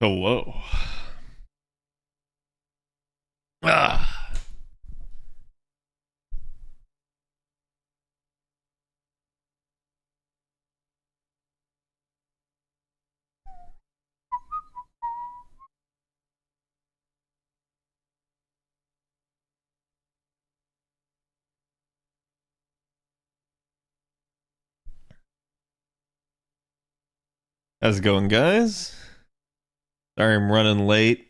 Hello. Ah. How's it going, guys? Sorry I'm running late.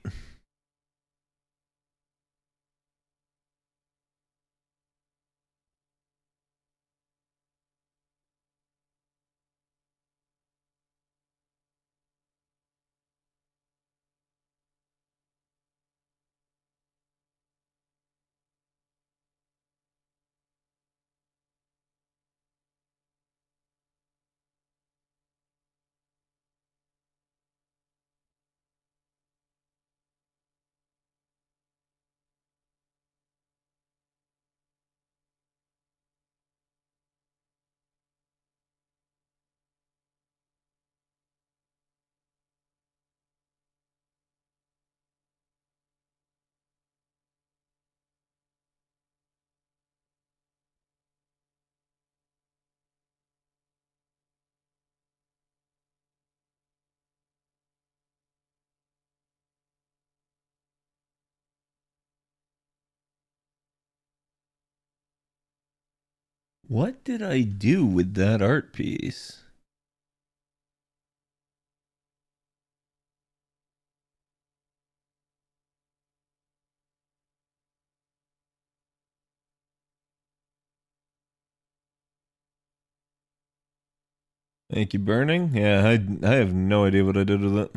What did I do with that art piece? Thank you, Burning. Yeah, I have no idea what I did with it.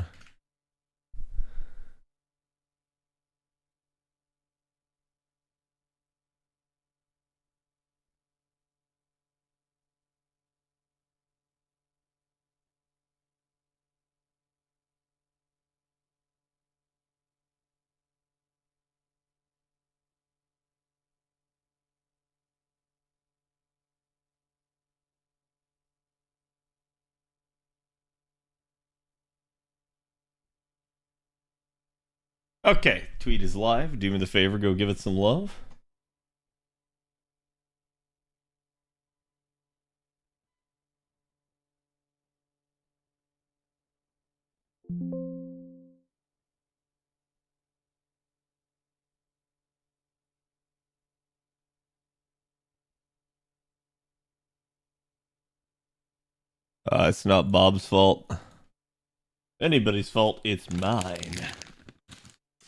Okay, tweet is live. Do me the favor, go give it some love. It's not Bob's fault. Anybody's fault, it's mine.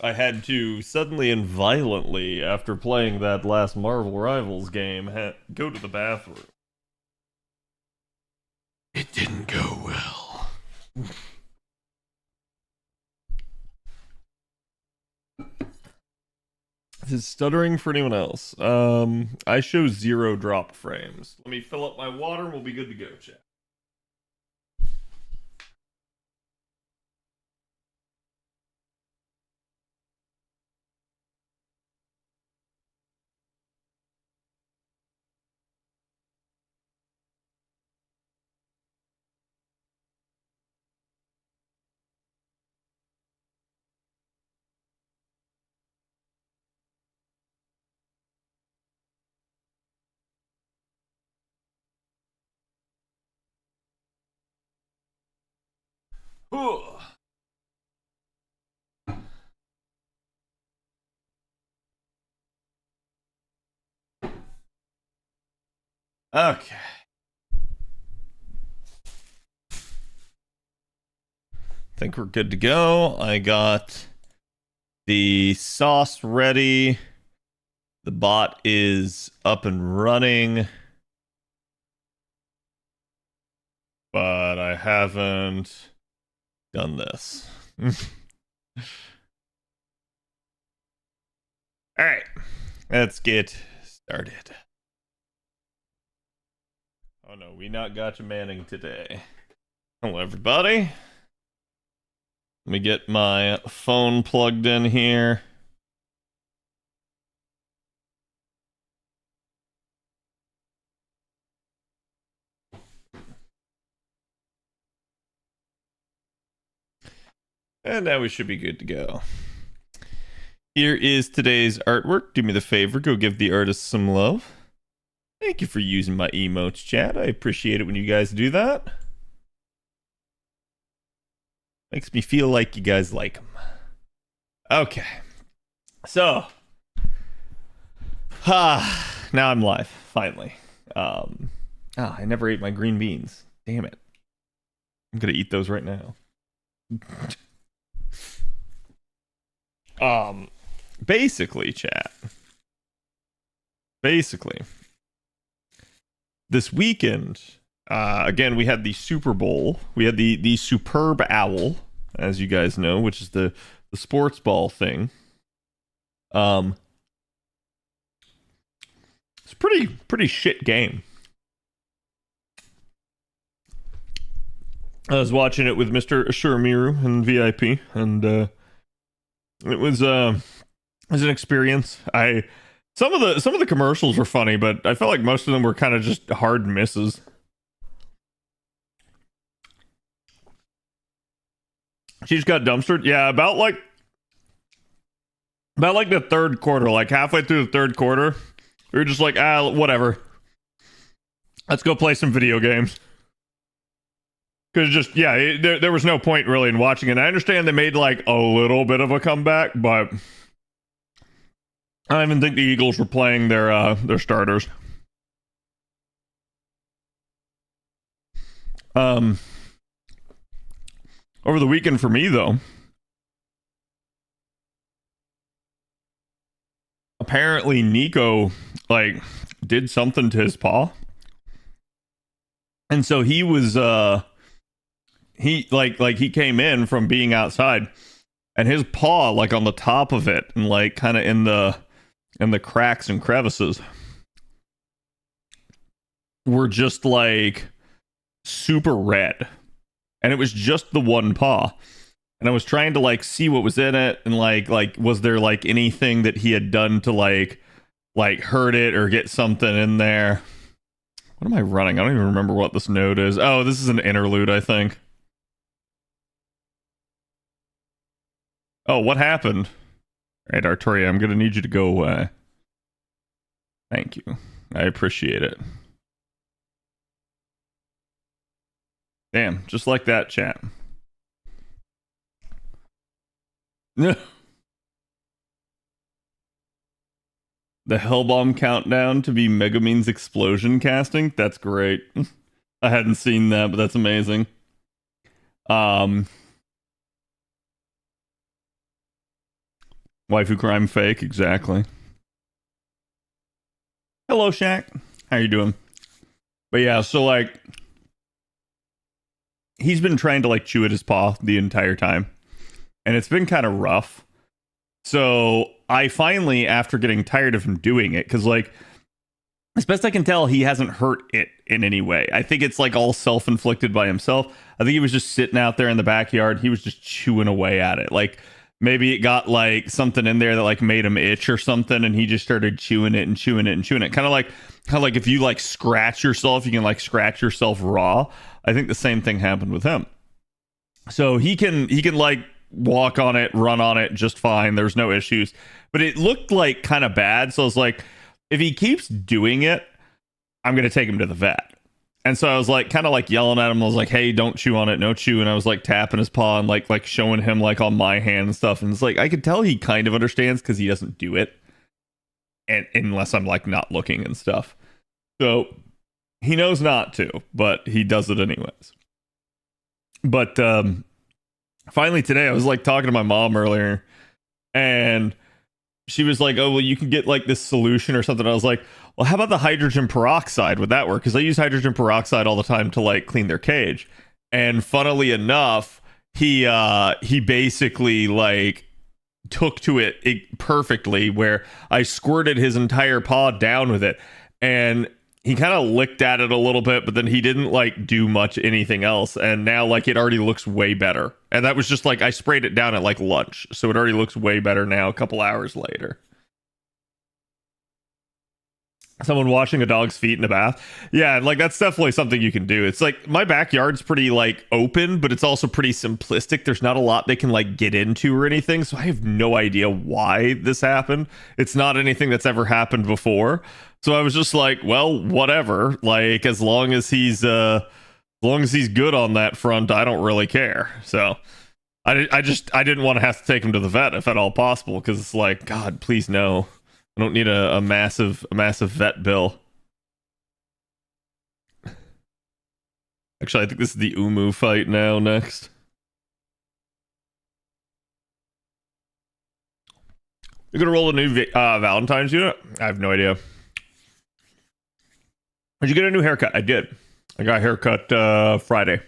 I had to suddenly and violently, after playing that last Marvel Rivals game, go to the bathroom. It didn't go well. Is stuttering for anyone else? I show 0 drop frames. Let me fill up my water and we'll be good to go, chat. Okay. Think we're good to go. I got the sauce ready. The bot is up and running. But I haven't done this. All right. Let's get started. Oh no, we not gotcha Manning today. Hello, everybody. Let me get my phone plugged in here. And now we should be good to go. Here is today's artwork. Do me the favor, go give the artist some love. Thank you for using my emotes, chat. I appreciate it when you guys do that. Makes me feel like you guys like them. Okay. So. Now I'm live, finally. I never ate my green beans. Damn it. I'm gonna eat those right now. Basically, chat. Basically. This weekend, again, we had the Super Bowl. We had the Superb Owl, as you guys know, which is the sports ball thing. It's a pretty shit game. I was watching it with Mr. Ashuramiru and VIP, and it was an experience. Some of the commercials were funny, but I felt like most of them were kind of just hard misses. She just got dumpstered. Yeah, about like the third quarter, like halfway through the third quarter, we were just like, whatever. Let's go play some video games. Because just, yeah, there was no point really in watching it. I understand they made like a little bit of a comeback, but I don't even think the Eagles were playing their starters. Over the weekend for me, though, apparently Nico like did something to his paw, and so he was he came in from being outside, and his paw like on the top of it and like kind of in the cracks and crevices were just like super red, and it was just the one paw. And I was trying to like see what was in it, and like was there like anything that he had done to like hurt it or get something in there. What am I running? I don't even remember what this node is. Oh, this is an interlude, I think. Oh, what happened? All right, Artoria, I'm gonna need you to go away. Thank you. I appreciate it. Damn, just like that, chat. The Hellbomb countdown to be Megumin's explosion casting. That's great. I hadn't seen that, but that's amazing. Waifu crime fake, exactly. Hello, Shaq. How you doing? But yeah, so like he's been trying to like chew at his paw the entire time, and it's been kind of rough. So I finally, after getting tired of him doing it, because like as best I can tell, he hasn't hurt it in any way. I think it's like all self-inflicted by himself. I think he was just sitting out there in the backyard. He was just chewing away at it. Like maybe it got like something in there that like made him itch or something, and he just started chewing it and chewing it and chewing it. Kind of like if you like scratch yourself, you can like scratch yourself raw. I think the same thing happened with him. So he can like walk on it, run on it just fine. There's no issues. But it looked like kind of bad. So I was like, if he keeps doing it, I'm going to take him to the vet. And so I was like, kind of like yelling at him. I was like, hey, don't chew on it. No chew. And I was like tapping his paw and like showing him like on my hand and stuff. And it's like, I could tell he kind of understands because he doesn't do it. And unless I'm like not looking and stuff. So he knows not to, but he does it anyways. But finally today, I was like talking to my mom earlier, and she was like, oh, well, you can get like this solution or something. I was like, well, how about the hydrogen peroxide? Would that work? Because I use hydrogen peroxide all the time to like clean their cage. And funnily enough, he basically like took to it perfectly, where I squirted his entire paw down with it, and he kind of licked at it a little bit, but then he didn't like do much anything else. And now like it already looks way better. And that was just like, I sprayed it down at like lunch. So it already looks way better now, a couple hours later. someone washing a dog's feet in a bath. Yeah, like that's definitely something you can do. It's like my backyard's pretty like open, but it's also pretty simplistic. There's not a lot they can like get into or anything, so I have no idea why this happened. It's not anything that's ever happened before. So I was just like, well, whatever. Like as long as he's good on that front, I don't really care. So I didn't want to have to take him to the vet if at all possible, because it's like, God, please no. I don't need a massive vet bill. Actually, I think this is the Umu fight now next. You're gonna roll a new Valentines unit? I have no idea. Did you get a new haircut? I did. I got a haircut Friday.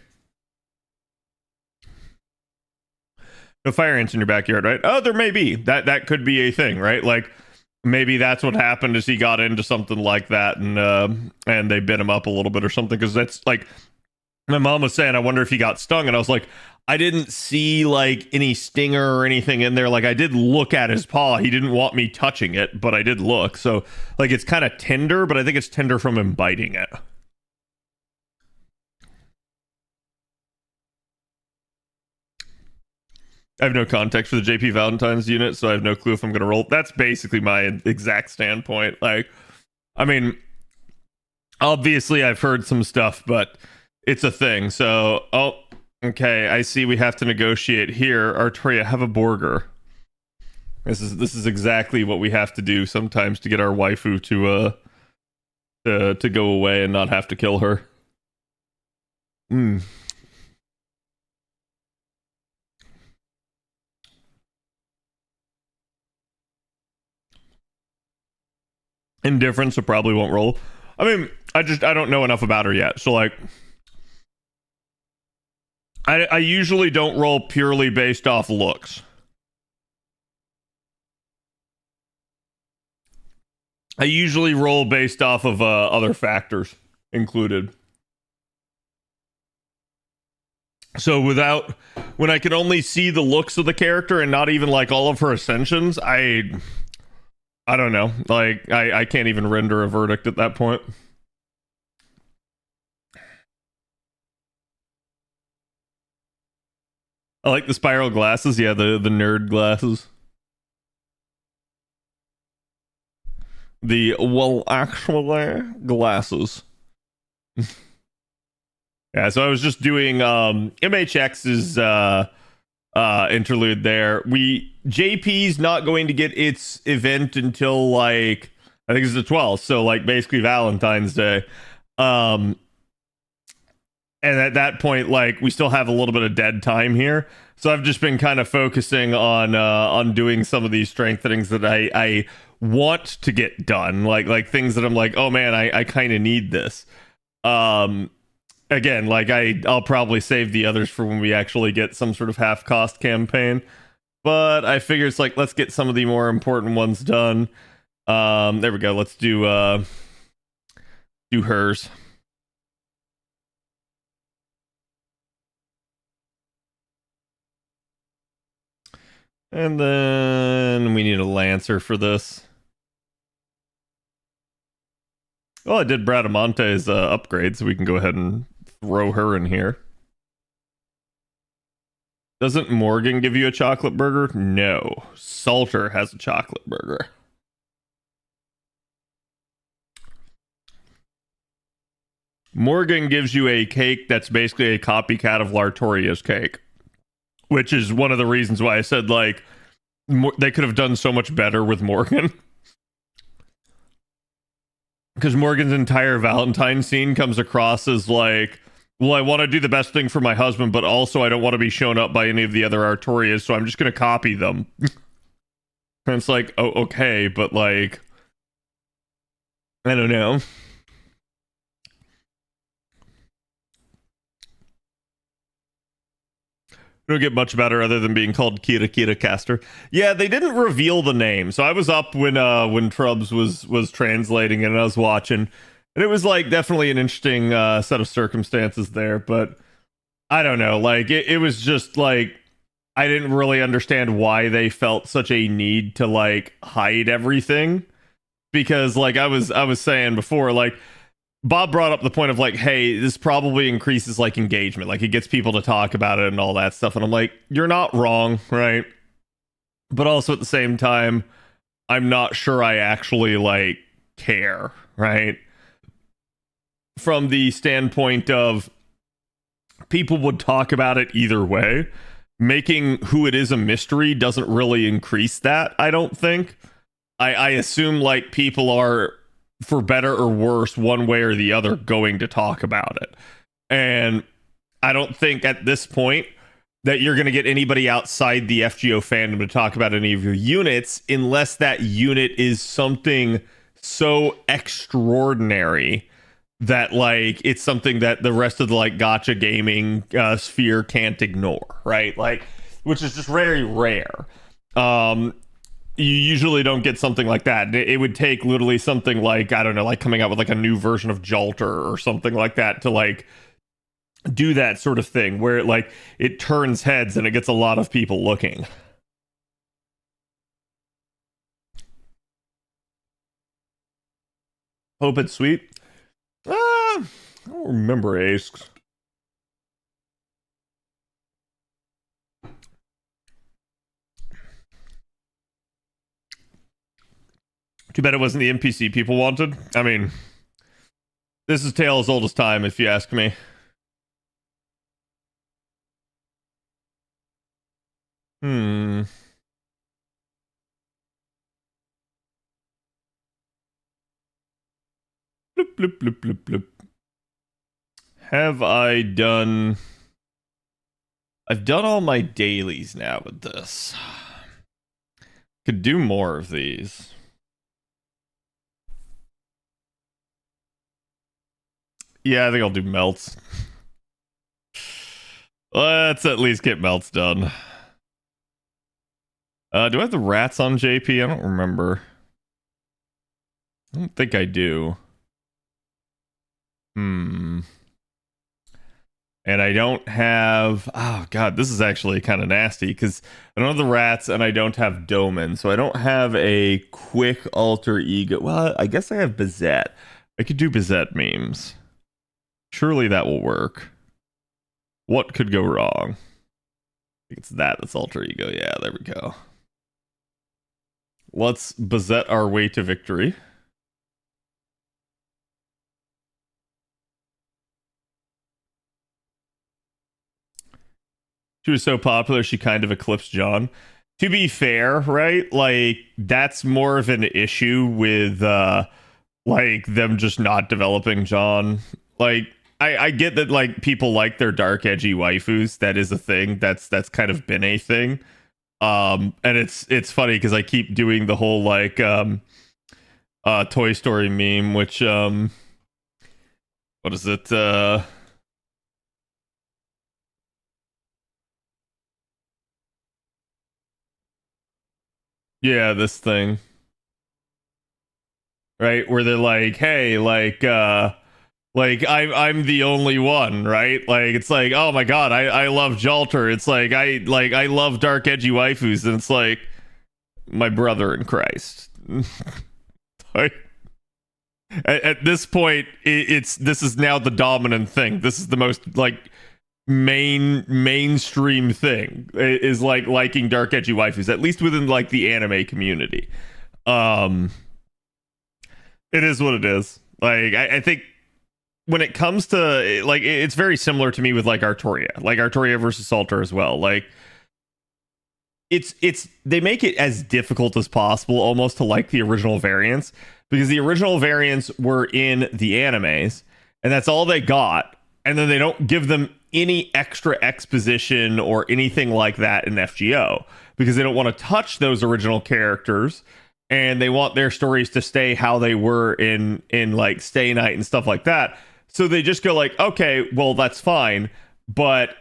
No fire ants in your backyard, right? Oh, there may be. That could be a thing, right? Like maybe that's what happened is he got into something like that and they bit him up a little bit or something, because that's like my mom was saying, I wonder if he got stung, and I was like, I didn't see like any stinger or anything in there. Like I did look at his paw. He didn't want me touching it, but I did look. So like it's kind of tender, but I think it's tender from him biting it. I have no context for the JP Valentines unit, so I have no clue if I'm going to roll. That's basically my exact standpoint. Like, I mean, obviously I've heard some stuff, but it's a thing. So, oh, okay, I see we have to negotiate here. Artoria, have a burger. This is exactly what we have to do sometimes to get our waifu to go away and not have to kill her. Indifference, so probably won't roll. I mean, I don't know enough about her yet. So like I usually don't roll purely based off looks. I usually roll based off of other factors included. So when I can only see the looks of the character and not even like all of her ascensions, I don't know. Like I can't even render a verdict at that point. I like the spiral glasses. Yeah, the nerd glasses. Well, actually, glasses. Yeah, so I was just doing MHX's interlude there. JP's not going to get its event until like I think it's the 12th, so like basically Valentine's Day. And at that point, like we still have a little bit of dead time here. So I've just been kind of focusing on doing some of these strengthenings that I want to get done, like things that I'm like, oh man, I kind of need this. Again, like I'll probably save the others for when we actually get some sort of half cost campaign. But I figure it's like, let's get some of the more important ones done. There we go. Let's do hers. And then we need a Lancer for this. Well, I did Bradamonte's upgrade, so we can go ahead and throw her in here. Doesn't Morgan give you a chocolate burger? No. Salter has a chocolate burger. Morgan gives you a cake that's basically a copycat of Lartoria's cake, which is one of the reasons why I said, like, they could have done so much better with Morgan. Because Morgan's entire Valentine scene comes across as like, well, I want to do the best thing for my husband, but also I don't want to be shown up by any of the other Artorias, so I'm just going to copy them. And it's like, oh, okay, but like, I don't know. Don't get much better other than being called Kira Kira Caster. Yeah, they didn't reveal the name, so I was up when Trubs was translating and I was watching, and it was like definitely an interesting set of circumstances there. But I don't know, like it was just like I didn't really understand why they felt such a need to like hide everything, because like I was saying before, like Bob brought up the point of like, hey, this probably increases like engagement, like it gets people to talk about it and all that stuff, and I'm like, you're not wrong, right? But also at the same time, I'm not sure I actually like care, right? From the standpoint of people would talk about it either way. Making who it is a mystery doesn't really increase that, I don't think. I assume like people are, for better or worse, one way or the other, going to talk about it. And I don't think at this point that you're going to get anybody outside the FGO fandom to talk about any of your units unless that unit is something so extraordinary that like it's something that the rest of the like gacha gaming sphere can't ignore, right? Like, which is just very rare. You usually don't get something like that. It would take literally something like, I don't know, like coming out with like a new version of Jalter or something like that to like do that sort of thing where it like it turns heads and it gets a lot of people looking. Hope it's sweet. I don't remember Ace. Too bad it wasn't the NPC people wanted. I mean, this is tale as old as time, if you ask me. Bloop, bloop, bloop, bloop, bloop. Have I done... I've done all my dailies now with this. Could do more of these. Yeah, I think I'll do melts. Let's at least get melts done. Do I have the rats on JP? I don't remember. I don't think I do. And I don't have... Oh, God, this is actually kind of nasty, because I don't have the rats, and I don't have Doman, so I don't have a quick alter ego. Well, I guess I have Bizet. I could do Bizet memes. Surely that will work. What could go wrong? I think it's that's alter ego. Yeah, there we go. Let's Bizet our way to victory. She was so popular, she kind of eclipsed John. To be fair, right? Like, that's more of an issue with, like, them just not developing John. Like, I get that, like, people like their dark, edgy waifus. That is a thing. That's kind of been a thing. And it's funny, because I keep doing the whole, like, Toy Story meme, which, what is it, yeah, this thing. Right? Where they're like, hey, like I'm the only one, right? Like it's like, oh my god, I love Jalter. It's like I love dark edgy waifus, and it's like my brother in Christ. Like, at this point, this is now the dominant thing. This is the most like mainstream thing, is like liking dark edgy waifus, at least within like the anime community. It is what it is. Like I think when it comes to like, it's very similar to me with like Artoria versus Salter as well. Like it's they make it as difficult as possible almost to like the original variants, because the original variants were in the animes and that's all they got, and then they don't give them any extra exposition or anything like that in FGO, because they don't want to touch those original characters, and they want their stories to stay how they were in like Stay Night and stuff like that. So they just go like, okay, well, that's fine, but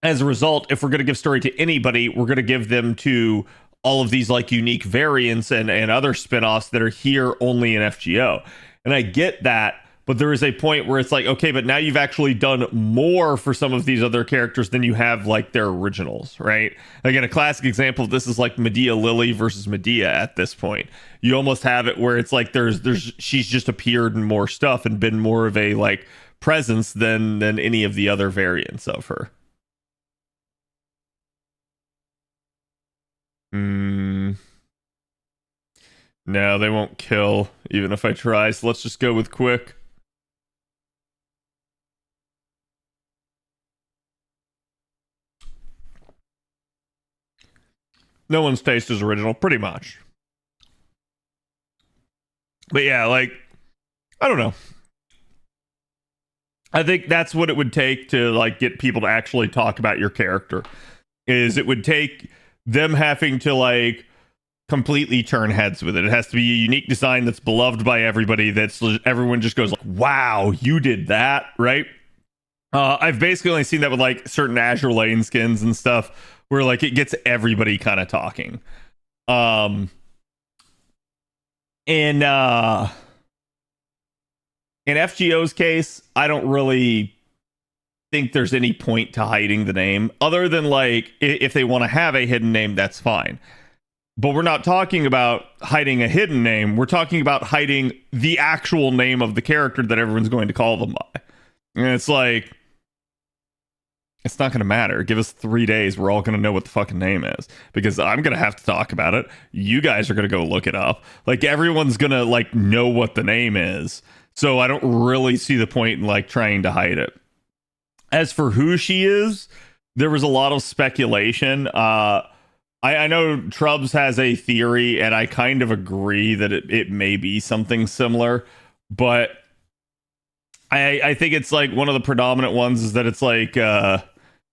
as a result, if we're going to give story to anybody, we're going to give them to all of these like unique variants and other spin-offs that are here only in FGO. And I get that, but there is a point where it's like, okay, but now you've actually done more for some of these other characters than you have like their originals, right? Again, a classic example of this is like Medea Lily versus Medea at this point. You almost have it where it's like there's she's just appeared in more stuff and been more of a like presence than any of the other variants of her. No, they won't kill even if I try, so let's just go with quick. No one's taste is original, pretty much. But yeah, like, I don't know. I think that's what it would take to like get people to actually talk about your character. Is it would take them having to like completely turn heads with it. It has to be a unique design that's beloved by everybody. That's everyone just goes like, "Wow, you did that!" Right? I've basically only seen that with like certain Azure Lane skins and stuff, where like it gets everybody kind of talking. In FGO's case, I don't really think there's any point to hiding the name, other than like if they want to have a hidden name, that's fine. But we're not talking about hiding a hidden name. We're talking about hiding the actual name of the character that everyone's going to call them by. And it's like, it's not going to matter. Give us 3 days. We're all going to know what the fucking name is, because I'm going to have to talk about it. You guys are going to go look it up. Like, everyone's going to like know what the name is. So I don't really see the point in like trying to hide it. As for who she is, there was a lot of speculation. I know Trubs has a theory, and I kind of agree that it may be something similar, but I think it's like one of the predominant ones is that it's like, and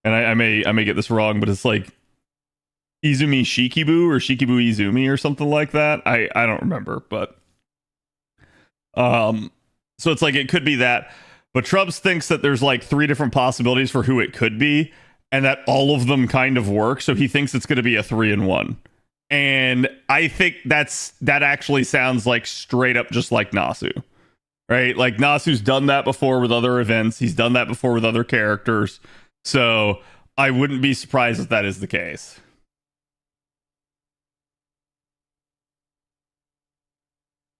I may get this wrong, but it's like Izumi Shikibu or Shikibu Izumi or something like that. I don't remember, but so it's like it could be that, but Trubs thinks that there's like 3 different possibilities for who it could be, and that all of them kind of work, so he thinks it's going to be a 3-in-1. And I think that actually sounds like straight up just like Nasu, right? Like Nasu's done that before with other events. He's done that before with other characters. So I wouldn't be surprised if that is the case.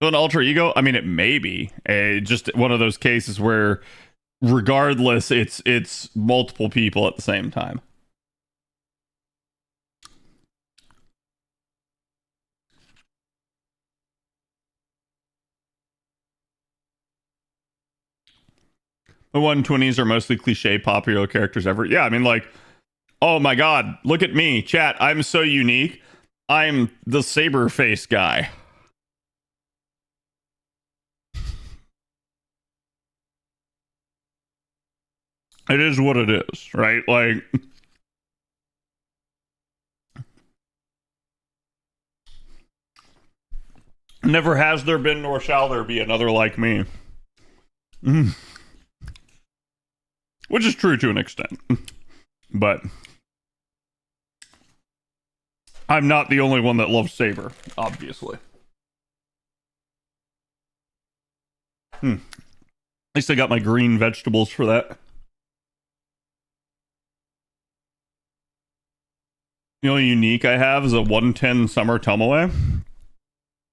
So an alter ego, I mean, it may be just one of those cases where regardless, it's multiple people at the same time. The 120s are mostly cliche popular characters ever. Yeah, I mean, like, oh my god, look at me, chat. I'm so unique. I'm the saber face guy. It is what it is, right? Like, never has there been nor shall there be another like me. Which is true to an extent. But I'm not the only one that loves Saber, obviously. At least I got my green vegetables for that. The only unique I have is a 110 Summer Tomoe.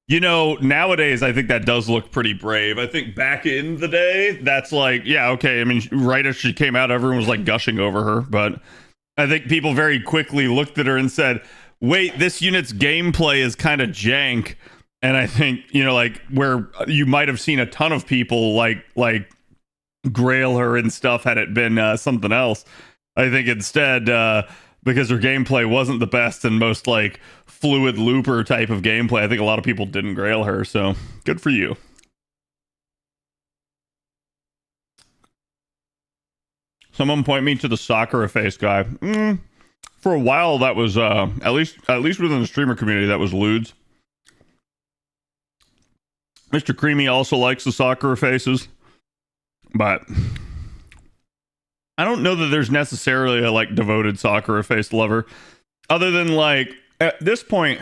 You know, nowadays, I think that does look pretty brave. I think back in the day, that's like, yeah, okay. I mean, right as she came out, everyone was like gushing over her. But I think people very quickly looked at her and said, wait, this unit's gameplay is kind of jank. And I think, you know, like where you might have seen a ton of people like grail her and stuff had it been something else. I think instead, because her gameplay wasn't the best and most like fluid looper type of gameplay, I think a lot of people didn't grail her, so good for you. Someone point me to the Sakura face guy. For a while that was at least within the streamer community, that was Ludes. Mr. Creamy also likes the Sakura faces, but I don't know that there's necessarily a like devoted Sakura face lover, other than like at this point,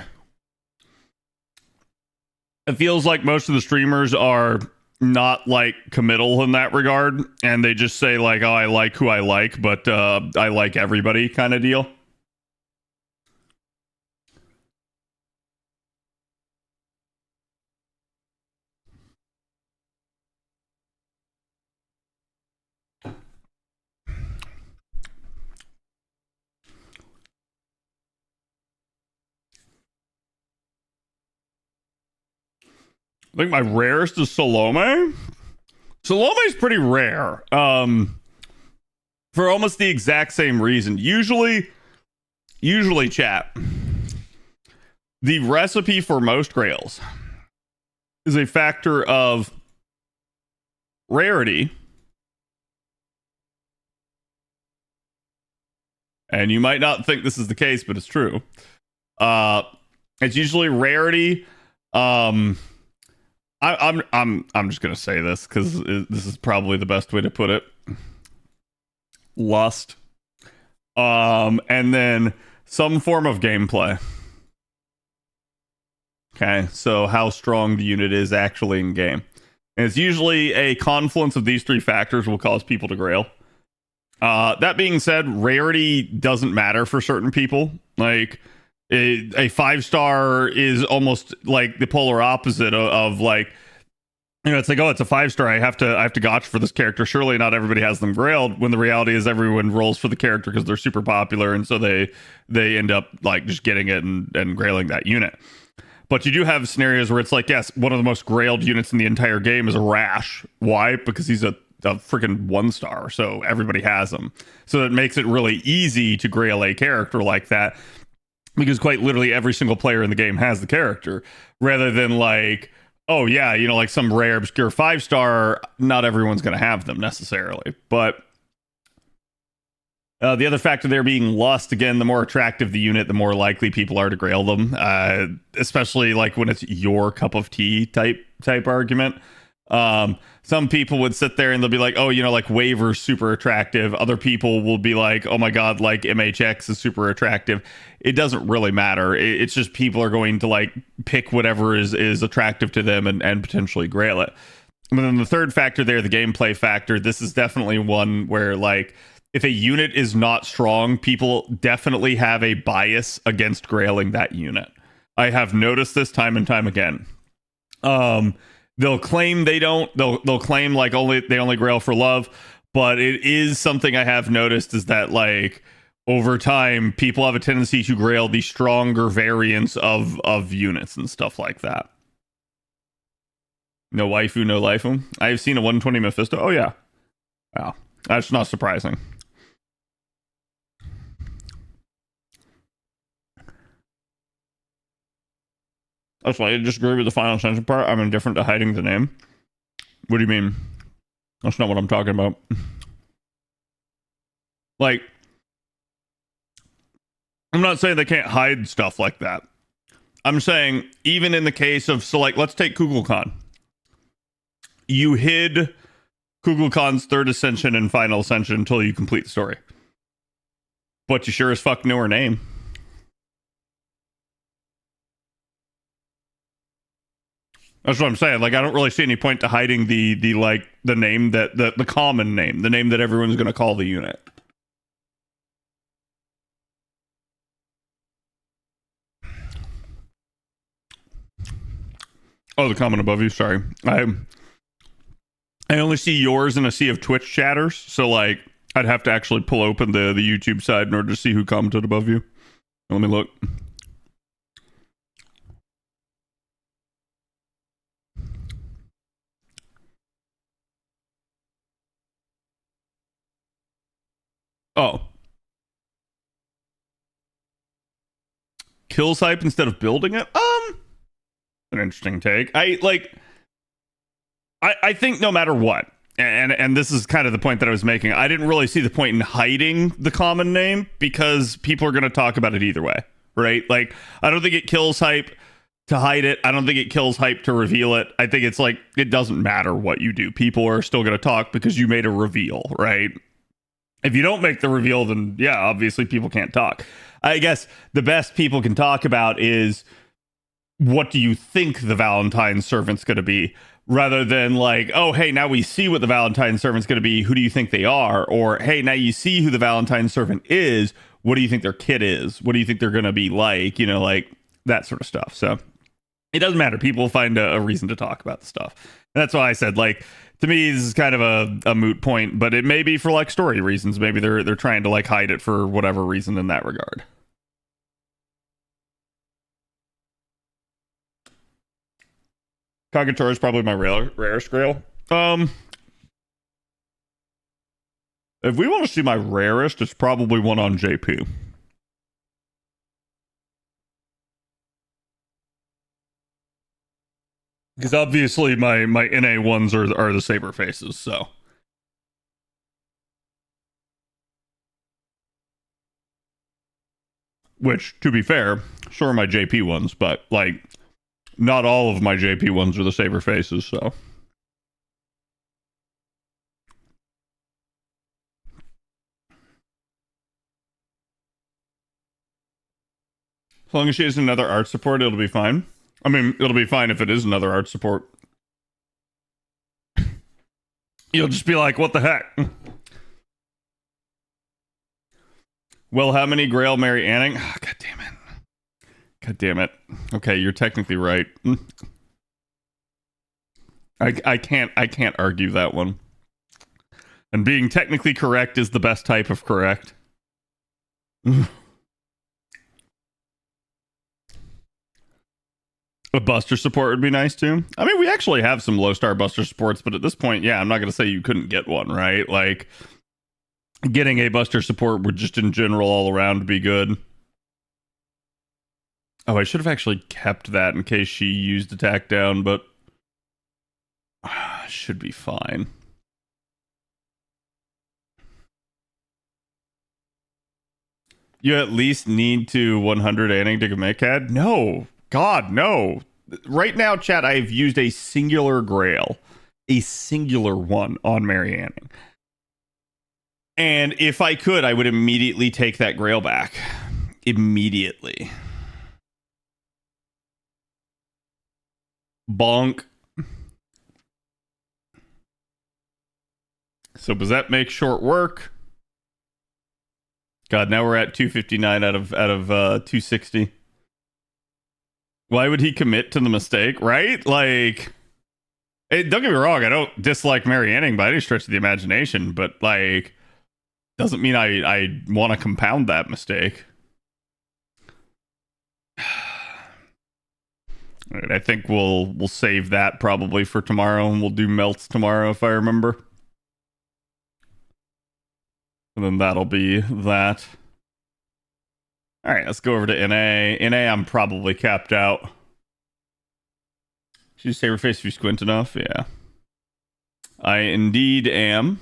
it feels like most of the streamers are not like committal in that regard, and they just say like, oh, I like who I like, but I like everybody kind of deal. I think my rarest is Salome. Salome is pretty rare. For almost the exact same reason. Usually chat. The recipe for most grails is a factor of rarity. And you might not think this is the case, but it's true. It's usually rarity. I'm just gonna say this because this is probably the best way to put it. Lust. And then some form of gameplay. Okay, so how strong the unit is actually in game. And it's usually a confluence of these three factors will cause people to grail. That being said, rarity doesn't matter for certain people. Like a 5-star is almost like the polar opposite of like, you know, it's like, oh, it's a 5-star. I have to gotcha for this character. Surely not everybody has them grailed. When the reality is everyone rolls for the character because they're super popular, and so they end up like just getting it and grailing that unit. But you do have scenarios where it's like, yes, one of the most grailed units in the entire game is a Rash. Why? Because he's a freaking 1-star, so everybody has him. So it makes it really easy to grail a character like that, because quite literally every single player in the game has the character, rather than like, oh yeah, you know, like some rare obscure 5-star, not everyone's going to have them necessarily. But the other factor there being lust. Again, the more attractive the unit, the more likely people are to grail them, especially like when it's your cup of tea type argument. Some people would sit there and they'll be like, oh, you know, like Waver's super attractive. Other people will be like, oh my god, like MHX is super attractive. It doesn't really matter. It's just people are going to like pick whatever is attractive to them and potentially grail it. And then the third factor there, the gameplay factor, this is definitely one where like, if a unit is not strong, people definitely have a bias against grailing that unit. I have noticed this time and time again. They'll claim they don't. They'll claim like they only grail for love, but it is something I have noticed is that like over time, people have a tendency to grail the stronger variants of units and stuff like that. No waifu, no lifu. I've seen a 120 Mephisto. Oh yeah, wow, that's not surprising. That's why I disagree with the final sentence part. I'm indifferent to hiding the name. What do you mean? That's not what I'm talking about. Like, I'm not saying they can't hide stuff like that. I'm saying, even in the case of, so like, let's take Kukulkan. You hid Kukulkan's third ascension and final ascension until you complete the story. But you sure as fuck know her name. That's what I'm saying. Like, I don't really see any point to hiding the like the name that the common name, the name that everyone's going to call the unit. Oh, the comment above you. Sorry, I only see yours in a sea of Twitch chatters. So like, I'd have to actually pull open the YouTube side in order to see who commented above you. Let me look. Oh. Kills hype instead of building it? An interesting take. I think no matter what, and this is kind of the point that I was making, I didn't really see the point in hiding the common name because people are going to talk about it either way, right? Like, I don't think it kills hype to hide it. I don't think it kills hype to reveal it. I think it's like, it doesn't matter what you do. People are still going to talk because you made a reveal, right? If you don't make the reveal, then yeah, obviously people can't talk. I guess the best people can talk about is, what do you think the Valentines servant's going to be? rather than like, oh, hey, now we see what the Valentine servant's going to be. Who do you think they are? Or, hey, now you see who the Valentine servant is. What do you think their kit is? What do you think they're going to be like? You know, like that sort of stuff. So it doesn't matter. People find a reason to talk about the stuff. And that's why I said, like, to me, this is kind of a moot point, but it may be for like story reasons. Maybe they're trying to like hide it for whatever reason in that regard. Kagatora is probably my rarest grail. If we want to see my rarest, it's probably one on JP. Because obviously my NA ones are the saber faces, so. Which, to be fair, sure my JP ones, but like not all of my JP ones are the saber faces, so. As long as she has another art support, it'll be fine. I mean, it'll be fine if it is another art support. You'll just be like, what the heck? Well, how many Grail Mary Anning? Oh, God damn it. God damn it. Okay, you're technically right. I can't argue that one. And being technically correct is the best type of correct. A Buster support would be nice too. I mean, we actually have some low star Buster supports, but at this point, yeah, I'm not going to say you couldn't get one, right? Like, getting a Buster support would just in general all around be good. Oh, I should have actually kept that in case she used attack down, but should be fine. You at least need to 100 Anning to make head? No. God, no. Right now, chat, I have used a singular grail. A singular one on Mary Anning. And if I could, I would immediately take that grail back. Immediately. Bonk. So does that make short work? God, now we're at 259 out of 260. Why would he commit to the mistake, right? Like, don't get me wrong, I don't dislike Mary Anning by any stretch of the imagination, but like, doesn't mean I want to compound that mistake. All right, I think we'll save that probably for tomorrow, and we'll do melts tomorrow if I remember. And then that'll be that. All right, let's go over to NA. NA, I'm probably capped out. Should you saber face if you squint enough? Yeah. I indeed am.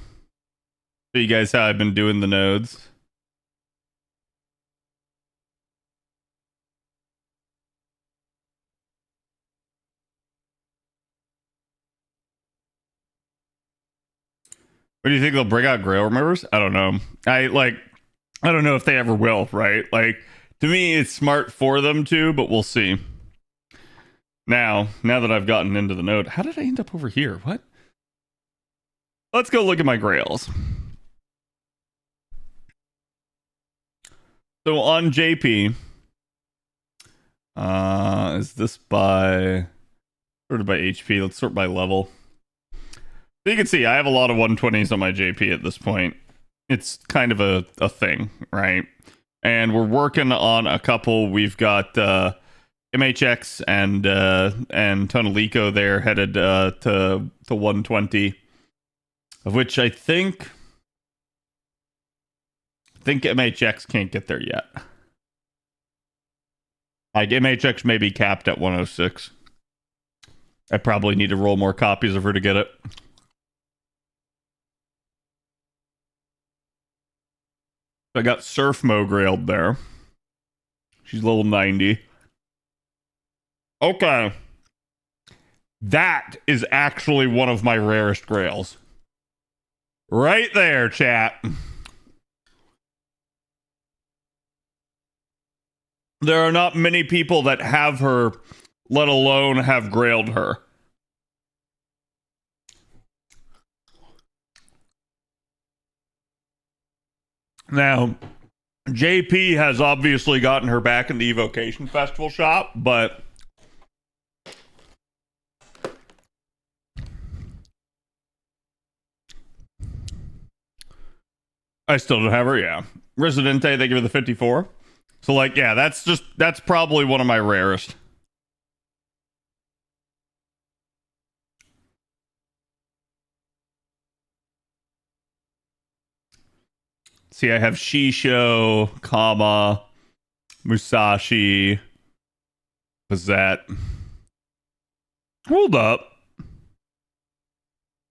Show you guys how I've been doing the nodes. What do you think they'll bring out Grail Remembers? I don't know. I don't know if they ever will, right? Like, to me, it's smart for them to, but we'll see. Now that I've gotten into the node, how did I end up over here? What? Let's go look at my Grails. So on JP, is this by sorted by HP? Let's sort by level. So you can see I have a lot of 120s on my JP at this point. It's kind of a thing, right? And we're working on a couple. We've got MHX and Tonalico there headed to 120, of which I think MHX can't get there yet. Like, MHX may be capped at 106. I probably need to roll more copies of her to get it. I got Surf Mo grailed there. She's level 90. Okay. That is actually one of my rarest grails. Right there, chat. There are not many people that have her, let alone have grailed her. Now, JP has obviously gotten her back in the Evocation Festival shop, but I still don't have her. Yeah, Residente, they give her the 54. So like, yeah, that's probably one of my rarest. See, I have Shisho, Kama, Musashi, Bazette. Hold up.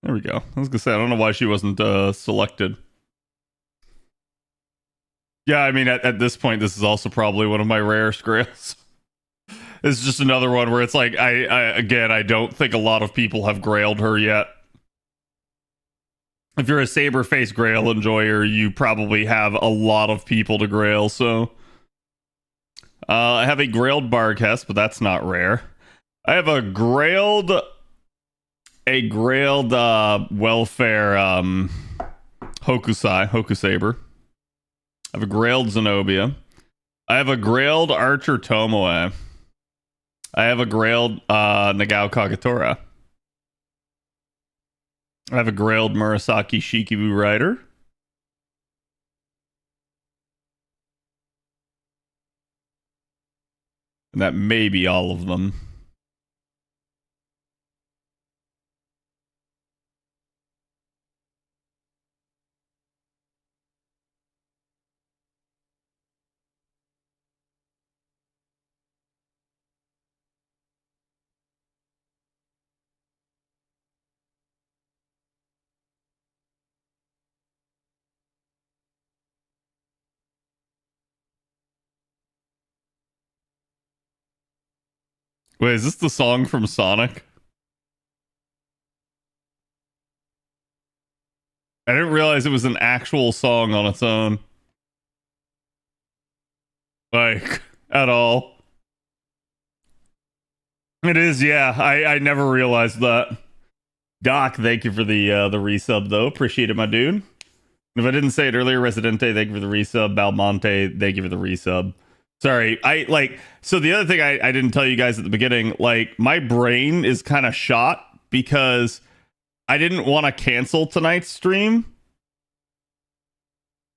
There we go. I was gonna say, I don't know why she wasn't selected. Yeah, I mean, at this point, this is also probably one of my rarest grails. It's just another one where it's like, I don't think a lot of people have grailed her yet. If you're a Saber-Face Grail enjoyer, you probably have a lot of people to grail, so... I have a grailed Barghest, but that's not rare. I have a grailed welfare Hoku Saber. I have a grailed Zenobia. I have a grailed Archer Tomoe. I have a grailed Nagao Kagetora. I have a grailed Murasaki Shikibu Rider. And that may be all of them. Wait, is this the song from Sonic? I didn't realize it was an actual song on its own. Like, at all. It is, yeah. I never realized that. Doc, thank you for the resub, though. Appreciate it, my dude. If I didn't say it earlier, Residente, thank you for the resub. Balmonte, thank you for the resub. Sorry, so the other thing I didn't tell you guys at the beginning, like, my brain is kind of shot because I didn't want to cancel tonight's stream,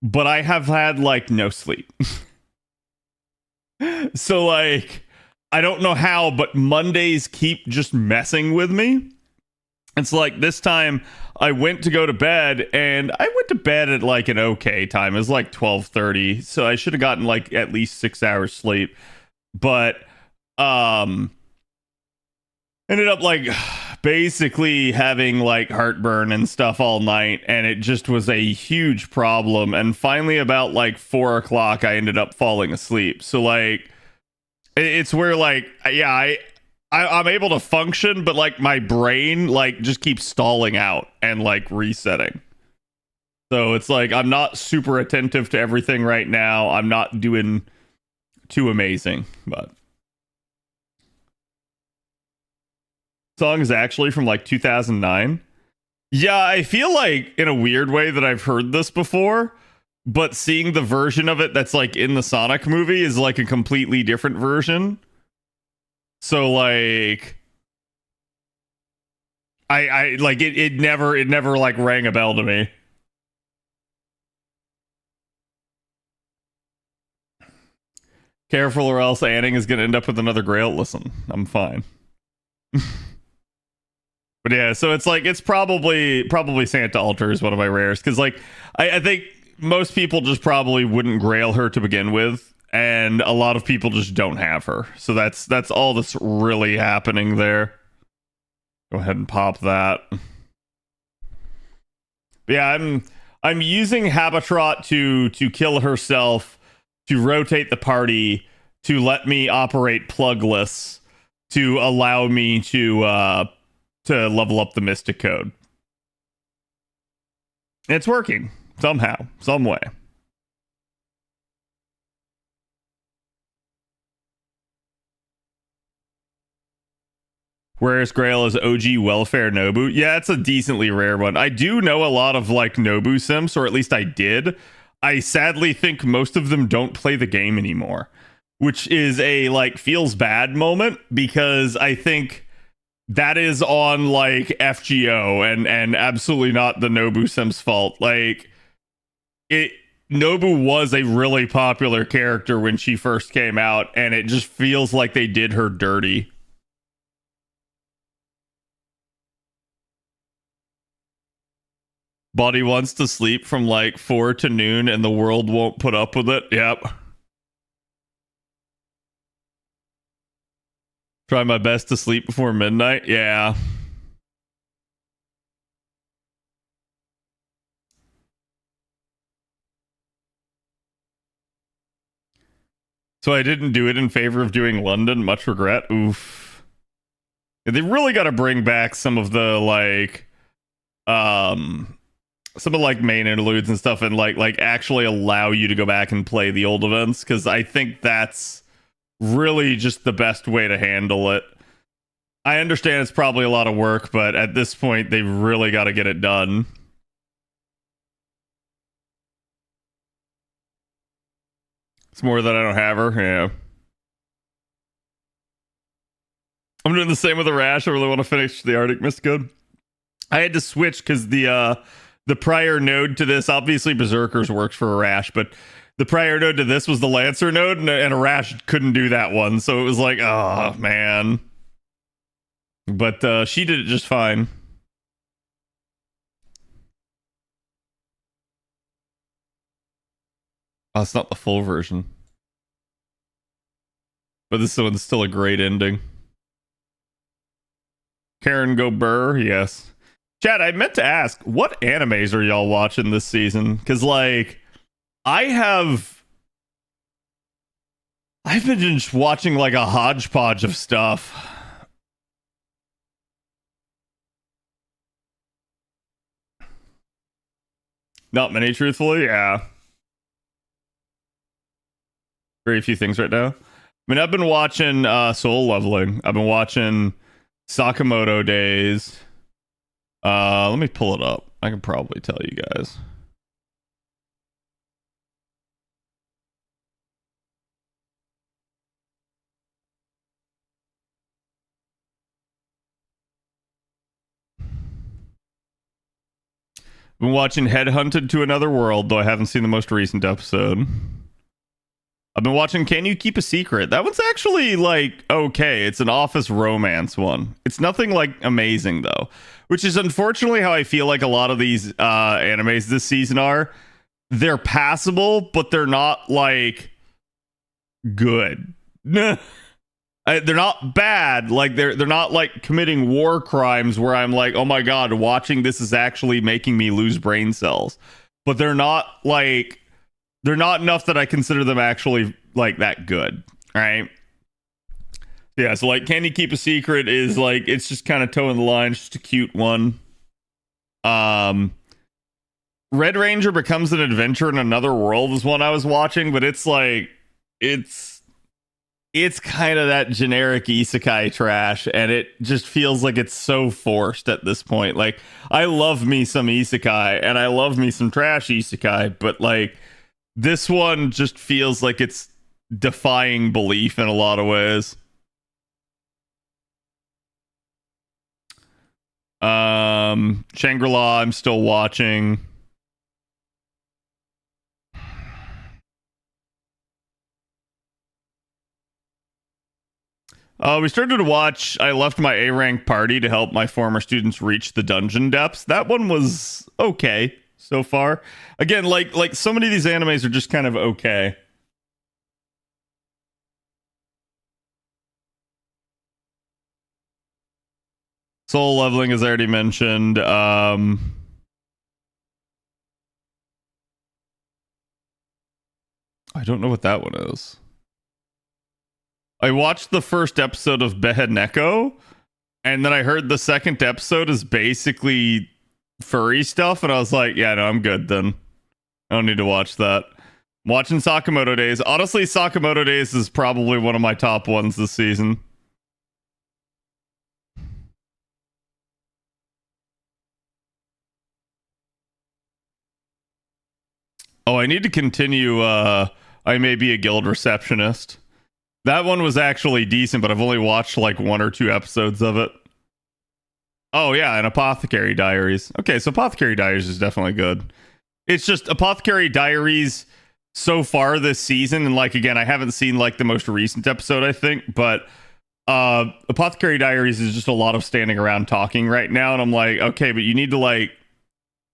but I have had, like, no sleep. So, like, I don't know how, but Mondays keep just messing with me. It's like this time I went to go to bed, and I went to bed at like an okay time. It was like 12:30, so I should have gotten like at least 6 hours sleep. But ended up like basically having like heartburn and stuff all night, and it just was a huge problem. And finally about like 4 o'clock I ended up falling asleep. So like it's where like, yeah, I'm able to function, but like my brain like just keeps stalling out and like resetting. So it's like I'm not super attentive to everything right now. I'm not doing too amazing, but song is actually from like 2009. Yeah, I feel like in a weird way that I've heard this before, but seeing the version of it that's like in the Sonic movie is like a completely different version. So like I like it never like rang a bell to me. Careful or else Anning is gonna end up with another grail. Listen, I'm fine. But yeah, so it's like it's probably Santa Altar is one of my rares, because like I think most people just probably wouldn't grail her to begin with. And a lot of people just don't have her. So that's all that's really happening there. Go ahead and pop that. But yeah, I'm using Habitrot to kill herself, to rotate the party, to let me operate plugless, to allow me to level up the Mystic Code. It's working somehow, some way. Whereas Grail is OG Welfare Nobu. Yeah, it's a decently rare one. I do know a lot of like Nobu simps, or at least I did. I sadly think most of them don't play the game anymore, which is a like feels bad moment because I think that is on like FGO and absolutely not the Nobu Sim's fault. Like it Nobu was a really popular character when she first came out, and it just feels like they did her dirty. Body wants to sleep from like 4 to noon and the world won't put up with it. Yep. Try my best to sleep before midnight. Yeah. So I didn't do it in favor of doing London. Much regret. Oof. They really got to bring back some of the like some of like main interludes and stuff, and like actually allow you to go back and play the old events, because I think that's really just the best way to handle it. I understand it's probably a lot of work, but at this point they really got to get it done. It's more that I don't have her. Yeah. I'm doing the same with the Rash. I really want to finish the Arctic Mist Code. I had to switch because the prior node to this, obviously Berserkers works for a Rash, but the prior node to this was the Lancer node, and a Rash couldn't do that one. So it was like, oh man. But she did it just fine. Oh, it's not the full version. But this one's still a great ending. Karen go burr, yes. Chad, I meant to ask, what animes are y'all watching this season? Because, like, I've been just watching, like, a hodgepodge of stuff. Not many, truthfully, yeah. Very few things right now. I mean, I've been watching Soul Leveling. I've been watching Sakamoto Days. Let me pull it up. I can probably tell you guys. Been watching Headhunted to Another World, though I haven't seen the most recent episode. I've been watching Can You Keep a Secret? That one's actually, like, okay. It's an office romance one. It's nothing, like, amazing, though. Which is unfortunately how I feel like a lot of these animes this season are. They're passable, but they're not, like, good. They're not bad. Like, they're not, like, committing war crimes where I'm like, oh my god, watching this is actually making me lose brain cells. But they're not, like... They're not enough that I consider them actually like that good, right? Yeah, so like Can You Keep a Secret is like, it's just kind of towing the line, it's just a cute one. Red Ranger Becomes an Adventure in Another World is one I was watching, but it's like it's kind of that generic isekai trash, and it just feels like it's so forced at this point. Like, I love me some isekai and I love me some trash isekai, but like this one just feels like it's defying belief in a lot of ways. Shangri-La, I'm still watching. We started to watch I Left My A-Rank Party to help my former students reach the dungeon depths. That one was okay so far. Again, like so many of these animes are just kind of okay. Soul Leveling, as I already mentioned. I don't know what that one is. I watched the first episode of Behead Neko, and then I heard the second episode is basically furry stuff, and I was like, yeah, no, I'm good then. I don't need to watch that. I'm watching Sakamoto Days. Honestly, Sakamoto Days is probably one of my top ones this season. Oh, I need to continue I May Be a Guild Receptionist. That one was actually decent, but I've only watched like 1 or 2 episodes of it. Oh yeah, and Apothecary Diaries. Okay, so Apothecary Diaries is definitely good. It's just Apothecary Diaries so far this season, and like again, I haven't seen like the most recent episode, I think, but Apothecary Diaries is just a lot of standing around talking right now, and I'm like, okay, but you need to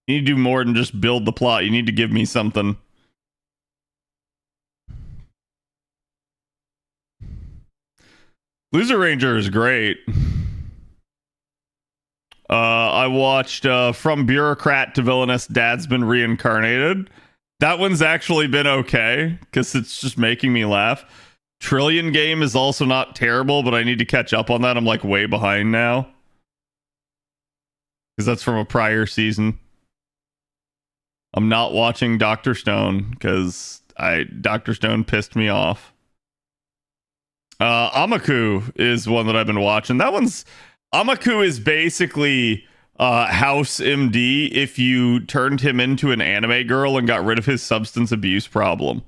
do more than just build the plot. You need to give me something. Loser Ranger is great. I watched From Bureaucrat to Villainous, Dad's Been Reincarnated. That one's actually been okay, because it's just making me laugh. Trillion Game is also not terrible, but I need to catch up on that. I'm like way behind now. Because that's from a prior season. I'm not watching Dr. Stone, because Dr. Stone pissed me off. Amaku is one that I've been watching. Amaku is basically House MD if you turned him into an anime girl and got rid of his substance abuse problem.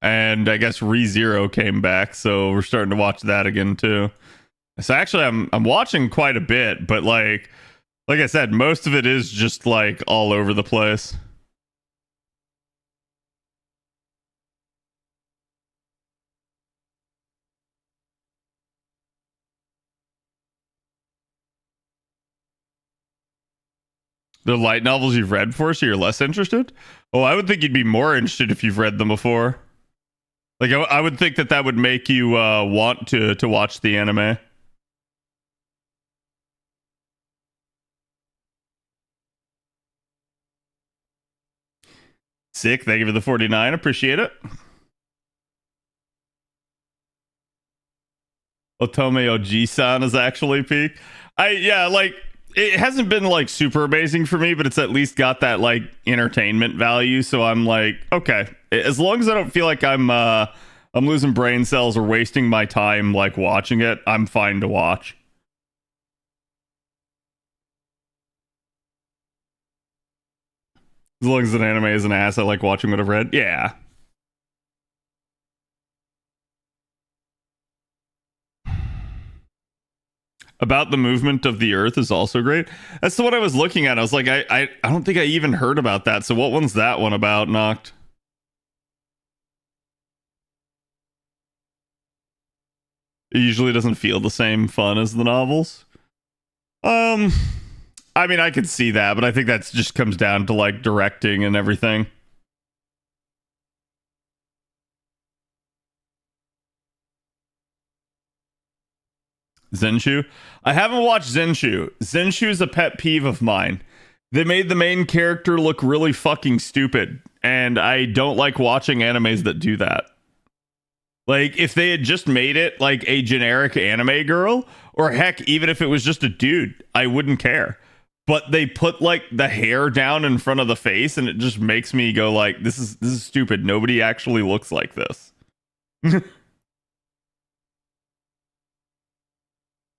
And I guess ReZero came back, so we're starting to watch that again too. So actually I'm watching quite a bit, but like I said, most of it is just like all over the place. The light novels you've read before, so you're less interested? Oh, I would think you'd be more interested if you've read them before. Like, I would think that would make you want to watch the anime. Sick, thank you for the 49, appreciate it. Otome Oji-san is actually peak. It hasn't been like super amazing for me, but it's at least got that like entertainment value. So I'm like, okay, as long as I don't feel like I'm losing brain cells or wasting my time like watching it, I'm fine to watch. As long as an anime is an ass, I like watching what I've read. Yeah. About the movement of the earth is also great. That's the one I was looking at. I was like, I don't think I even heard about that. So what one's that one about, Noct? It usually doesn't feel the same fun as the novels. I mean, I could see that, but I think that just comes down to like directing and everything. Zenshu? I haven't watched Zenshu. Zenshu is a pet peeve of mine. They made the main character look really fucking stupid, and I don't like watching animes that do that. Like, if they had just made it like a generic anime girl, or heck, even if it was just a dude, I wouldn't care. But they put like the hair down in front of the face, and it just makes me go like, this is stupid. Nobody actually looks like this.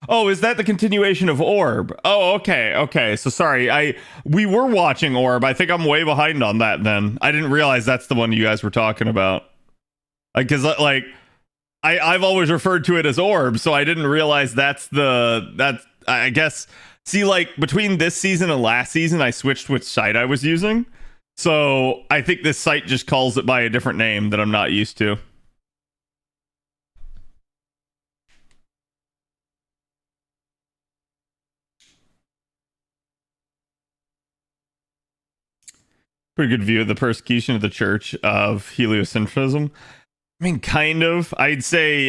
Oh, is that the continuation of Orb? Oh, okay. So sorry, we were watching Orb. I think I'm way behind on that then. I didn't realize that's the one you guys were talking about. Because I've always referred to it as Orb, so I didn't realize that's I guess. See, like between this season and last season, I switched which site I was using. So I think this site just calls it by a different name that I'm not used to. Pretty good view of the persecution of the church of heliocentrism. I mean, kind of. I'd say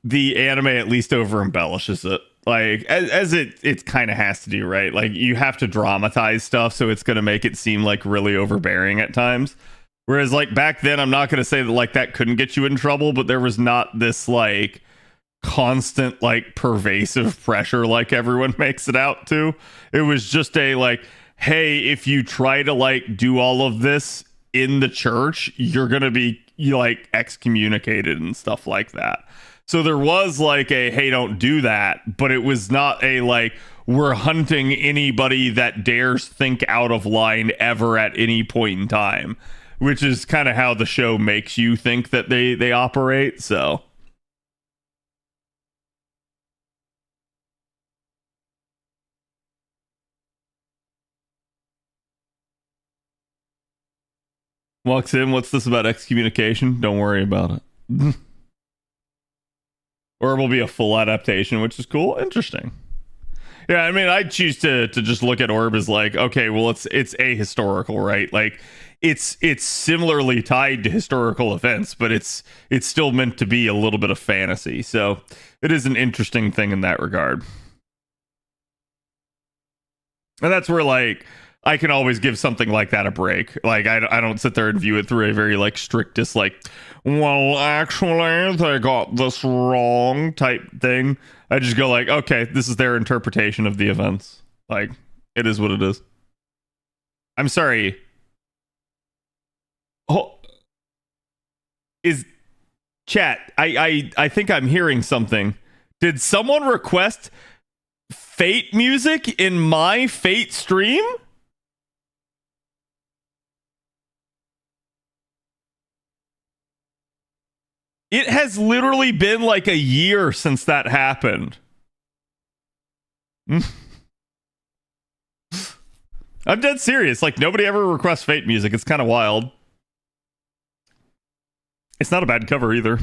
the anime at least over embellishes it. Like, as it kind of has to do, right? Like, you have to dramatize stuff, so it's going to make it seem like really overbearing at times. Whereas, like, back then, I'm not going to say that like that couldn't get you in trouble, but there was not this like constant like pervasive pressure like everyone makes it out to. It was just a like, hey, if you try to like do all of this in the church, you're gonna be like excommunicated and stuff like that. So there was like a, hey, don't do that, but it was not a like, we're hunting anybody that dares think out of line ever at any point in time, which is kind of how the show makes you think that they operate. So walks in, what's this about excommunication? Don't worry about it. Or it will be a full adaptation, which is cool. Interesting. Yeah, I mean, I'd choose to just look at Orb as like, okay, well, it's ahistorical, right? Like, it's similarly tied to historical events, but it's still meant to be a little bit of fantasy. So it is an interesting thing in that regard. And that's where like I can always give something like that a break. Like I don't sit there and view it through a very like strictest like, well, actually they got this wrong type thing. I just go like, okay, this is their interpretation of the events. Like, it is what it is. I'm sorry. Oh, is chat? I think I'm hearing something. Did someone request Fate music in my Fate stream? It has literally been like a year since that happened. I'm dead serious. Like, nobody ever requests Fate music. It's kind of wild. It's not a bad cover either.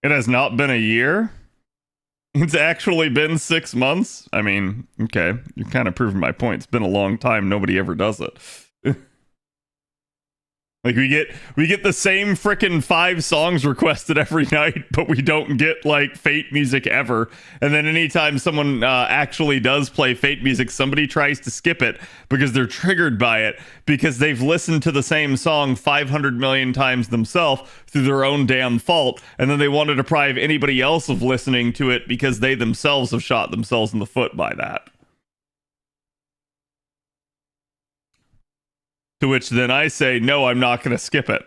It has not been a year. It's actually been 6 months. I mean, okay, you're kind of proving my point. It's been a long time. Nobody ever does it. Like we get the same frickin' 5 songs requested every night, but we don't get like Fate music ever. And then anytime someone actually does play Fate music, somebody tries to skip it because they're triggered by it because they've listened to the same song 500 million times themselves through their own damn fault, and then they want to deprive anybody else of listening to it because they themselves have shot themselves in the foot by that. To which then I say, no, I'm not going to skip it.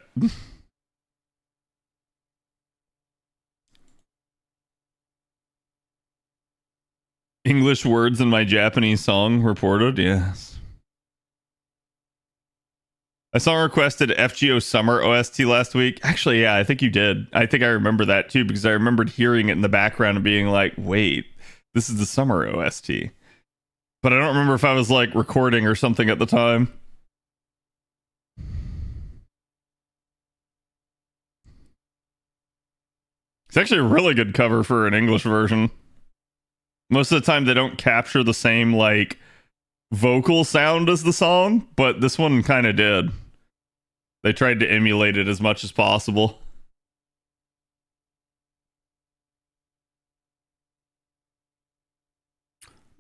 English words in my Japanese song reported, yes. A song requested FGO Summer OST last week. Actually, yeah, I think you did. I think I remember that too, because I remembered hearing it in the background and being like, wait, this is the Summer OST. But I don't remember if I was like recording or something at the time. It's actually a really good cover for an English version. Most of the time they don't capture the same like vocal sound as the song, but this one kind of did. They tried to emulate it as much as possible.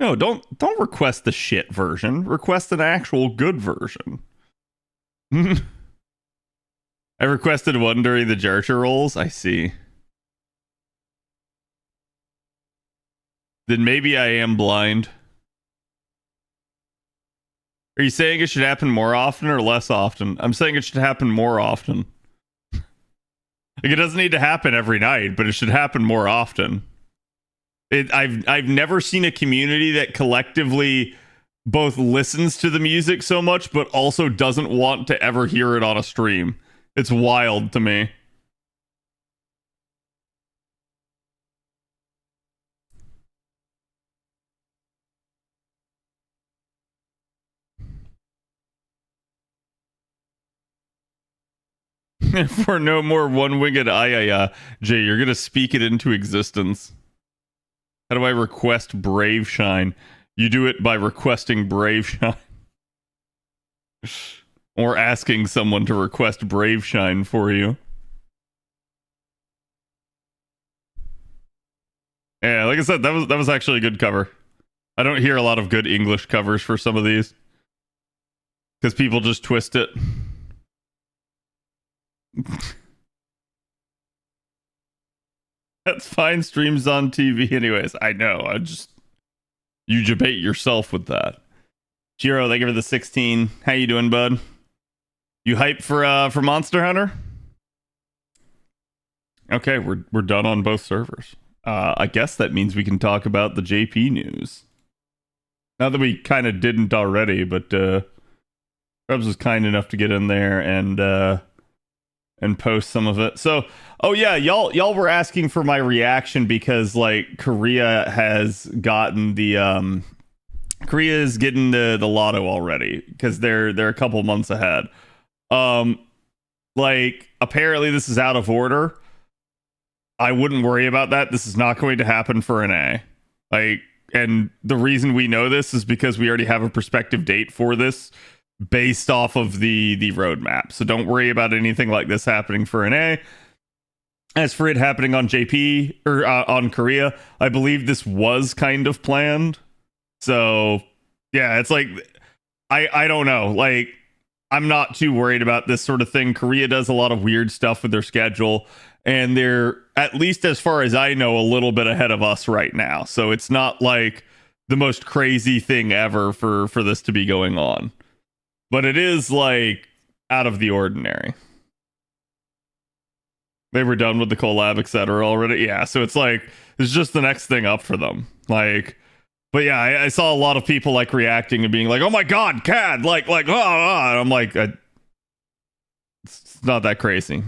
No, don't request the shit version. Request an actual good version. I requested one during the Jarcher rolls. I see. Then maybe I am blind. Are you saying it should happen more often or less often? I'm saying it should happen more often. Like, it doesn't need to happen every night, but it should happen more often. I've never seen a community that collectively both listens to the music so much, but also doesn't want to ever hear it on a stream. It's wild to me. For no more one-winged ayaya, Jay, you're gonna speak it into existence. How do I request Brave Shine? You do it by requesting Brave Shine. Or asking someone to request Brave Shine for you. Yeah, like I said, that was actually a good cover. I don't hear a lot of good English covers for some of these. Because people just twist it. That's fine. Streams on TV anyways. I know. You debate yourself with that. Jiro, thank you for the 16. How you doing, bud? You hyped for Monster Hunter? Okay, we're done on both servers. I guess that means we can talk about the JP news. Not that we kind of didn't already, but Rebs was kind enough to get in there and post some of it. So, oh yeah, y'all were asking for my reaction because like Korea has gotten the Korea is getting the lotto already because they're a couple months ahead. Like apparently this is out of order. I wouldn't worry about that. This is not going to happen for an A. Like, and the reason we know this is because we already have a prospective date for this based off of the roadmap. So don't worry about anything like this happening for an A. As for it happening on JP or on Korea, I believe this was kind of planned. So yeah, it's like I don't know. Like I'm not too worried about this sort of thing. Korea does a lot of weird stuff with their schedule, and they're, at least as far as I know, a little bit ahead of us right now. So it's not like the most crazy thing ever for this to be going on. But it is like out of the ordinary. They were done with the collab, etc. already. Yeah, so it's like it's just the next thing up for them. Like, but yeah, I saw a lot of people like reacting and being like, "Oh my god, CAD!" Like, and I'm like, it's not that crazy.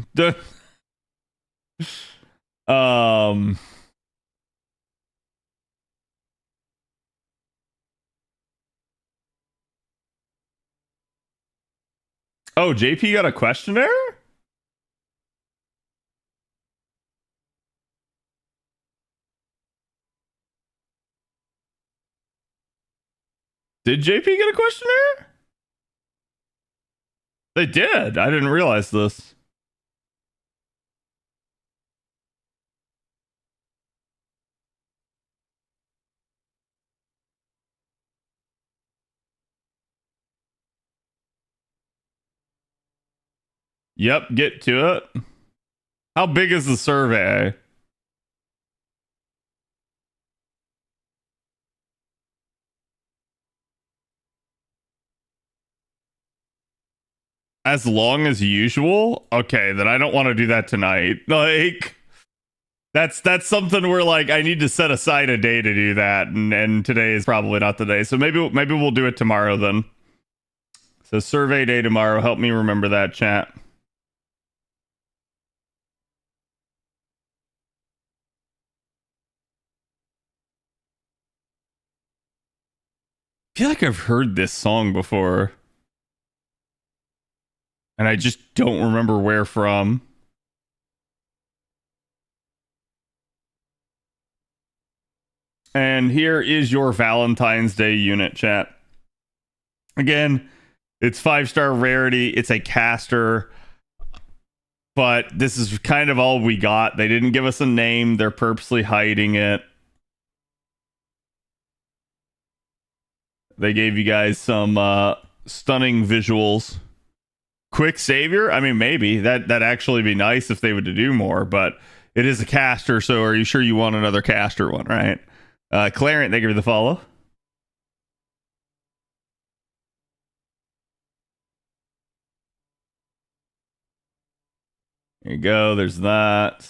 Oh, JP got a questionnaire? Did JP get a questionnaire? They did. I didn't realize this. Yep, get to it. How big is the survey? As long as usual? Okay, then I don't want to do that tonight. Like that's something where like I need to set aside a day to do that, and today is probably not the day. So maybe we'll do it tomorrow then. So survey day tomorrow. Help me remember that, chat. I feel like I've heard this song before. And I just don't remember where from. And here is your Valentine's Day unit, chat. Again, it's 5-star rarity. It's a caster. But this is kind of all we got. They didn't give us a name. They're purposely hiding it. They gave you guys some stunning visuals. Quick savior? I mean, maybe. That'd actually be nice if they would do more, but it is a caster, so are you sure you want another caster one, right? Clarent, thank you for the follow. There you go, there's that.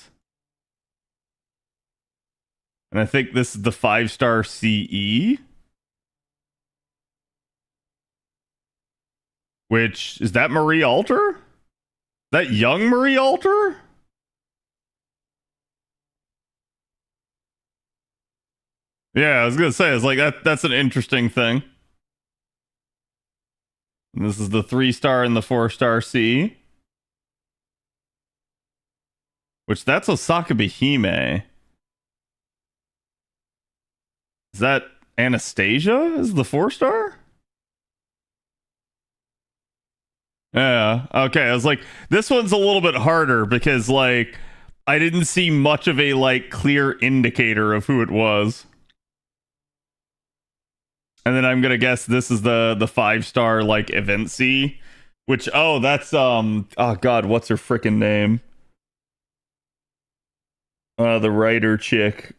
And I think this is the 5-star CE. Which, is that Marie Alter? That young Marie Alter? Yeah, I was gonna say, it's like that's an interesting thing. And this is the 3-star and the 4-star C. Which that's Osaka Behime. Is that Anastasia? Is the 4-star? Yeah. Okay. I was like, this one's a little bit harder because like I didn't see much of a like clear indicator of who it was. And then I'm gonna guess this is the 5-star like event C, which that's oh god, what's her freaking name? The writer chick.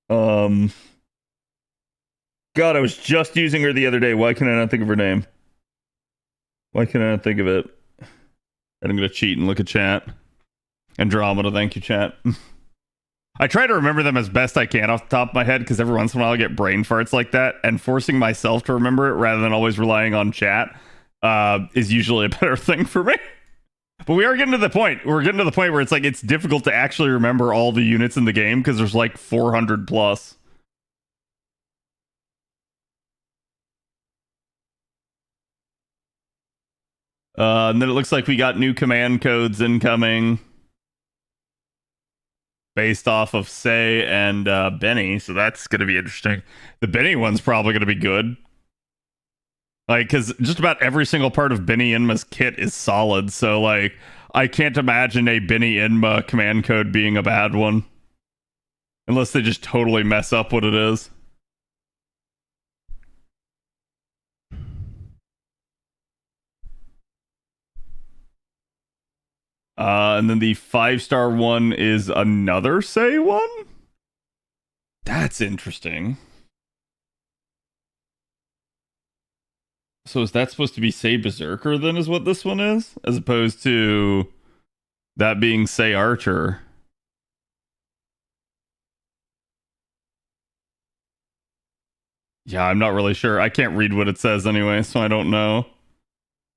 God, God, I was just using her the other day. Why can I not think of her name? Why can I not think of it? And I'm going to cheat and look at chat. Andromeda, thank you, chat. I try to remember them as best I can off the top of my head, because every once in a while I get brain farts like that, and forcing myself to remember it rather than always relying on chat is usually a better thing for me. But we are getting to the point. We're getting to the point where it's like it's difficult to actually remember all the units in the game because there's like 400 plus. And then it looks like we got new command codes incoming based off of Say and Benny, so that's going to be interesting. The Benny one's probably going to be good. Like, because just about every single part of Benny Inma's kit is solid, so like, I can't imagine a Benny Inma command code being a bad one. Unless they just totally mess up what it is. And then the 5-star one is another Say one? That's interesting. So is that supposed to be Say Berserker then is what this one is? As opposed to that being Say Archer. Yeah, I'm not really sure. I can't read what it says anyway, so I don't know.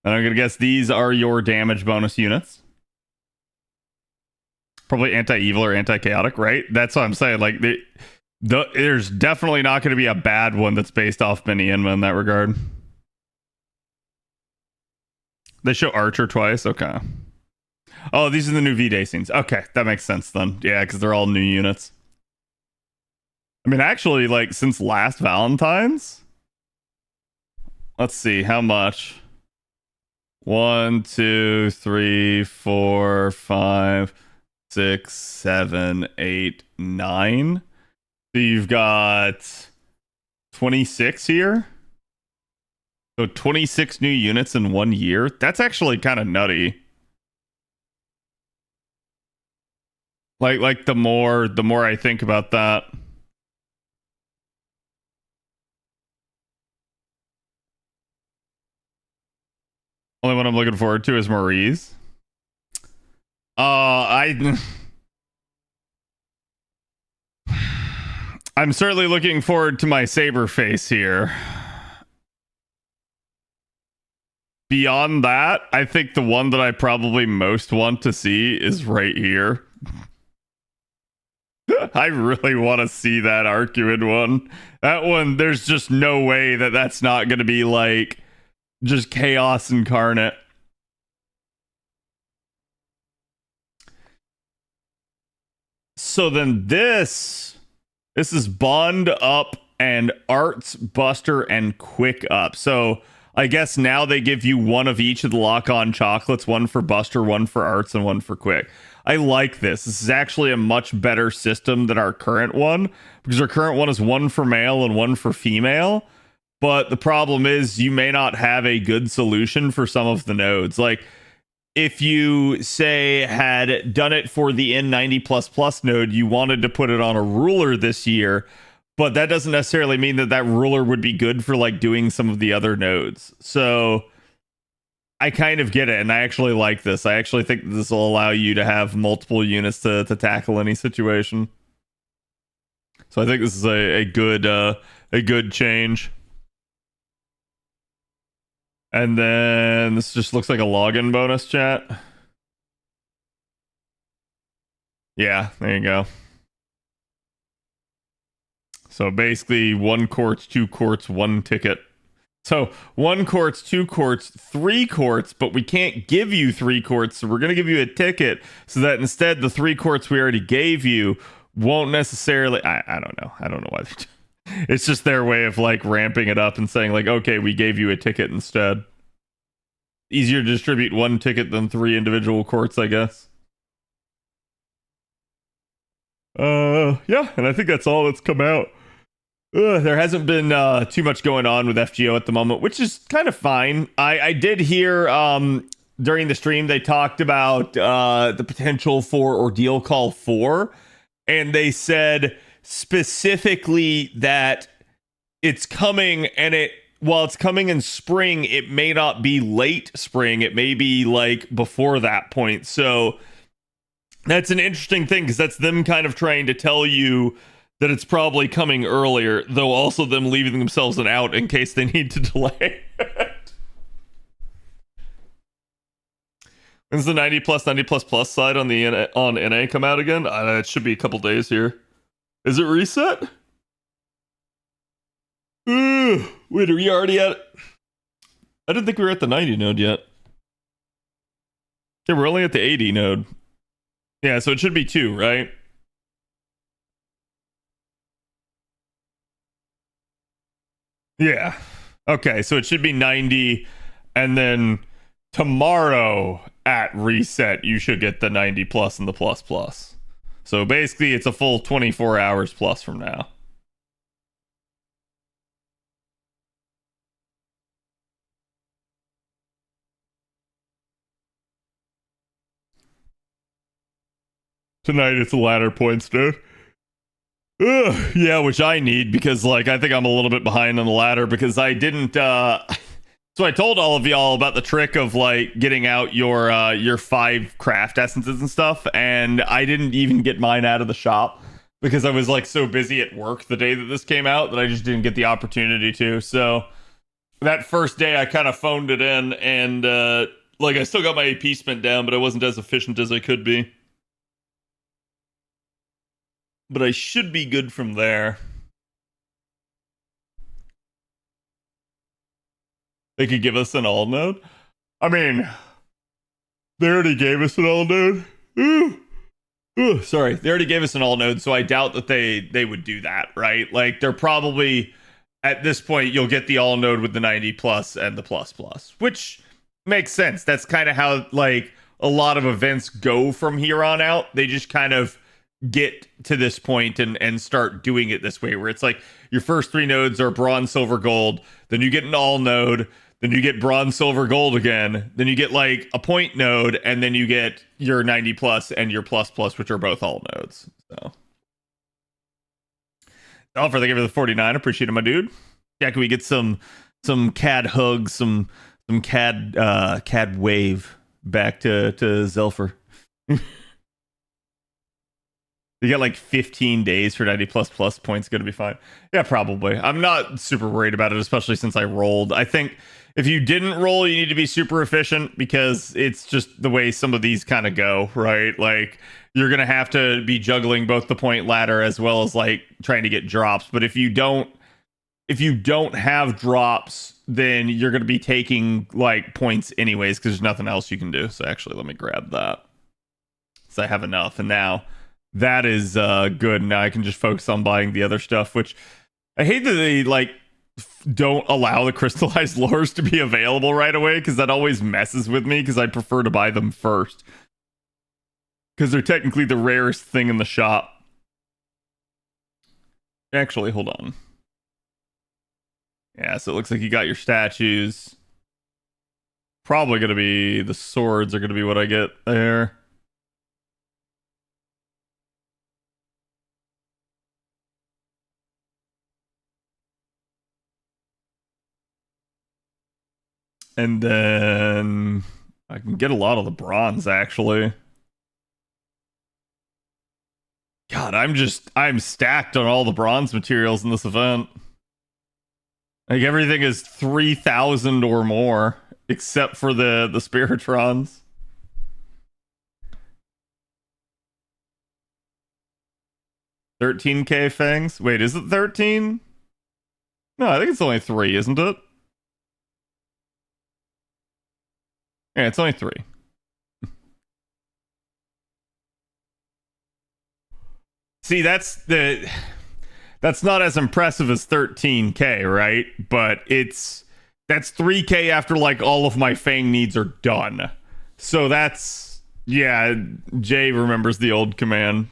And I'm going to guess these are your damage bonus units. Probably anti-evil or anti-chaotic, right? That's what I'm saying. Like, there's definitely not going to be a bad one that's based off Benny Inma in that regard. They show Archer twice? Okay. Oh, these are the new Vday scenes. Okay, that makes sense then. Yeah, because they're all new units. I mean, actually, like, since last Valentines? Let's see, how much? 1, 2, 3, 4, 5, 6, 7, 8, 9. So you've got 26 here? So 26 new units in 1 year? That's actually kind of nutty. Like the more I think about that. Only one I'm looking forward to is Maurice. I'm certainly looking forward to my saber face here. Beyond that, I think the one that I probably most want to see is right here. I really want to see that Arcuid one. That one, there's just no way that that's not going to be like just chaos incarnate. So then this is Bond up and Arts, Buster, and Quick up. So I guess now they give you one of each of the lock-on chocolates, one for Buster, one for Arts, and one for Quick. I like this. This is actually a much better system than our current one, because our current one is one for male and one for female. But the problem is you may not have a good solution for some of the nodes. Like, if you, say, had done it for the N90++ node, you wanted to put it on a ruler this year, but that doesn't necessarily mean that that ruler would be good for, like, doing some of the other nodes. So I kind of get it, and I actually like this. I actually think this will allow you to have multiple units to tackle any situation. So I think this is a good change. And then this just looks like a login bonus, chat. Yeah, there you go. So basically 1 quartz, 2 quartz, 1 ticket. So 1 quartz, 2 quartz, 3 quartz, but we can't give you 3 quartz, so we're going to give you a ticket so that instead the 3 quartz we already gave you won't necessarily... I don't know. I don't know why they're... It's just their way of like ramping it up and saying like, okay, we gave you a ticket instead. Easier to distribute 1 ticket than 3 individual quartz, I guess. Yeah, and I think that's all that's come out. There hasn't been too much going on with FGO at the moment, which is kind of fine. I did hear during the stream they talked about the potential for Ordeal Call 4, and they said specifically that it's coming, and while it's coming in spring, it may not be late spring. It may be like before that point. So that's an interesting thing, because that's them kind of trying to tell you that it's probably coming earlier, though also them leaving themselves an out in case they need to delay. When's the 90 plus 90 plus plus side on the on NA come out again? It should be a couple days here. Is it reset? Wait, are we already at it? I didn't think we were at the 90 node yet. Yeah, we're only at the 80 node. Yeah, so it should be 2, right? Yeah. Okay, so it should be 90, and then tomorrow at reset, you should get the 90 plus and the plus plus. So basically, it's a full 24 hours plus from now. Tonight it's the ladder points, dude. Ugh, yeah, which I need, because like I think I'm a little bit behind on the ladder, because I didn't so I told all of y'all about the trick of like getting out your 5 craft essences and stuff, and I didn't even get mine out of the shop because I was like so busy at work the day that this came out that I just didn't get the opportunity to. So that first day I kind of phoned it in, and like I still got my AP spent down, but I wasn't as efficient as I could be. But I should be good from there. They could give us an all node. I mean, they already gave us an all node. Sorry, they already gave us an all node, so I doubt that they would do that, right? Like they're probably at this point you'll get the all node with the 90 plus and the plus plus, which makes sense. That's kind of how like a lot of events go from here on out. They just kind of get to this point and start doing it this way, where it's like your first 3 nodes are bronze, silver, gold, then you get an all node, then you get bronze, silver, gold again, then you get like a point node, and then you get your 90 plus and your plus plus, which are both all nodes. So Alfred, thank you for the 49. Appreciate it, my dude. Yeah, can we get some CAD hugs, some CAD wave back to Zelfer? You got like 15 days for 90 plus plus points. Going to be fine. Yeah, probably. I'm not super worried about it, especially since I rolled. I think if you didn't roll, you need to be super efficient, because it's just the way some of these kind of go, right? Like you're going to have to be juggling both the point ladder as well as like trying to get drops. But if you don't have drops, then you're going to be taking like points anyways, because there's nothing else you can do. So actually, let me grab that. So I have enough, and now that is good. Now I can just focus on buying the other stuff, which I hate that they like don't allow the crystallized lures to be available right away, because that always messes with me, because I prefer to buy them first, because they're technically the rarest thing in the shop. Actually, hold on. Yeah, so it looks like you got your statues. Probably going to be the swords are going to be what I get there. And then I can get a lot of the bronze, actually. God, I'm stacked on all the bronze materials in this event. Like everything is 3,000 or more, except for the Spiritrons. $13K fangs? Wait, is it 13? No, I think it's only 3, isn't it? Yeah, it's only 3. See, that's not as impressive as 13K, right? But that's 3K after like all of my fang needs are done. So that's, yeah, Jay remembers the old command.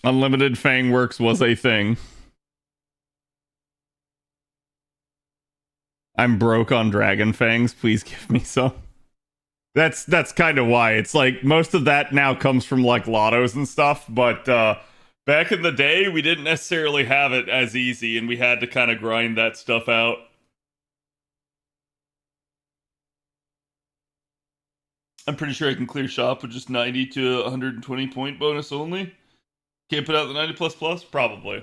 Unlimited fang works was a thing. I'm broke on dragon fangs. Please give me some. That's kind of why. It's like most of that now comes from like lottos and stuff, but back in the day we didn't necessarily have it as easy and we had to kind of grind that stuff out. I'm pretty sure I can clear shop with just 90 to 120 point bonus only. Can't put out the 90 plus plus? Probably.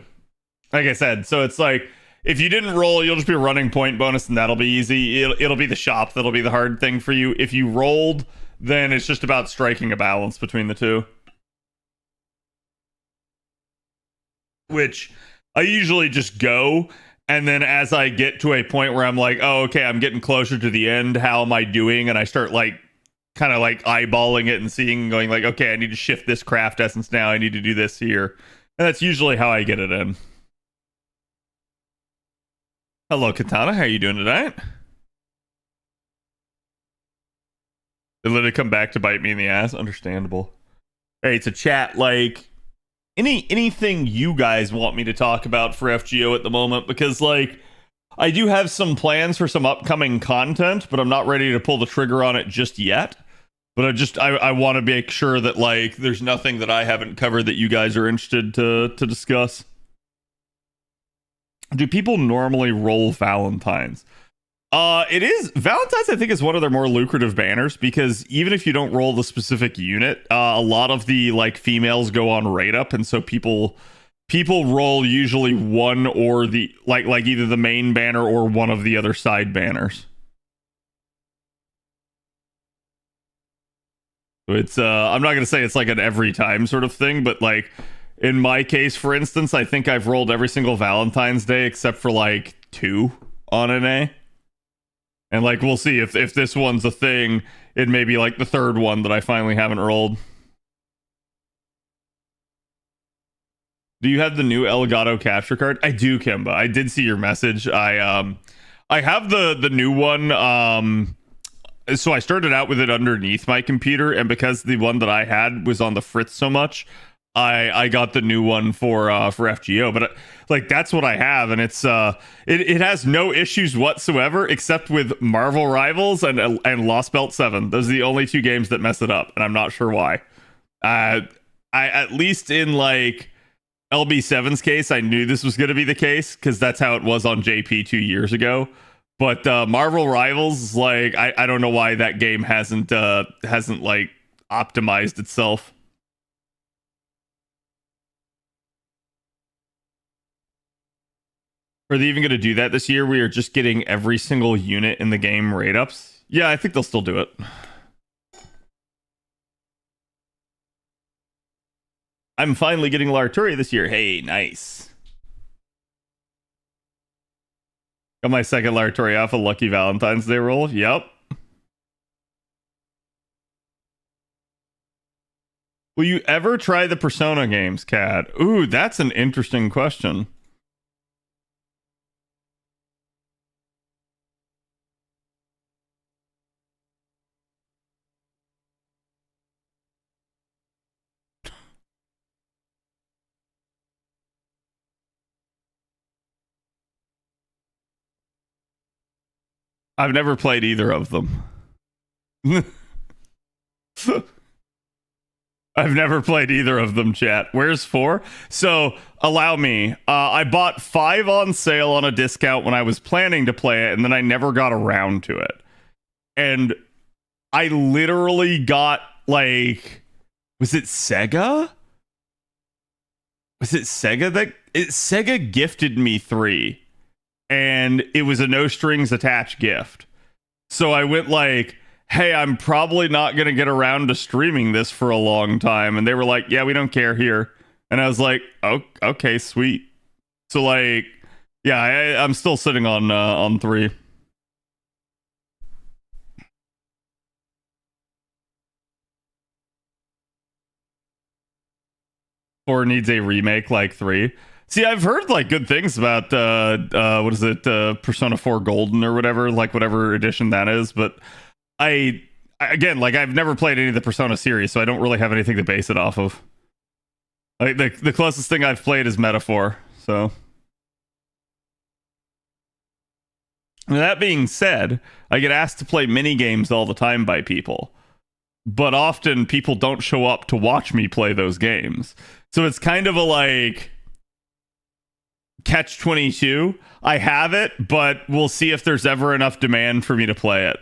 Like I said, so it's like if you didn't roll, you'll just be running point bonus and that'll be easy. It'll be the shop that'll be the hard thing for you. If you rolled, then it's just about striking a balance between the two. Which I usually just go, and then as I get to a point where I'm like, oh, okay, I'm getting closer to the end, how am I doing? And I start like kind of like eyeballing it and seeing, going like, okay, I need to shift this craft essence now. I need to do this here. And that's usually how I get it in. Hello, Katana. How are you doing tonight? They literally come back to bite me in the ass. Understandable. Hey, it's a chat. Like anything you guys want me to talk about for FGO at the moment, because like I do have some plans for some upcoming content, but I'm not ready to pull the trigger on it just yet. But I want to make sure that like there's nothing that I haven't covered that you guys are interested to discuss. Do people normally roll Valentines? It is Valentines. I think is one of their more lucrative banners because even if you don't roll the specific unit, a lot of the like females go on rate up, and so people roll usually one or the like either the main banner or one of the other side banners. It's I'm not gonna say it's like an every time sort of thing, but like in my case, for instance, I think I've rolled every single Valentine's Day except for like 2 on an A. And like we'll see if this one's a thing, it may be like the third one that I finally haven't rolled. Do you have the new Elgato capture card? I do, Kimba. I did see your message. I have the new one. So I started out with it underneath my computer, and because the one that I had was on the fritz so much, I got the new one for FGO. But like that's what I have, and it's it has no issues whatsoever except with Marvel Rivals and Lost Belt 7. Those are the only 2 games that mess it up, and I'm not sure why. I at least in like LB7's case, I knew this was going to be the case because that's how it was on JP 2 years ago. But Marvel Rivals, like I don't know why that game hasn't like optimized itself. Are they even going to do that this year? We are just getting every single unit in the game rate ups. Yeah, I think they'll still do it. I'm finally getting Larturi this year. Hey, nice. Got my second Larturi off a lucky Valentine's Day roll. Yep. Will you ever try the Persona games, Cat? Ooh, that's an interesting question. I've never played either of them. I've never played either of them, chat. Where's 4? So, allow me. I bought 5 on sale on a discount when I was planning to play it, and then I never got around to it. And I literally got, like... Was it Sega? Was it Sega that... Sega gifted me 3. And it was a no strings attached gift. So I went like... hey, I'm probably not going to get around to streaming this for a long time. And they were like, yeah, we don't care here. And I was like, oh, okay, sweet. So like, yeah, I'm still sitting on 3. 4 needs a remake like 3. See, I've heard like good things about what is it, Persona 4 Golden or whatever, like whatever edition that is, but again, like I've never played any of the Persona series, so I don't really have anything to base it off of. Like the closest thing I've played is Metaphor, so That being said, I get asked to play mini games all the time by people, but often people don't show up to watch me play those games. So it's kind of a like catch 22. I have it, but we'll see if there's ever enough demand for me to play it.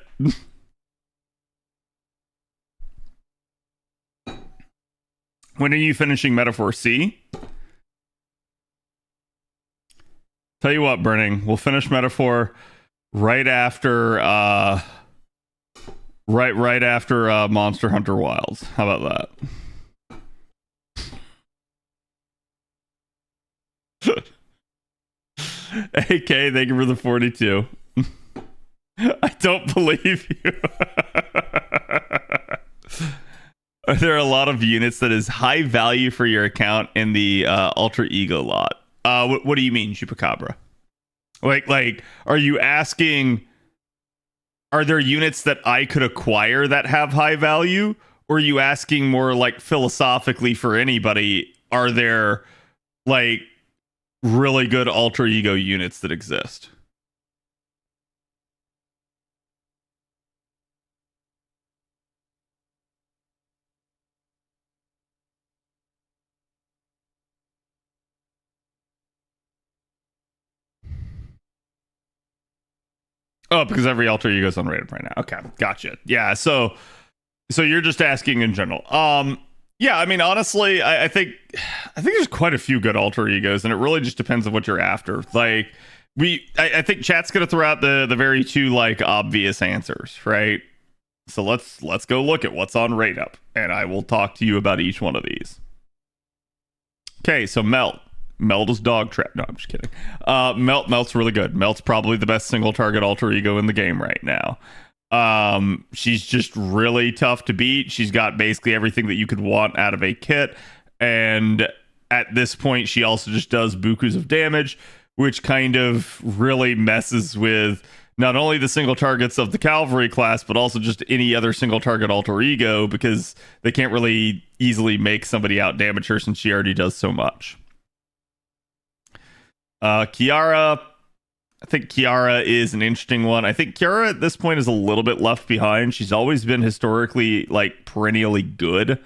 When are you finishing Metaphor C? Tell you what, Burning, we'll finish Metaphor right after right after Monster Hunter Wilds. How about that? AK, thank you for the 42. I don't believe you. Are there a lot of units that is high value for your account in the Ultra Ego lot? What do you mean, Chupacabra? Like, are you asking, are there units that I could acquire that have high value? Or are you asking more like philosophically for anybody, are there like really good Ultra Ego units that exist? Oh, because every Ultra Ego is unrated right now. Okay, gotcha. Yeah, so you're just asking in general. Yeah, I mean, honestly, I think there's quite a few good Ultra Egos, and it really just depends on what you're after. Like, I think chat's gonna throw out the very two like obvious answers, right? So let's go look at what's on Rate Up, and I will talk to you about each one of these. Okay, so Melt. Melt is dog trap. No, I'm just kidding. Melt's really good. Melt's probably the best single target alter ego in the game right now. She's just really tough to beat. She's got basically everything that you could want out of a kit, and at this point, she also just does bukus of damage, which kind of really messes with not only the single targets of the cavalry class, but also just any other single target alter ego, because they can't really easily make somebody out damage her since she already does so much. Kiara, I think Kiara is an interesting one. I think Kiara at this point is a little bit left behind. She's always been historically like perennially good.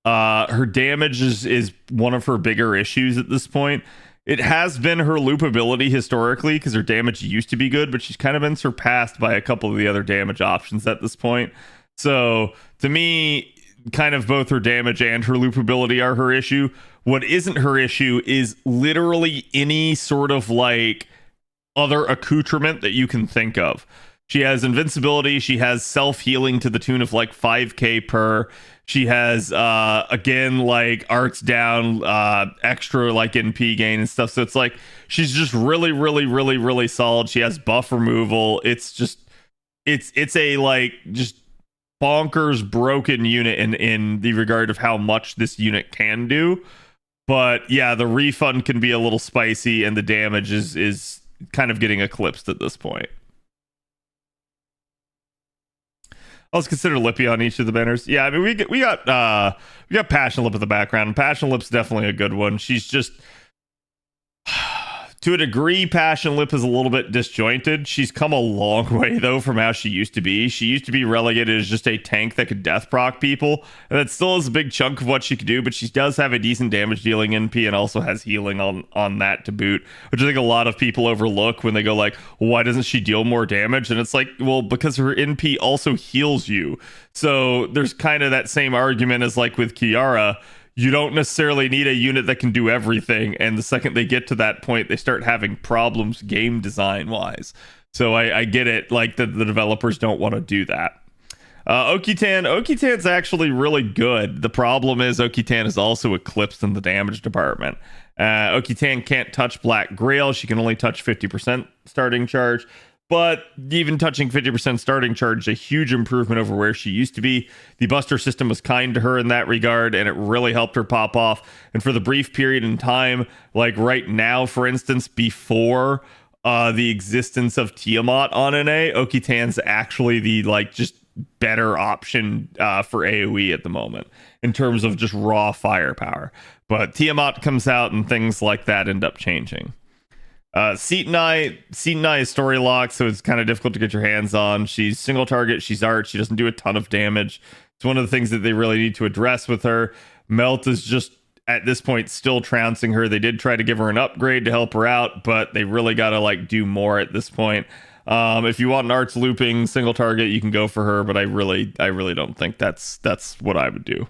Her damage is one of her bigger issues at this point. It has been her loopability historically, because her damage used to be good, but she's kind of been surpassed by a couple of the other damage options at this point. So to me, kind of both her damage and her loopability are her issue. What isn't her issue is literally any sort of like other accoutrement that you can think of. She has invincibility. She has self-healing to the tune of like 5k per. She has, again, like arts down, extra like NP gain and stuff. So it's like, she's just really, really, really, really solid. She has buff removal. It's just, it's a like just bonkers broken unit in the regard of how much this unit can do. But yeah, the refund can be a little spicy, and the damage is kind of getting eclipsed at this point. Let's consider Lippy on each of the banners. Yeah, I mean we got Passion Lip in the background, and Passion Lip's definitely a good one. She's just to a degree, Passion Lip is a little bit disjointed. She's come a long way, though, from how she used to be. She used to be relegated as just a tank that could death proc people, and that still is a big chunk of what she could do, but she does have a decent damage dealing NP and also has healing on that to boot, which I think a lot of people overlook when they go like, well, why doesn't she deal more damage? And it's like, well, because her NP also heals you. So there's kind of that same argument as like with Kiara. You don't necessarily need a unit that can do everything, and the second they get to that point, they start having problems game design wise. So I get it, like the developers don't want to do that. Okitan's actually really good. The problem is Okitan is also eclipsed in the damage department. Okitan can't touch Black Grail. She can only touch 50% starting charge. But even touching 50% starting charge is a huge improvement over where she used to be. The Buster system was kind to her in that regard, and it really helped her pop off. And for the brief period in time, like right now, for instance, before the existence of Tiamat on NA, Okitan's actually the like just better option for AoE at the moment in terms of just raw firepower. But Tiamat comes out and things like that end up changing. Seton is story locked, so it's kind of difficult to get your hands on. She's single target, she's art, she doesn't do a ton of damage. It's one of the things that they really need to address with her. Melt is just at this point still trouncing her. They did try to give her an upgrade to help her out, but they really got to like do more at this point. If you want an arts looping single target, you can go for her, but I really don't think that's what I would do.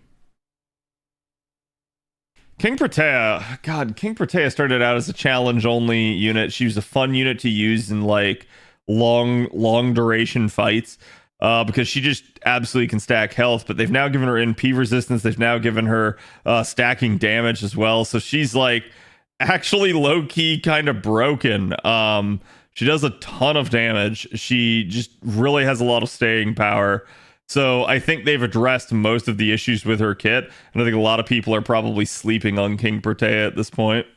King Protea started out as a challenge only unit. She was a fun unit to use in like long duration fights because she just absolutely can stack health. But they've now given her NP resistance. They've now given her stacking damage as well. So she's like actually low key kind of broken. She does a ton of damage. She just really has a lot of staying power. So I think they've addressed most of the issues with her kit, and I think a lot of people are probably sleeping on King Protea at this point.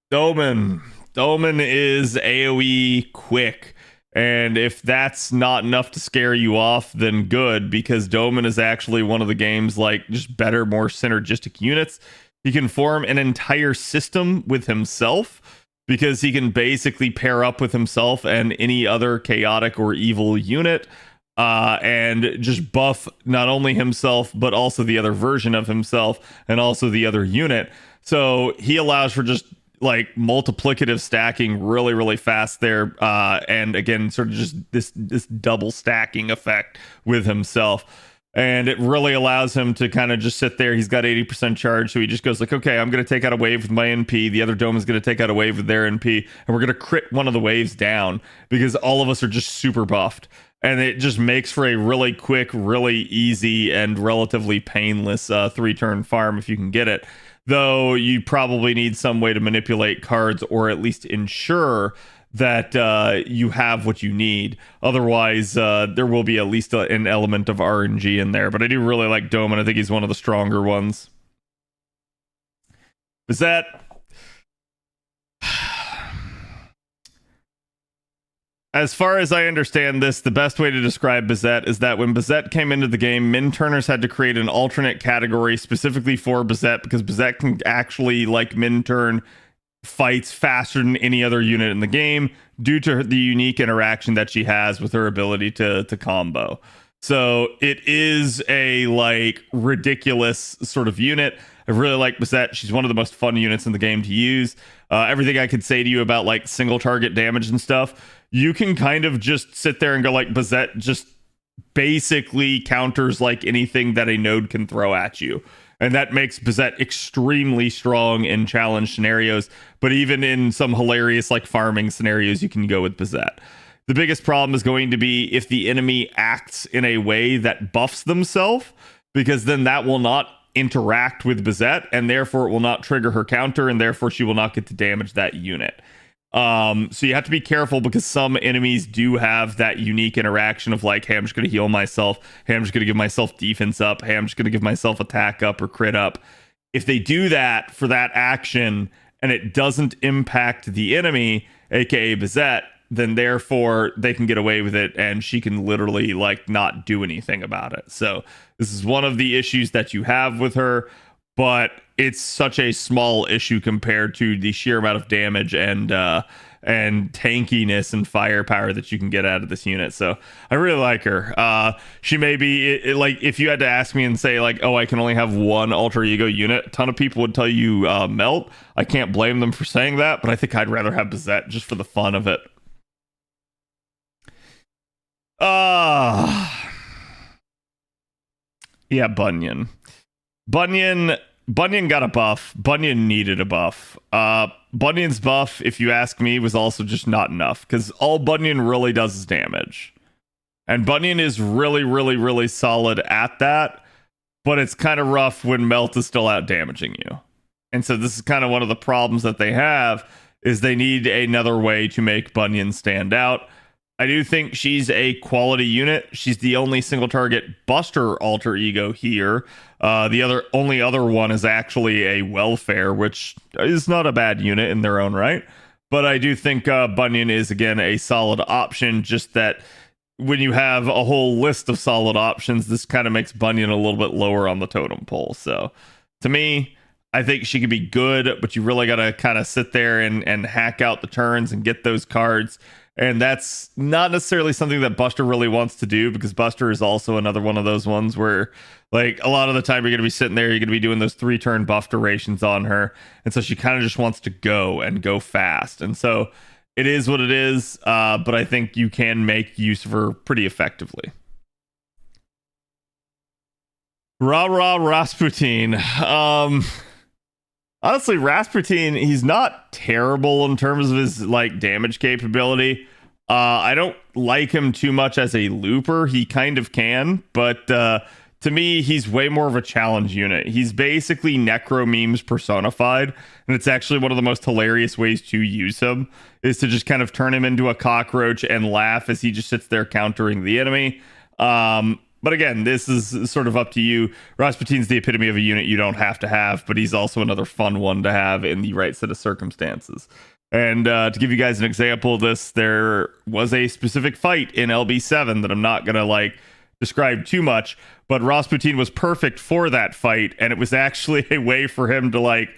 Doman is AoE quick, and if that's not enough to scare you off, then good, because Doman is actually one of the game's like just better, more synergistic units. He can form an entire system with himself, because he can basically pair up with himself and any other chaotic or evil unit and just buff not only himself, but also the other version of himself and also the other unit. So he allows for just like multiplicative stacking really fast there. And again, sort of just this double stacking effect with himself. And it really allows him to kind of just sit there. He's got 80% charge, so he just goes like, okay, I'm going to take out a wave with my NP. The other dome is going to take out a wave with their NP, and we're going to crit one of the waves down because all of us are just super buffed. And it just makes for a really quick, really easy, and relatively painless 3-turn farm if you can get it. Though you probably need some way to manipulate cards or at least ensure that you have what you need. Otherwise, there will be at least an element of RNG in there. But I do really like Dome, and I think he's one of the stronger ones. Bizet. As far as I understand this, the best way to describe Bizet is that when Bizet came into the game, Min-turners had to create an alternate category specifically for Bizet, because Bizet can actually, like Min-turn, fights faster than any other unit in the game due to the unique interaction that she has with her ability to combo. So it is a like ridiculous sort of unit. I really like Bizet. She's one of the most fun units in the game to use. Everything I could say to you about like single target damage and stuff, you can kind of just sit there and go like Bizet just basically counters like anything that a node can throw at you. And that makes Bizet extremely strong in challenge scenarios. But even in some hilarious like farming scenarios, you can go with Bizet. The biggest problem is going to be if the enemy acts in a way that buffs themselves, because then that will not interact with Bizet, and therefore it will not trigger her counter, and therefore she will not get to damage that unit. So you have to be careful, because some enemies do have that unique interaction of like, hey, I'm just going to heal myself. Hey, I'm just going to give myself defense up. Hey, I'm just going to give myself attack up or crit up. If they do that for that action and it doesn't impact the enemy, aka Bizet, then therefore they can get away with it, and she can literally like not do anything about it. So this is one of the issues that you have with her, but it's such a small issue compared to the sheer amount of damage and tankiness and firepower that you can get out of this unit. So I really like her. She may be like, if you had to ask me and say like, oh, I can only have one alter ego unit, a ton of people would tell you Melt. I can't blame them for saying that, but I think I'd rather have Bizet just for the fun of it. Yeah, Bunyan got a buff. Bunyan needed a buff. Bunyan's buff, if you ask me, was also just not enough, because all Bunyan really does is damage. And Bunyan is really solid at that, but it's kind of rough when Melt is still out damaging you. And so this is kind of one of the problems that they have, is they need another way to make Bunyan stand out. I do think she's a quality unit. She's the only single target Buster alter ego here. The only other one is actually a Welfare, which is not a bad unit in their own right. But I do think Bunyan is, again, a solid option, just that when you have a whole list of solid options, this kind of makes Bunyan a little bit lower on the totem pole. So to me, I think she could be good, but you really got to kind of sit there and hack out the turns and get those cards. And that's not necessarily something that Buster really wants to do, because Buster is also another one of those ones where, like, a lot of the time you're going to be sitting there, you're going to be doing those 3-turn buff durations on her. And so she kind of just wants to go and go fast. And so it is what it is, but I think you can make use of her pretty effectively. Rah rah Rasputin. Honestly, Rasputin, he's not terrible in terms of his like damage capability. I don't like him too much as a looper. He kind of can, but to me, he's way more of a challenge unit. He's basically Necro memes personified, and it's actually one of the most hilarious ways to use him is to just kind of turn him into a cockroach and laugh as he just sits there countering the enemy. But again, this is sort of up to you. Rasputin's the epitome of a unit you don't have to have, but he's also another fun one to have in the right set of circumstances. And to give you guys an example of this, there was a specific fight in LB7 that I'm not going to like describe too much, but Rasputin was perfect for that fight, and it was actually a way for him to like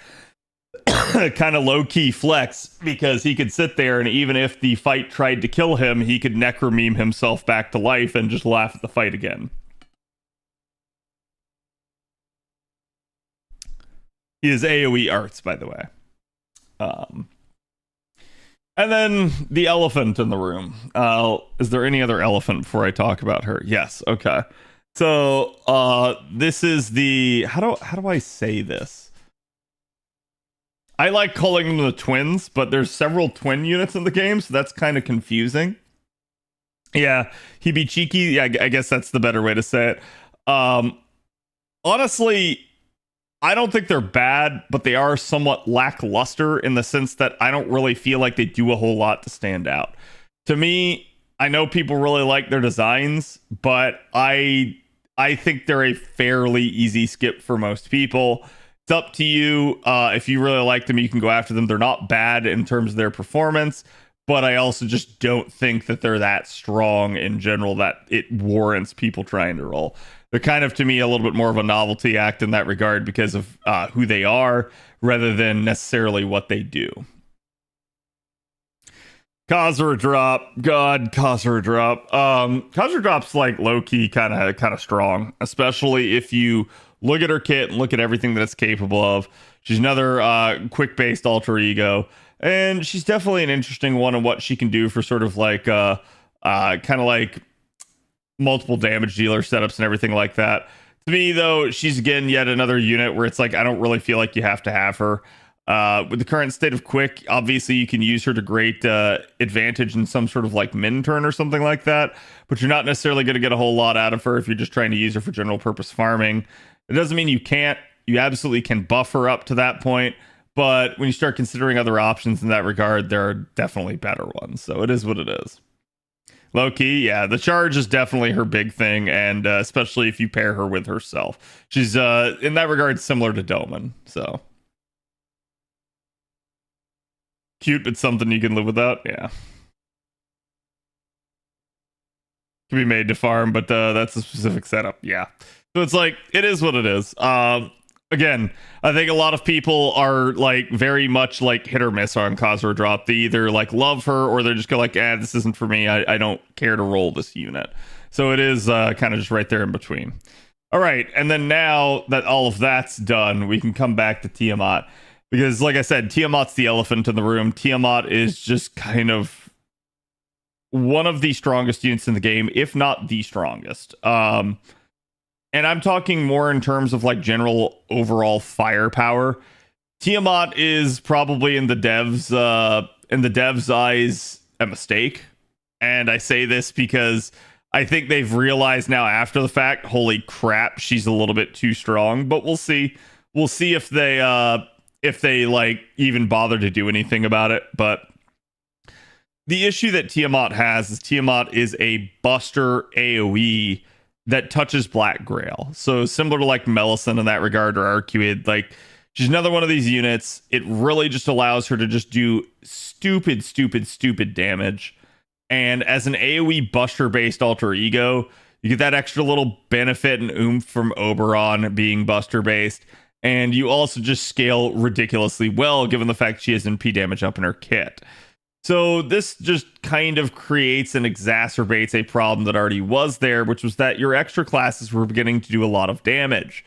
kind of low-key flex, because he could sit there and even if the fight tried to kill him, he could necromeme himself back to life and just laugh at the fight again. He is AoE arts, by the way. And then the elephant in the room. Is there any other elephant before I talk about her? Yes. Okay. So this is the how do I say this? I like calling them the twins, but there's several twin units in the game, so that's kind of confusing. Yeah, he be cheeky. Yeah, I guess that's the better way to say it. Honestly, I don't think they're bad, but they are somewhat lackluster in the sense that I don't really feel like they do a whole lot to stand out. To me, I know people really like their designs, but I think they're a fairly easy skip for most people. It's up to you. If you really like them, you can go after them. They're not bad in terms of their performance, but I also just don't think that they're that strong in general that it warrants people trying to roll. They're kind of, to me, a little bit more of a novelty act in that regard because of who they are rather than necessarily what they do. Khazra drop. God, Khazra drop. Khazra drop's like low-key kind of strong, especially if you look at her kit and look at everything that it's capable of. She's another quick-based alter ego, and she's definitely an interesting one in what she can do for sort of like kind of like multiple damage dealer setups and everything like that. To me, though, she's again yet another unit where it's like I don't really feel like you have to have her. With the current state of quick, obviously you can use her to great advantage in some sort of like min turn or something like that, but you're not necessarily going to get a whole lot out of her if you're just trying to use her for general purpose farming. It doesn't mean you can't. You absolutely can buff her up to that point, but when you start considering other options in that regard, there are definitely better ones. So it is what it is. Low-key, yeah, the charge is definitely her big thing, and especially if you pair her with herself. She's, in that regard, similar to Doman, so. Cute, but something you can live without, yeah. Can be made to farm, but that's a specific setup, yeah. So it's like, it is what it is. Again, I think a lot of people are like very much like hit or miss on Khazra drop. They either like love her or they're just go like, this isn't for me. I don't care to roll this unit. So it is kind of just right there in between. All right, and then now that all of that's done, we can come back to Tiamat. Because like I said, Tiamat's the elephant in the room. Tiamat is just kind of one of the strongest units in the game, if not the strongest. And I'm talking more in terms of like general overall firepower. Tiamat is probably in the devs' eyes a mistake. And I say this because I think they've realized now after the fact, holy crap, she's a little bit too strong. But we'll see. We'll see if they like even bother to do anything about it. But the issue that Tiamat has is Tiamat is a buster AoE that touches Black Grail. So similar to like Melisande in that regard, or Arcuid, like she's another one of these units. It really just allows her to just do stupid damage. And as an AoE buster based alter ego, you get that extra little benefit and oomph from Oberon being buster based. And you also just scale ridiculously well, given the fact she has NP damage up in her kit. So this just kind of creates and exacerbates a problem that already was there, which was that your extra classes were beginning to do a lot of damage.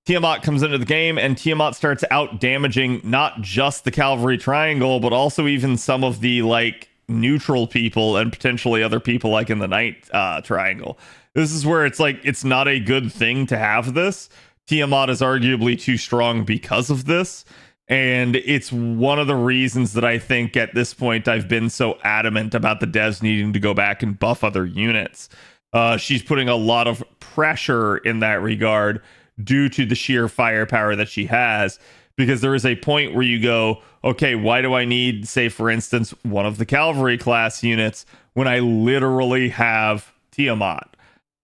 Tiamat comes into the game, and Tiamat starts out damaging not just the cavalry triangle, but also even some of the like neutral people and potentially other people like in the knight triangle. This is where it's like it's not a good thing to have this. Tiamat is arguably too strong because of this. And it's one of the reasons that I think at this point I've been so adamant about the devs needing to go back and buff other units. She's putting a lot of pressure in that regard due to the sheer firepower that she has, because there is a point where you go, okay, why do I need, say, for instance, one of the cavalry class units when I literally have Tiamat?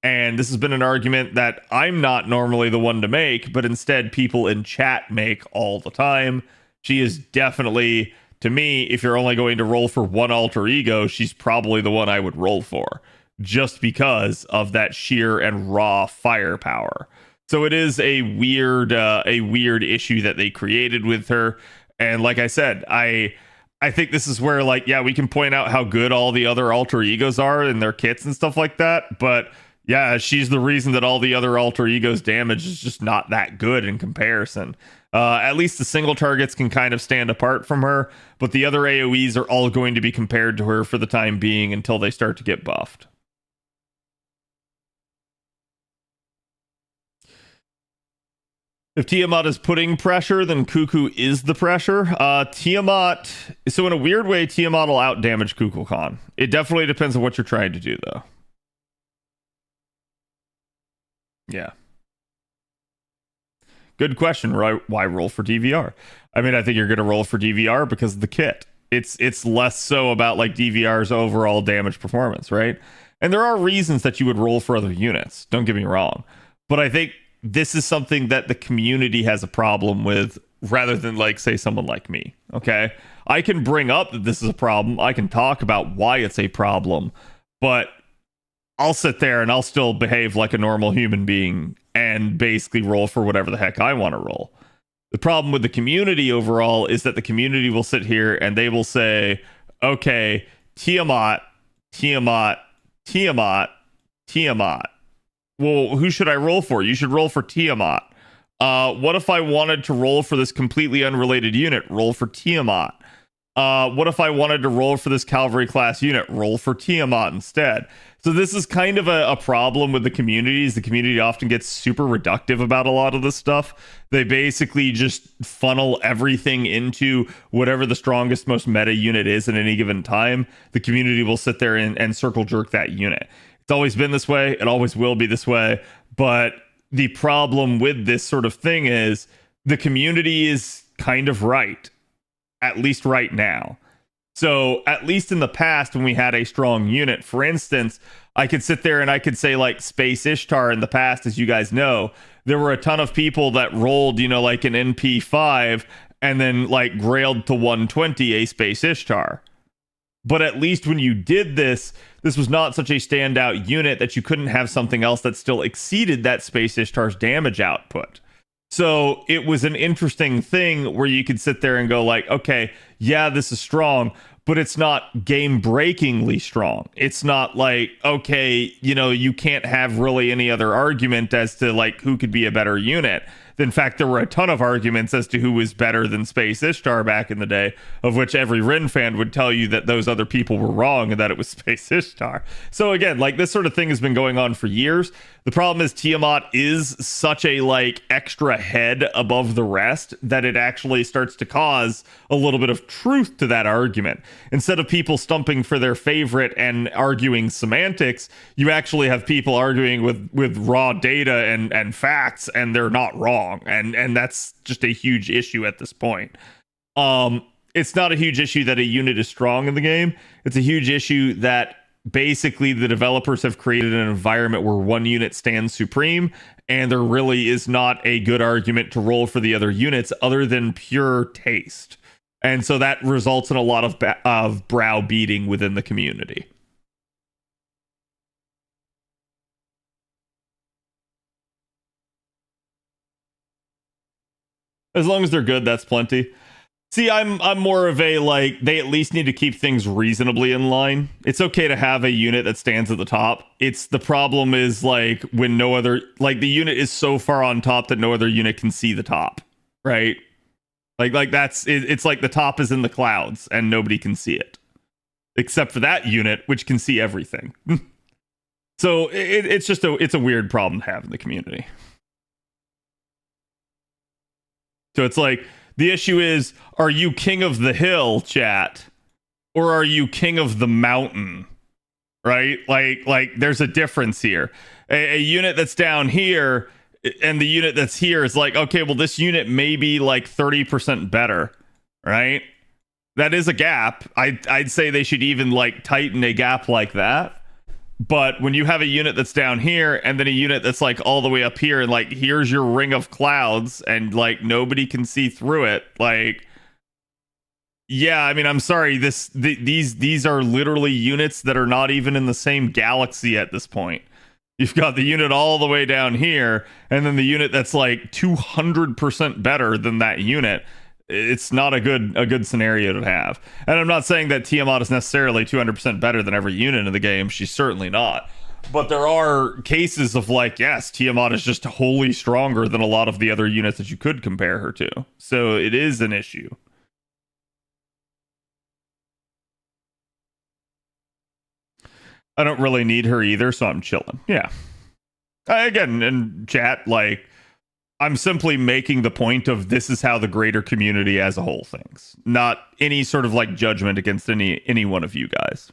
And this has been an argument that I'm not normally the one to make, but instead people in chat make all the time. She is definitely, to me, if you're only going to roll for one alter ego, she's probably the one I would roll for, just because of that sheer and raw firepower. So it is a weird issue that they created with her. And like I said, I think this is where, like, yeah, we can point out how good all the other alter egos are in their kits and stuff like that, but yeah, she's the reason that all the other alter egos damage is just not that good in comparison. At least the single targets can kind of stand apart from her, but the other AoEs are all going to be compared to her for the time being until they start to get buffed. If Tiamat is putting pressure, then Cuckoo is the pressure. Tiamat, so in a weird way, Tiamat will out damage Kukulkan. It definitely depends on what you're trying to do, though. Yeah. Good question. Why roll for DVR? I mean, I think you're going to roll for DVR because of the kit. It's less so about like DVR's overall damage performance, right? And there are reasons that you would roll for other units. Don't get me wrong. But I think this is something that the community has a problem with rather than, like, say, someone like me. Okay, I can bring up that this is a problem. I can talk about why it's a problem, but I'll sit there and I'll still behave like a normal human being and basically roll for whatever the heck I want to roll. The problem with the community overall is that the community will sit here and they will say, okay, Tiamat, Tiamat, Tiamat, Tiamat. Well, who should I roll for? You should roll for Tiamat. What if I wanted to roll for this completely unrelated unit? Roll for Tiamat. What if I wanted to roll for this cavalry class unit? Roll for Tiamat instead. So this is kind of a problem with the communities. The community often gets super reductive about a lot of this stuff. They basically just funnel everything into whatever the strongest, most meta unit is at any given time. The community will sit there and circle jerk that unit. It's always been this way. It always will be this way. But the problem with this sort of thing is the community is kind of right, at least right now. So at least in the past when we had a strong unit, for instance, I could sit there and I could say, like, Space Ishtar in the past, as you guys know, there were a ton of people that rolled, you know, like an NP5 and then like grailed to 120 a Space Ishtar. But at least when you did this, this was not such a standout unit that you couldn't have something else that still exceeded that Space Ishtar's damage output. So it was an interesting thing where you could sit there and go like, okay, yeah, this is strong, but it's not game-breakingly strong. It's not like, okay, you know, you can't have really any other argument as to like who could be a better unit. In fact, there were a ton of arguments as to who was better than Space Ishtar back in the day, of which every Rin fan would tell you that those other people were wrong and that it was Space Ishtar. So again, like, this sort of thing has been going on for years. The problem is Tiamat is such a like extra head above the rest that it actually starts to cause a little bit of truth to that argument. Instead of people stumping for their favorite and arguing semantics, you actually have people arguing with raw data and facts, and they're not wrong. And that's just a huge issue at this point. It's not a huge issue that a unit is strong in the game. It's a huge issue that basically the developers have created an environment where one unit stands supreme, and there really is not a good argument to roll for the other units other than pure taste. And so that results in a lot of browbeating within the community. As long as they're good, that's plenty. See, I'm more of a, like, they at least need to keep things reasonably in line. It's okay to have a unit that stands at the top. It's the problem is, like, when no other, like, the unit is so far on top that no other unit can see the top, right? Like that's it's like the top is in the clouds and nobody can see it except for that unit, which can see everything. So it's just it's a weird problem to have in the community. So it's like, the issue is, are you king of the hill, chat, or are you king of the mountain? Right? Like there's a difference here. A unit that's down here and the unit that's here is like, okay, well, this unit may be like 30% better, right? That is a gap. I'd say they should even like tighten a gap like that. But when you have a unit that's down here and then a unit that's like all the way up here and like here's your ring of clouds and like nobody can see through it, like, yeah, I mean, I'm sorry, these are literally units that are not even in the same galaxy at this point. You've got the unit all the way down here, and then the unit that's like 200% better than that unit. It's not a good scenario to have. And I'm not saying that Tiamat is necessarily 200% better than every unit in the game. She's certainly not. But there are cases of like, yes, Tiamat is just wholly stronger than a lot of the other units that you could compare her to. So it is an issue. I don't really need her either, so I'm chilling. Yeah. Again, in chat, like, I'm simply making the point of this is how the greater community as a whole thinks. Not any sort of, like, judgment against any one of you guys.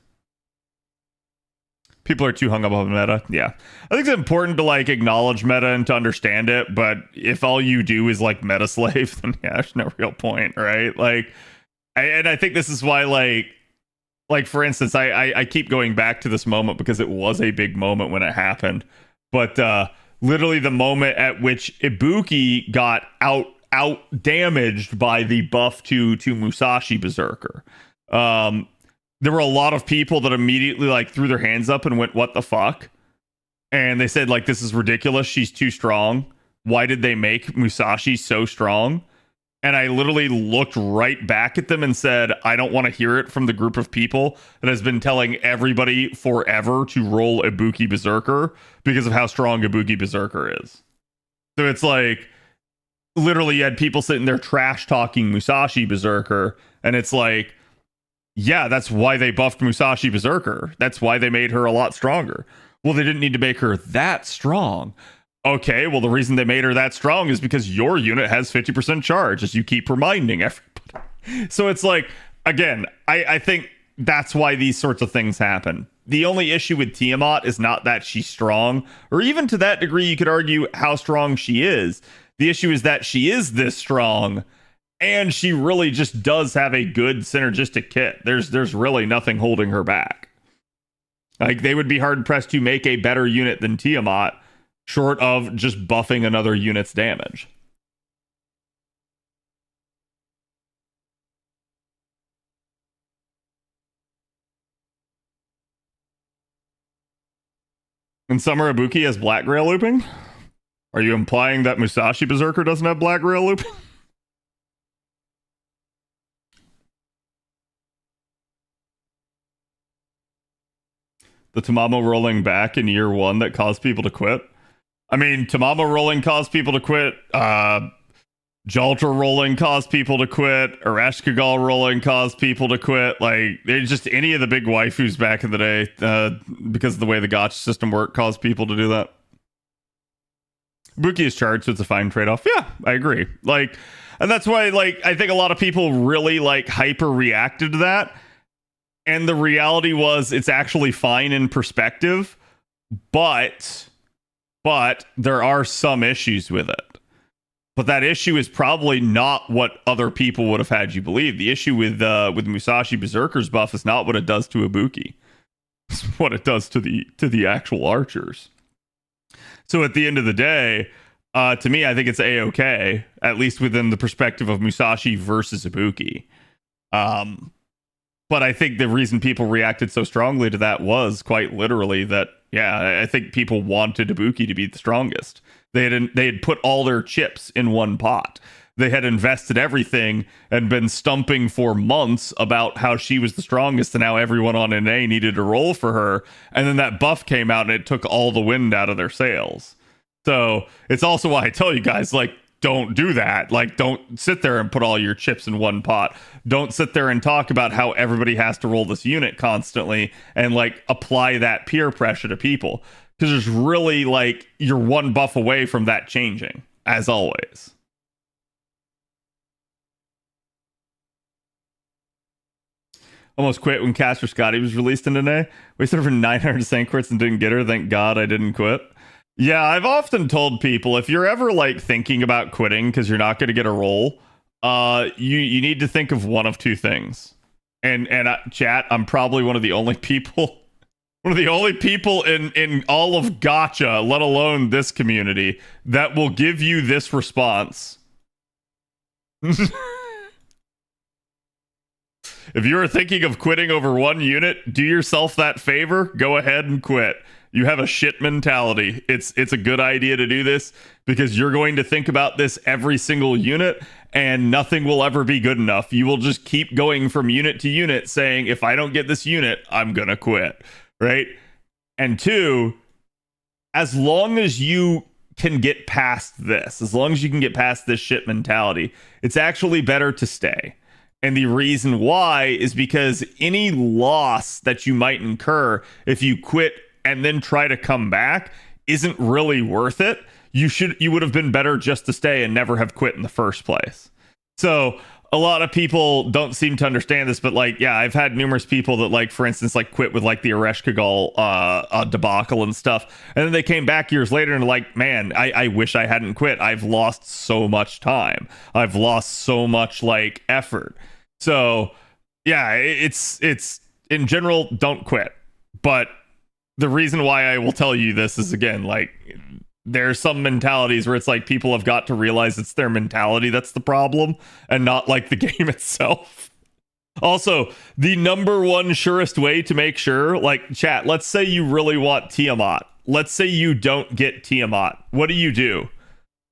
People are too hung up on meta. Yeah. I think it's important to, like, acknowledge meta and to understand it, but if all you do is, like, meta slave, then yeah, there's no real point, right? Like, I think this is why, like, for instance, I keep going back to this moment because it was a big moment when it happened. But literally the moment at which Ibuki got out damaged by the buff to Musashi Berserker. There were a lot of people that immediately like threw their hands up and went, what the fuck? And they said, like, this is ridiculous. She's too strong. Why did they make Musashi so strong? And I literally looked right back at them and said, I don't want to hear it from the group of people that has been telling everybody forever to roll Ibuki Berserker because of how strong Ibuki Berserker is. So it's like, literally you had people sitting there trash talking Musashi Berserker, and it's like, yeah, that's why they buffed Musashi Berserker. That's why they made her a lot stronger. Well, they didn't need to make her that strong. Okay, well, the reason they made her that strong is because your unit has 50% charge, as you keep reminding everybody. So it's like, again, I think that's why these sorts of things happen. The only issue with Tiamat is not that she's strong, or even to that degree, you could argue how strong she is. The issue is that she is this strong, and she really just does have a good synergistic kit. There's really nothing holding her back. Like, they would be hard-pressed to make a better unit than Tiamat, short of just buffing another unit's damage. And Summer Ibuki has Black Grail looping? Are you implying that Musashi Berserker doesn't have Black Grail looping? The Tamamo rolling back in year one that caused people to quit? I mean, Tamamo rolling caused people to quit. Jaltra rolling caused people to quit. Ereshkigal rolling caused people to quit. Like, it's just any of the big waifus back in the day, because of the way the gacha system worked, caused people to do that. Buki is charged, so it's a fine trade-off. Yeah, I agree. Like, and that's why, like, I think a lot of people really, like, hyper reacted to that. And the reality was, it's actually fine in perspective, but there are some issues with it. But that issue is probably not what other people would have had you believe. The issue with Musashi Berserker's buff is not what it does to Ibuki. It's what it does to the actual archers. So at the end of the day, to me, I think it's A-okay, at least within the perspective of Musashi versus Ibuki. But I think the reason people reacted so strongly to that was quite literally that, yeah, I think people wanted Ibuki to be the strongest. They had put all their chips in one pot. they had invested everything and been stumping for months about how she was the strongest and how everyone on NA needed to roll for her. And then that buff came out and it took all the wind out of their sails. So it's also why I tell you guys, like, don't do that. Like, don't sit there and put all your chips in one pot. Don't sit there and talk about how everybody has to roll this unit constantly and like apply that peer pressure to people. Because there's really like, you're one buff away from that changing, as always. Almost quit when Caster Scotty was released in NA. Wasted over 900 Saint Quits and didn't get her. Thank God I didn't quit. Yeah, I've often told people, if you're ever like thinking about quitting because you're not going to get a role, you need to think of one of two things. And chat, I'm probably one of the only people in all of gacha, let alone this community, that will give you this response. If you are thinking of quitting over one unit, do yourself that favor. Go ahead and quit. You have a shit mentality. It's a good idea to do this because you're going to think about this every single unit and nothing will ever be good enough. You will just keep going from unit to unit saying, if I don't get this unit, I'm going to quit, right? And two, as long as you can get past this, as long as you can get past this shit mentality, it's actually better to stay. And the reason why is because any loss that you might incur if you quit and then try to come back isn't really worth it. You would have been better just to stay and never have quit in the first place. So a lot of people don't seem to understand this, but like, yeah, I've had numerous people that, like, for instance, like quit with like the Ereshkigal debacle and stuff, and then they came back years later and like, man, I wish I hadn't quit. I've lost so much time. I've lost so much like effort. So yeah, it's in general, don't quit. But the reason why I will tell you this is, again, like, there are some mentalities where it's like people have got to realize it's their mentality that's the problem and not like the game itself. Also, the number one surest way to make sure, like, chat, let's say you really want Tiamat. Let's say you don't get Tiamat. What do?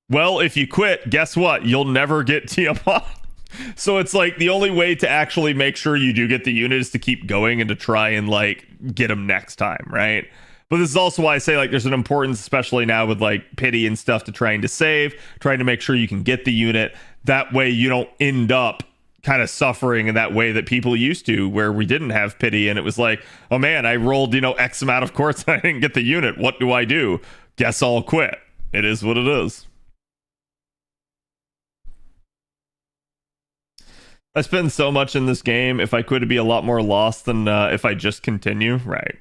Well, if you quit, guess what? You'll never get Tiamat. So it's like the only way to actually make sure you do get the unit is to keep going and to try and like get them next time, right? But this is also why I say, like, there's an importance, especially now with like pity and stuff, to trying to save, trying to make sure you can get the unit. That way you don't end up kind of suffering in that way that people used to, where we didn't have pity and it was like, oh man, I rolled, X amount of courts and I didn't get the unit. What do? Guess I'll quit. It is what it is. I spend so much in this game. If I quit, it'd be a lot more lost than if I just continue. Right.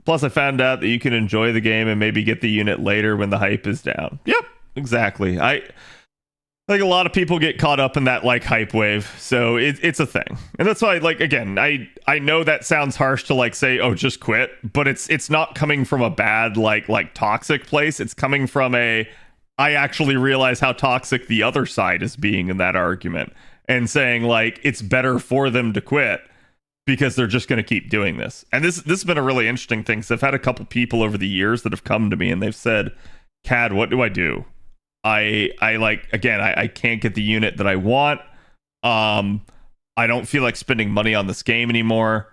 Plus, I found out that you can enjoy the game and maybe get the unit later when the hype is down. Yep, exactly. I think a lot of people get caught up in that like hype wave, so it's a thing, and that's why, like, again, I know that sounds harsh to like say, oh, just quit, but it's not coming from a bad like toxic place. It's coming from I actually realize how toxic the other side is being in that argument, and saying like it's better for them to quit because they're just going to keep doing this. And this has been a really interesting thing. So I've had a couple people over the years that have come to me and they've said, Cad, what do? I like, again, I can't get the unit that I want. I don't feel like spending money on this game anymore.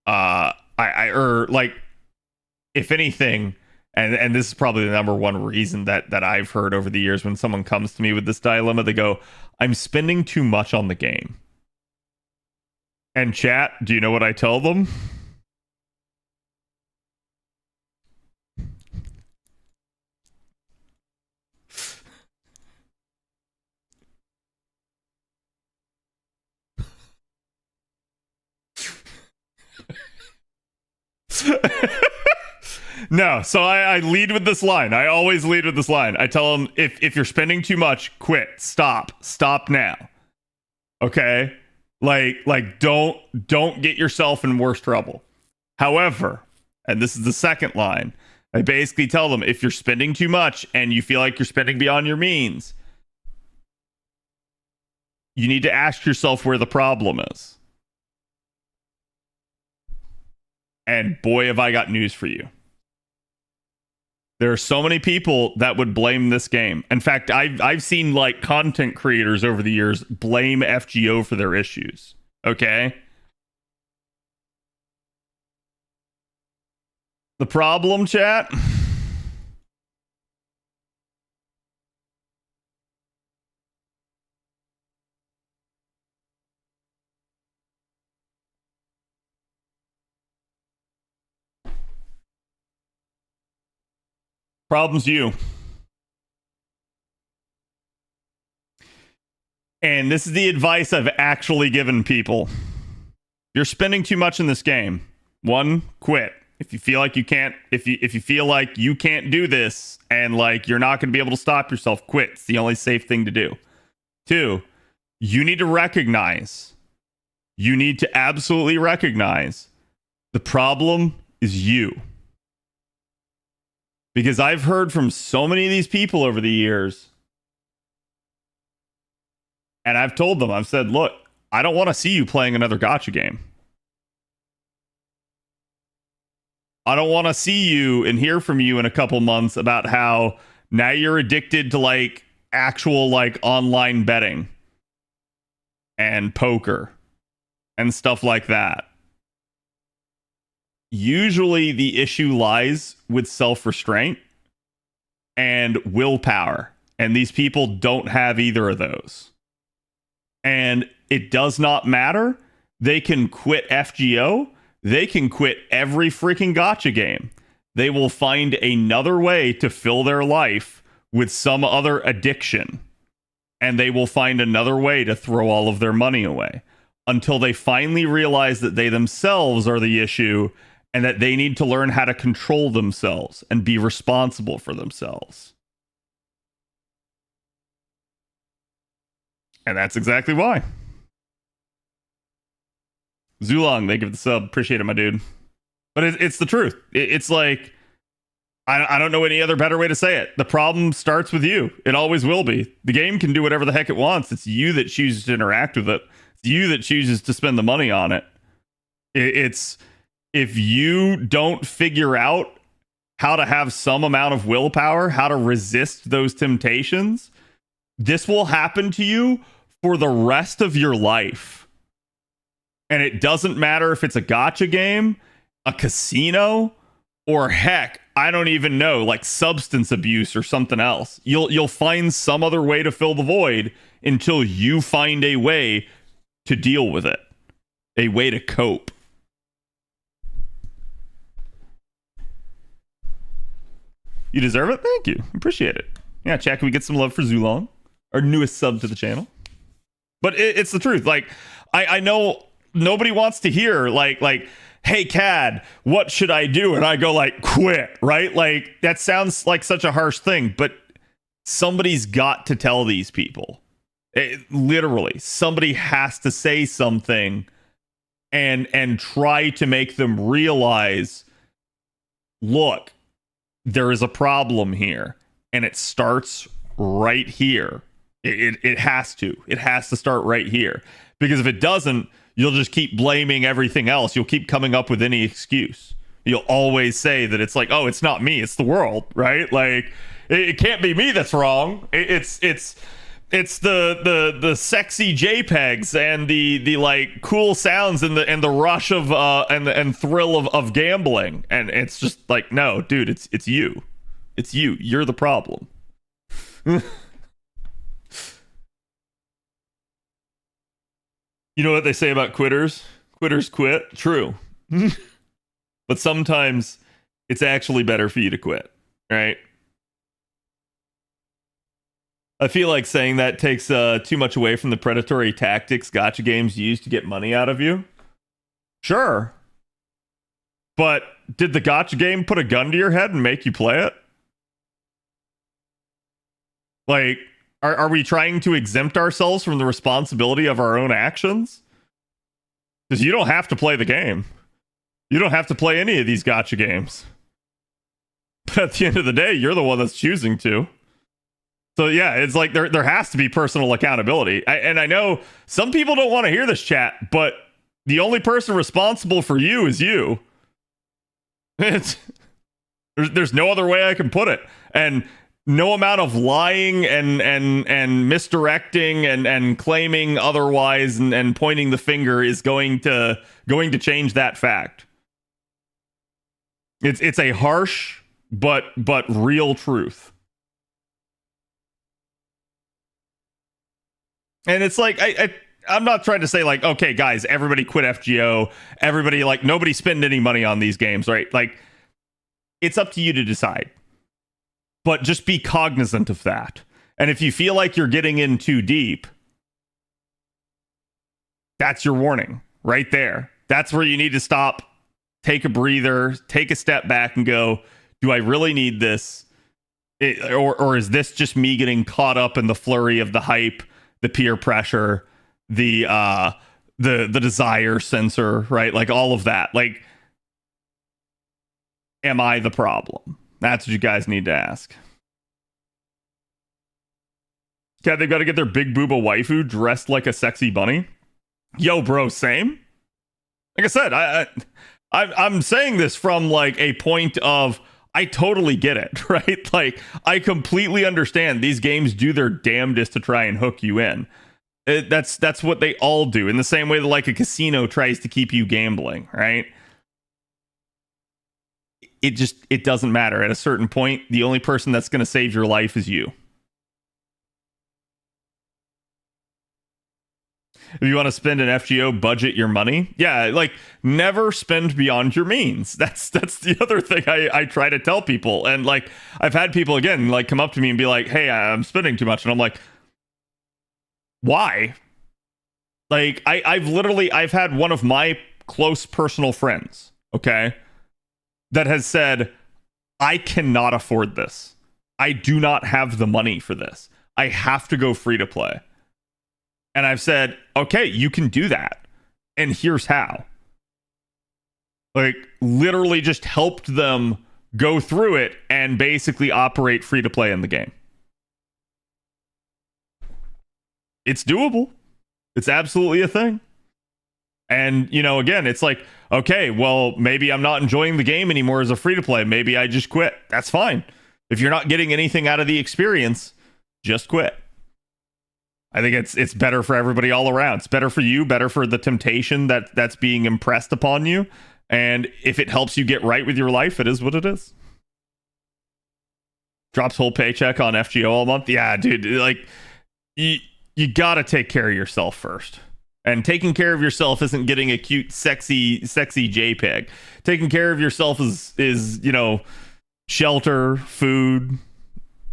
Or like, if anything, and this is probably the number one reason that I've heard over the years when someone comes to me with this dilemma, they go, I'm spending too much on the game. And chat, do you know what I tell them? No, so I lead with this line. I always lead with this line. I tell them, if you're spending too much, quit. Stop now. Okay? Like don't get yourself in worse trouble. However, and this is the second line, I basically tell them, if you're spending too much and you feel like you're spending beyond your means, you need to ask yourself where the problem is. And boy, have I got news for you. There are so many people that would blame this game. In fact, I've seen like content creators over the years blame FGO for their issues. Okay? The problem, chat? Problem's you. And this is the advice I've actually given people. You're spending too much in this game. 1, quit. If you feel like you can't, if you feel like you can't do this and like you're not going to be able to stop yourself, quit. It's the only safe thing to do. 2, you need to recognize. You need to absolutely recognize the problem is you. Because I've heard from so many of these people over the years, and I've told them, I've said, look, I don't want to see you playing another gacha game. I don't want to see you and hear from you in a couple months about how now you're addicted to like actual like online betting and poker and stuff like that. Usually the issue lies with self-restraint and willpower. And these people don't have either of those. And it does not matter. They can quit FGO. They can quit every freaking gacha game. They will find another way to fill their life with some other addiction. And they will find another way to throw all of their money away until they finally realize that they themselves are the issue and that they need to learn how to control themselves and be responsible for themselves. And that's exactly why. Zulong, they give the sub. Appreciate it, my dude. But it's the truth. It's like, I don't know any other better way to say it. The problem starts with you. It always will be. The game can do whatever the heck it wants. It's you that chooses to interact with it. It's you that chooses to spend the money on it. It's if you don't figure out how to have some amount of willpower, how to resist those temptations, this will happen to you for the rest of your life. And it doesn't matter if it's a gacha game, a casino, or heck, I don't even know, like substance abuse or something else. You'll find some other way to fill the void until you find a way to deal with it, a way to cope. You deserve it. Thank you. Appreciate it. Yeah, chat, can we get some love for Zulong, our newest sub to the channel? But it's the truth. Like, I know nobody wants to hear like, hey, Cad, what should I do? And I go like, quit, right? Like, that sounds like such a harsh thing, but somebody's got to tell these people. Literally, somebody has to say something and try to make them realize, look, there is a problem here, and it starts right here. It has to. It has to start right here. Because if it doesn't, you'll just keep blaming everything else. You'll keep coming up with any excuse. You'll always say that it's like, oh, it's not me, it's the world, right? Like, it can't be me that's wrong. It's the sexy JPEGs and the like cool sounds and the rush of and thrill of gambling. And it's just like, no, dude, it's you. It's you. You're the problem. You know what they say about quitters? Quitters quit. True. But sometimes it's actually better for you to quit, right? I feel like saying that takes too much away from the predatory tactics gacha games use to get money out of you. Sure. But did the gacha game put a gun to your head and make you play it? Like, are we trying to exempt ourselves from the responsibility of our own actions? Because you don't have to play the game. You don't have to play any of these gacha games. But at the end of the day, you're the one that's choosing to. So yeah, it's like there has to be personal accountability. And I know some people don't want to hear this chat, but the only person responsible for you is you. There's There's no other way I can put it. And no amount of lying and misdirecting and claiming otherwise and pointing the finger is going to change that fact. It's a harsh but real truth. And it's like I'm not trying to say like, okay, guys, everybody quit FGO, everybody like nobody spend any money on these games, right? Like, it's up to you to decide. But just be cognizant of that. And if you feel like you're getting in too deep, that's your warning right there. That's where you need to stop, take a breather, take a step back and go, do I really need this? Or is this just me getting caught up in the flurry of the hype, the peer pressure, the desire sensor, right? Like all of that. Like, am I the problem? That's what you guys need to ask. Yeah, they've got to get their big booba waifu dressed like a sexy bunny. Yo, bro, same. Like I said, I'm saying this from like a point of I totally get it, right? Like, I completely understand these games do their damnedest to try and hook you in. That's what they all do. In the same way that like a casino tries to keep you gambling, right? It doesn't matter. At a certain point, the only person that's going to save your life is you. If you want to spend an FGO, budget your money. Yeah, like never spend beyond your means. That's the other thing I try to tell people. And like I've had people again like come up to me and be like, "Hey, I'm spending too much," and I'm like, "Why?" Like I've had one of my close personal friends, okay, that has said, I cannot afford this. I do not have the money for this. I have to go free to play. And I've said, okay, you can do that. And here's how. Like, literally just helped them go through it and basically operate free to play in the game. It's doable. It's absolutely a thing. And, you know, again, it's like, okay, well, maybe I'm not enjoying the game anymore as a free-to-play. Maybe I just quit. That's fine. If you're not getting anything out of the experience, just quit. I think it's better for everybody all around. It's better for you, better for the temptation that's being impressed upon you. And if it helps you get right with your life, it is what it is. Drops whole paycheck on FGO all month. Yeah, dude, like, you gotta take care of yourself first. And taking care of yourself isn't getting a cute, sexy JPEG. Taking care of yourself is, you know, shelter, food,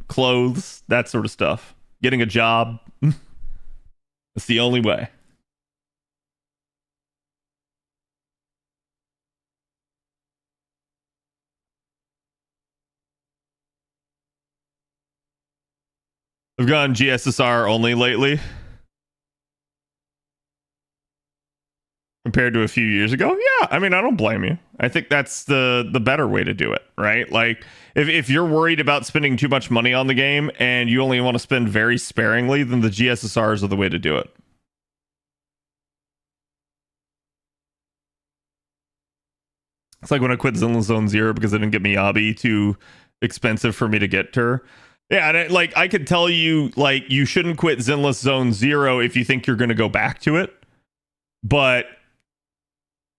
clothes, that sort of stuff. Getting a job. It's the only way. I've gone GSSR only lately. Compared to a few years ago, yeah, I mean, I don't blame you. I think that's the better way to do it, right? Like, if you're worried about spending too much money on the game and you only want to spend very sparingly, then the GSSRs are the way to do it. It's like when I quit Zinla Zone Zero because I didn't get Miyabi, too expensive for me to get to her. Yeah, and I could tell you, like, you shouldn't quit Zinla Zone Zero if you think you're going to go back to it, but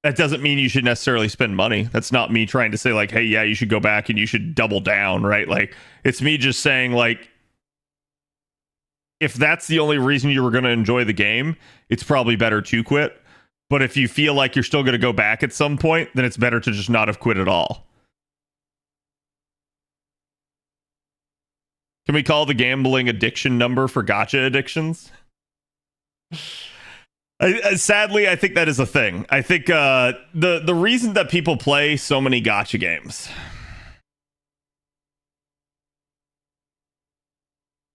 that doesn't mean you should necessarily spend money. That's not me trying to say like, hey, yeah, you should go back and you should double down, right? Like, it's me just saying like, if that's the only reason you were going to enjoy the game, it's probably better to quit. But if you feel like you're still going to go back at some point, then it's better to just not have quit at all. Can we call the gambling addiction number for gacha addictions? Sadly, I think that is a thing. I think the reason that people play so many gacha games,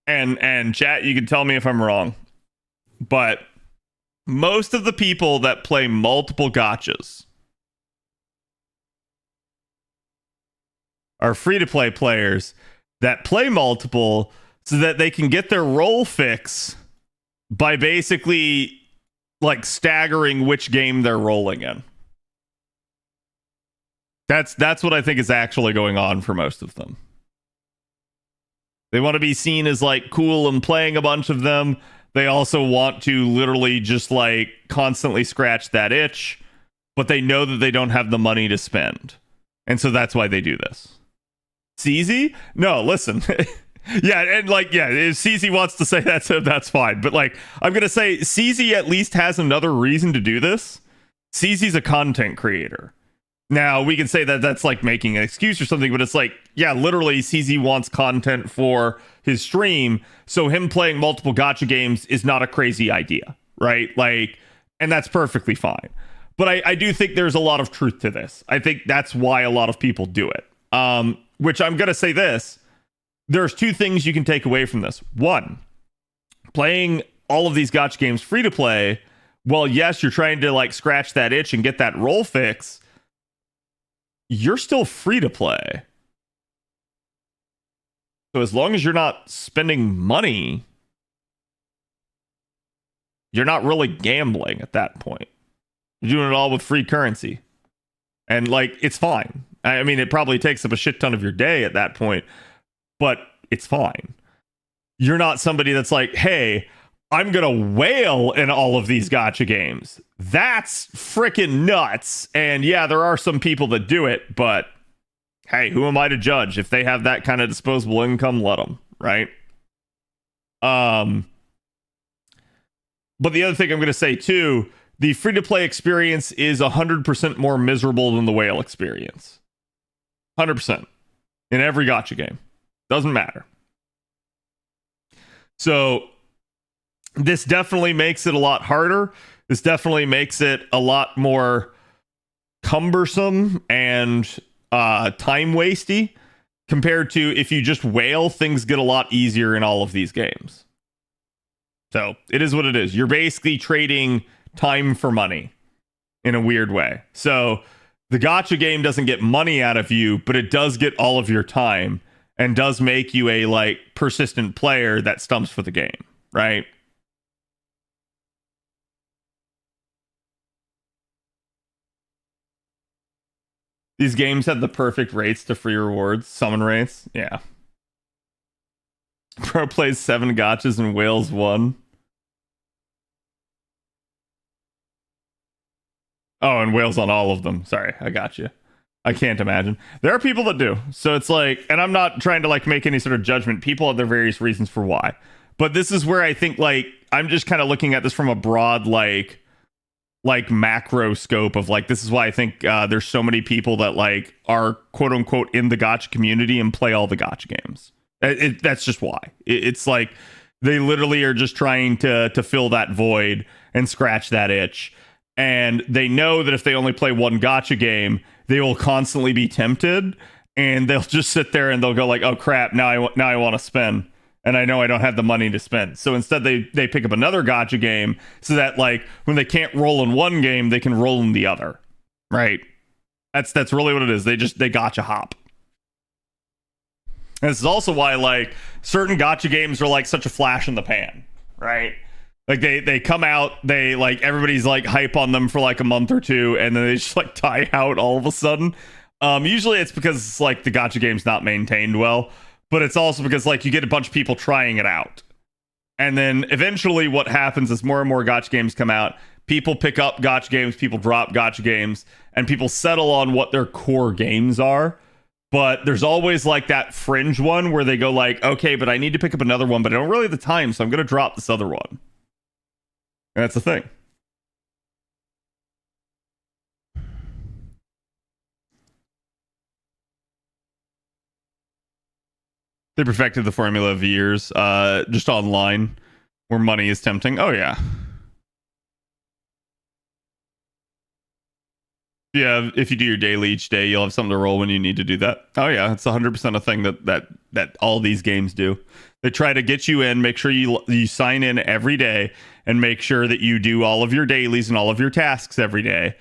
and chat, you can tell me if I'm wrong, but most of the people that play multiple gachas are free-to-play players that play multiple so that they can get their roll fix by basically like staggering which game they're rolling in. That's what I think is actually going on for most of them. They want to be seen as like cool and playing a bunch of them. They also want to literally just like constantly scratch that itch, but they know that they don't have the money to spend. And so that's why they do this. CZ? No, listen. Yeah, and like, yeah, if CZ wants to say that to him, that's fine. But like, I'm going to say CZ at least has another reason to do this. CZ's a content creator. Now, we can say that that's like making an excuse or something, but it's like, yeah, literally, CZ wants content for his stream. So him playing multiple gacha games is not a crazy idea, right? Like, and that's perfectly fine. But I do think there's a lot of truth to this. I think that's why a lot of people do it. Which I'm going to say this. There's two things you can take away from this. One, playing all of these gacha games free to play, well, yes, you're trying to like scratch that itch and get that roll fix. You're still free to play. So as long as you're not spending money, you're not really gambling at that point. You're doing it all with free currency. And like, it's fine. I mean, it probably takes up a shit ton of your day at that point, but it's fine. You're not somebody that's like, hey, I'm going to whale in all of these gacha games. That's freaking nuts. And yeah, there are some people that do it, but hey, who am I to judge? If they have that kind of disposable income, let them, right? But the other thing I'm going to say too, the free-to-play experience is 100% more miserable than the whale experience. 100%. In every gacha game. Doesn't matter. So this definitely makes it a lot harder. This definitely makes it a lot more cumbersome and time wasty compared to if you just whale, things get a lot easier in all of these games. So it is what it is. You're basically trading time for money in a weird way. So the gacha game doesn't get money out of you, but it does get all of your time and does make you a like persistent player that stumps for the game, right? These games have the perfect rates to free rewards. Summon rates. Yeah. Pro plays 7 gachas and whales 1. Oh, and whales on all of them. Sorry, I got you. I can't imagine. There are people that do. So it's like, and I'm not trying to like make any sort of judgment. People have their various reasons for why. But this is where I think like, I'm just kind of looking at this from a broad like macro scope of like, this is why I think there's so many people that like are quote unquote in the gacha community and play all the gacha games. That's just why. It's like they literally are just trying to fill that void and scratch that itch. And they know that if they only play one gacha game, they will constantly be tempted, and they'll just sit there and they'll go like, oh crap, now I want to spend, and I know I don't have the money to spend. So instead they pick up another gacha game so that like when they can't roll in one game, they can roll in the other. Right? That's really what it is. They gacha hop. And this is also why like certain gacha games are like such a flash in the pan, right? Like they come out, they like everybody's like hype on them for like a month or two, and then they just like die out all of a sudden. Usually it's because it's like the gacha game's not maintained well, but it's also because like you get a bunch of people trying it out. And then eventually what happens is more and more gacha games come out, people pick up gacha games, people drop gacha games, and people settle on what their core games are. But there's always like that fringe one where they go like, okay, but I need to pick up another one, but I don't really have the time, so I'm going to drop this other one. And that's the thing. They perfected the formula of years, just online, where money is tempting. Oh, yeah. Yeah, if you do your daily each day, you'll have something to roll when you need to do that. Oh, yeah, it's 100% a thing that all these games do. They try to get you in, make sure you sign in every day, and make sure that you do all of your dailies and all of your tasks every day.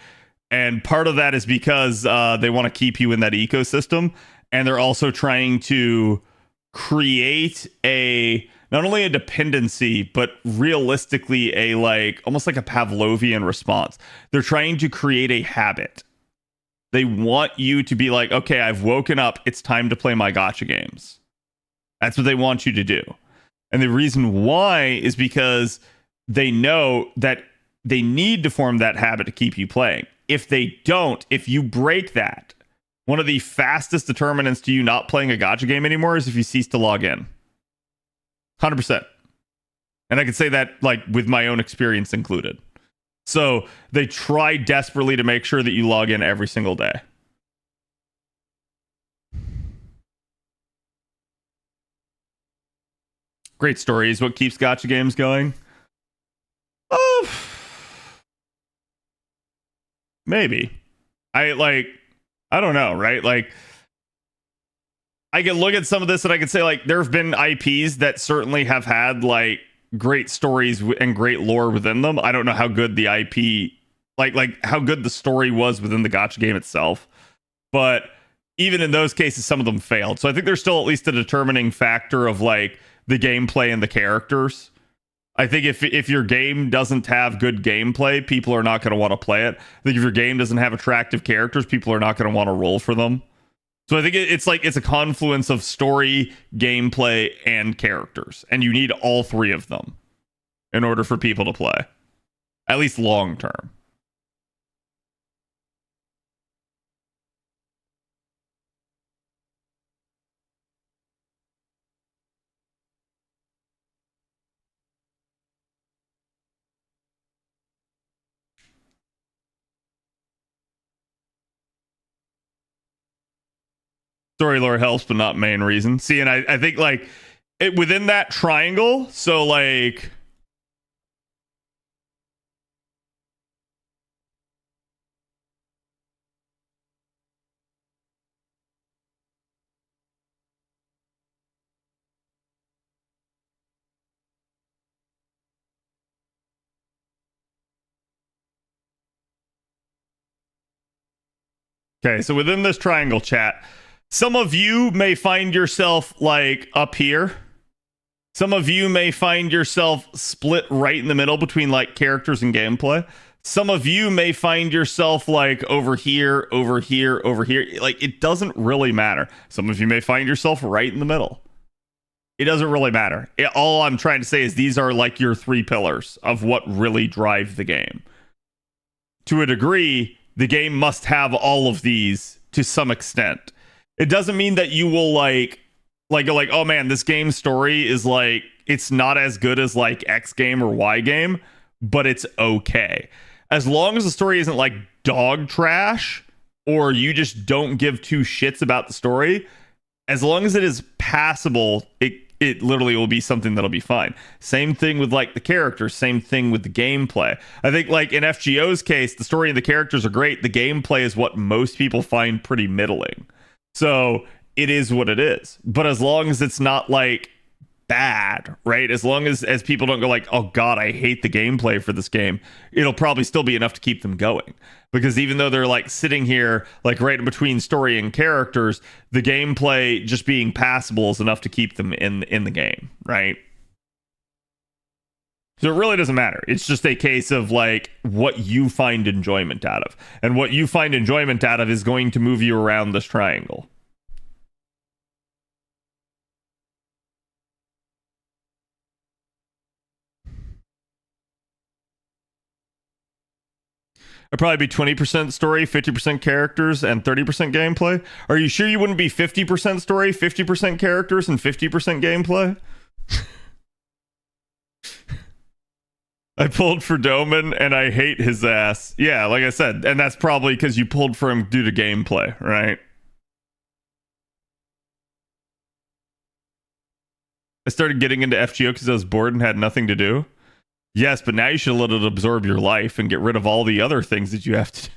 And part of that is because they want to keep you in that ecosystem, and they're also trying to create not only a dependency, but realistically a like almost like a Pavlovian response. They're trying to create a habit. They want you to be like, okay, I've woken up. It's time to play my gacha games. That's what they want you to do. And the reason why is because they know that they need to form that habit to keep you playing. If they don't, if you break that, one of the fastest determinants to you not playing a gacha game anymore is if you cease to log in. 100%. And I can say that like with my own experience included. So they try desperately to make sure that you log in every single day. Great story is what keeps gacha games going. Oh, maybe. I don't know, right? Like, I can look at some of this and I can say, like, there have been IPs that certainly have had, like, great stories and great lore within them. I don't know how good the IP, like how good the story was within the gacha game itself. But even in those cases, some of them failed. So I think there's still at least a determining factor of, like, the gameplay and the characters. I think if your game doesn't have good gameplay, people are not going to want to play it. I think if your game doesn't have attractive characters, people are not going to want to roll for them. So I think it's a confluence of story, gameplay, and characters. And you need all three of them in order for people to play. At least long term. Story lore helps, but not main reason. See, and I think like it within that triangle, so like okay, so within this triangle chat, some of you may find yourself like up here. Some of you may find yourself split right in the middle between like characters and gameplay. Some of you may find yourself like over here, over here, over here. Like it doesn't really matter. Some of you may find yourself right in the middle. It doesn't really matter. All I'm trying to say is these are like your three pillars of what really drive the game. To a degree, the game must have all of these to some extent. It doesn't mean that you will like, oh man, this game's story is like, it's not as good as like X game or Y game, but it's okay. As long as the story isn't like dog trash, or you just don't give two shits about the story, as long as it is passable, it literally will be something that'll be fine. Same thing with like the characters, same thing with the gameplay. I think like in FGO's case, the story and the characters are great. The gameplay is what most people find pretty middling. So it is what it is. But as long as it's not like bad, right? As long as people don't go like, oh god, I hate the gameplay for this game, it'll probably still be enough to keep them going. Because even though they're like sitting here like right in between story and characters, the gameplay just being passable is enough to keep them in the game, right? So it really doesn't matter. It's just a case of like what you find enjoyment out of. And what you find enjoyment out of is going to move you around this triangle. I'd probably be 20% story, 50% characters, and 30% gameplay. Are you sure you wouldn't be 50% story, 50% characters, and 50% gameplay? I pulled for Doman, and I hate his ass. Yeah, like I said, and that's probably because you pulled for him due to gameplay, right? I started getting into FGO because I was bored and had nothing to do. Yes, but now you should let it absorb your life and get rid of all the other things that you have to do.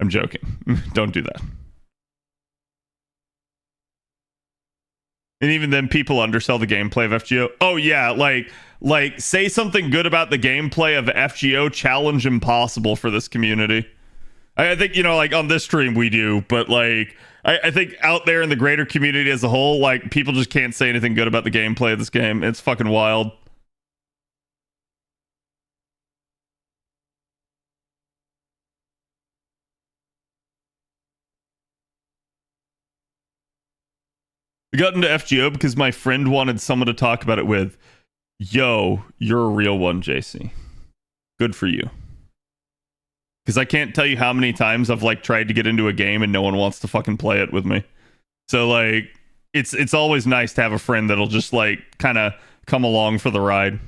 I'm joking. Don't do that. And even then, people undersell the gameplay of FGO. Oh yeah, like say something good about the gameplay of FGO. Challenge impossible for this community. I think, you know, like on this stream we do, but like I think out there in the greater community as a whole, like people just can't say anything good about the gameplay of this game. It's fucking wild. I got into FGO because my friend wanted someone to talk about it with. Yo, you're a real one, JC. Good for you. Because I can't tell you how many times I've like tried to get into a game and no one wants to fucking play it with me. So like, it's always nice to have a friend that'll just like kind of come along for the ride.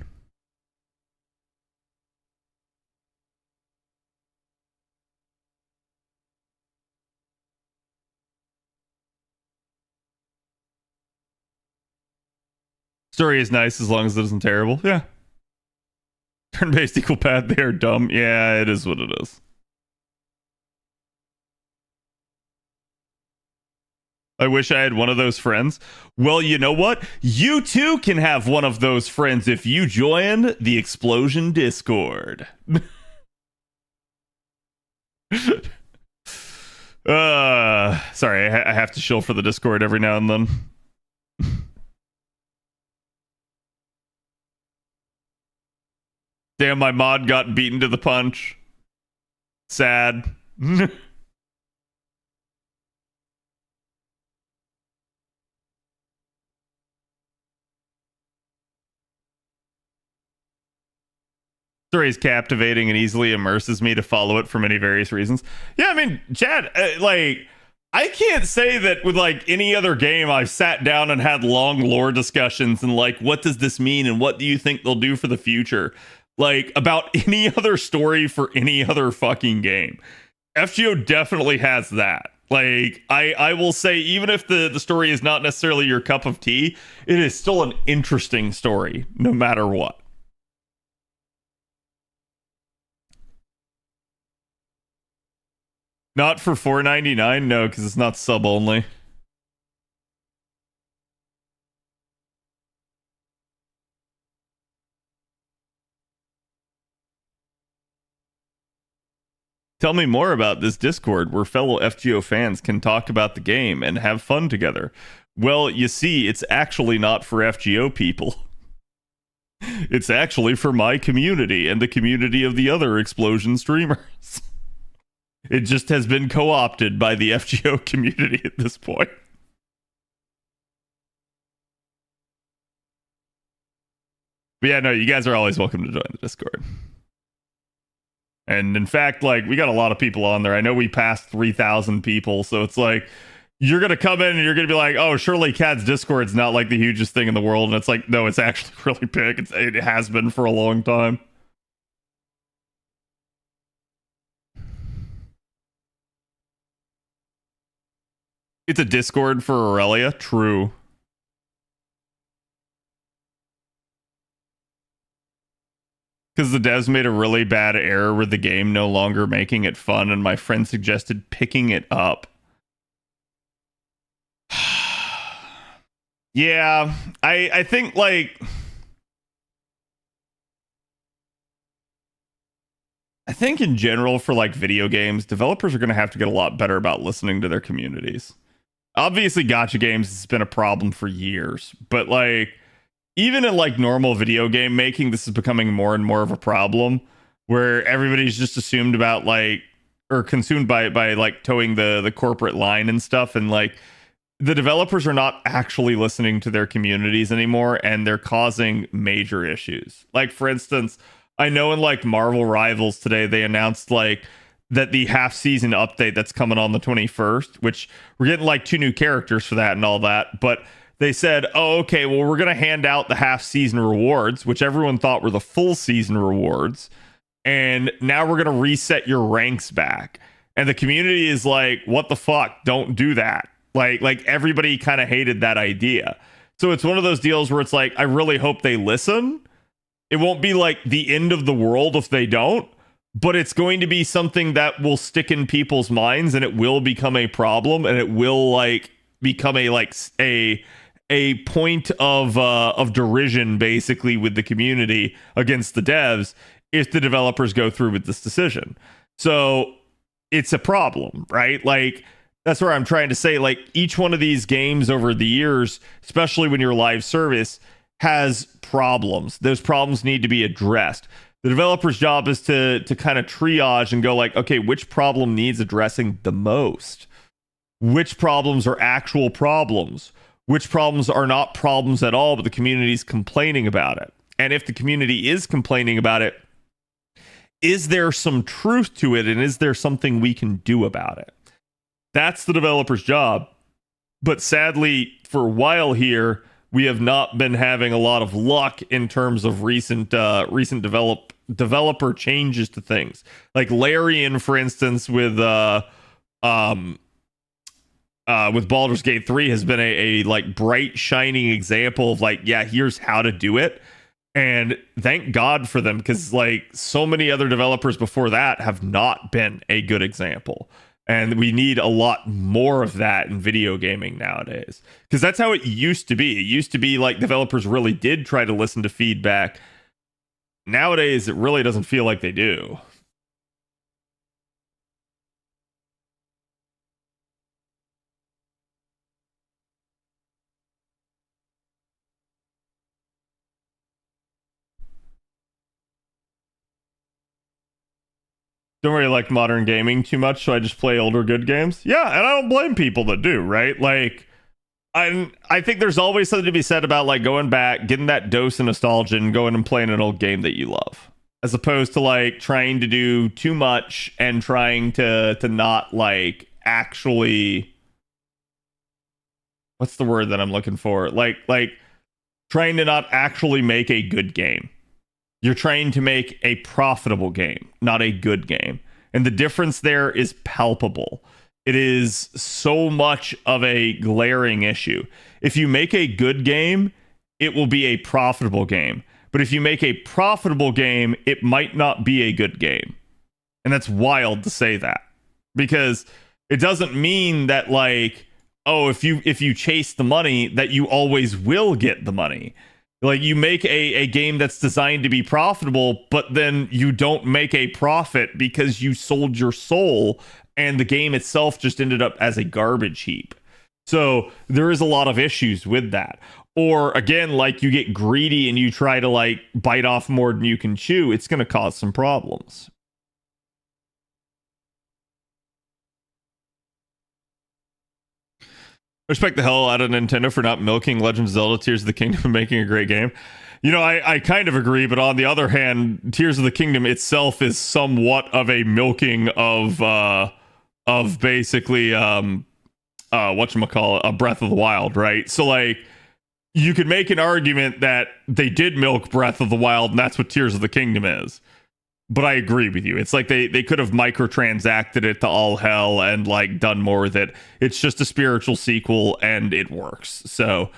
Story is nice as long as it isn't terrible. Yeah. Turn-based equal path, they are dumb. Yeah, it is what it is. I wish I had one of those friends. Well, you know what? You too can have one of those friends if you join the Explosion Discord. Sorry, I have to shill for the Discord every now and then. Damn, my mod got beaten to the punch. Sad. Story is captivating and easily immerses me to follow it for many various reasons. Yeah, I mean, Chad, like, I can't say that with like any other game I've sat down and had long lore discussions and like, what does this mean and what do you think they'll do for the future? Like, about any other story for any other fucking game. FGO definitely has that. Like, I will say, even if the story is not necessarily your cup of tea, it is still an interesting story, no matter what. Not for $4.99? No, because it's not sub only. Tell me more about this Discord where fellow FGO fans can talk about the game and have fun together. Well, you see, it's actually not for FGO people. It's actually for my community and the community of the other Explosion streamers. It just has been co-opted by the FGO community at this point. But yeah, no, you guys are always welcome to join the Discord. And in fact, like, we got a lot of people on there. I know we passed 3,000 people, so it's like, you're going to come in and you're going to be like, oh, surely Cad's Discord's not like the hugest thing in the world. And it's like, no, it's actually really big. It has been for a long time. It's a Discord for Aurelia. True. Because the devs made a really bad error with the game no longer making it fun, and my friend suggested picking it up. Yeah, I think, like... I think in general for, like, video games, developers are going to have to get a lot better about listening to their communities. Obviously, gacha games has been a problem for years, but, like... even in like normal video game making, this is becoming more and more of a problem where everybody's just assumed about like, or consumed by like towing the corporate line and stuff. And like the developers are not actually listening to their communities anymore, and they're causing major issues. Like, for instance, I know in like Marvel Rivals today, they announced like that the half season update that's coming on the 21st, which we're getting like 2 new characters for that and all that. But they said, oh, okay, well, we're going to hand out the half season rewards, which everyone thought were the full season rewards. And now we're going to reset your ranks back. And the community is like, what the fuck? Don't do that. Like everybody kind of hated that idea. So it's one of those deals where it's like, I really hope they listen. It won't be like the end of the world if they don't, but it's going to be something that will stick in people's minds, and it will become a problem, and it will like become a point of derision basically with the community against the devs if the developers go through with this decision. So it's a problem, right? Like, that's where I'm trying to say, like, each one of these games over the years, especially when you're live service, has problems. Those problems need to be addressed. The developer's job is to kind of triage and go like, okay, which problem needs addressing the most? Which problems are actual problems? which problems are not problems at all, but the community is complaining about it. And if the community is complaining about it, is there some truth to it, and is there something we can do about it? That's the developer's job. But sadly, for a while here, we have not been having a lot of luck in terms of recent developer changes to things. Like Larian, for instance, with Baldur's Gate 3 has been a like bright, shining example of like, yeah, here's how to do it. And thank God for them, because like so many other developers before that have not been a good example. And we need a lot more of that in video gaming nowadays, because that's how it used to be. It used to be like developers really did try to listen to feedback. Nowadays, it really doesn't feel like they do. Don't really like modern gaming too much, so I just play older good games. Yeah, and I don't blame people that do, right? Like, I think there's always something to be said about like going back, getting that dose of nostalgia, and going and playing an old game that you love, as opposed to like trying to do too much and trying to not like actually, what's the word that I'm looking for? Like trying to not actually make a good game. You're trying to make a profitable game, not a good game. And the difference there is palpable. It is so much of a glaring issue. If you make a good game, it will be a profitable game. But if you make a profitable game, it might not be a good game. And that's wild to say that. Because it doesn't mean that like, oh, if you chase the money, that you always will get the money. Like, you make a game that's designed to be profitable, but then you don't make a profit because you sold your soul, and the game itself just ended up as a garbage heap. So there is a lot of issues with that. Or again, like, you get greedy and you try to like bite off more than you can chew, it's going to cause some problems. Respect the hell out of Nintendo for not milking Legend of Zelda Tears of the Kingdom and making a great game. You know, I kind of agree, but on the other hand, Tears of the Kingdom itself is somewhat of a milking of basically whatchamacallit, a Breath of the Wild, right? So like, you could make an argument that they did milk Breath of the Wild, and that's what Tears of the Kingdom is. But I agree with you. It's like they could have microtransacted it to all hell and like done more with it. It's just a spiritual sequel and it works. So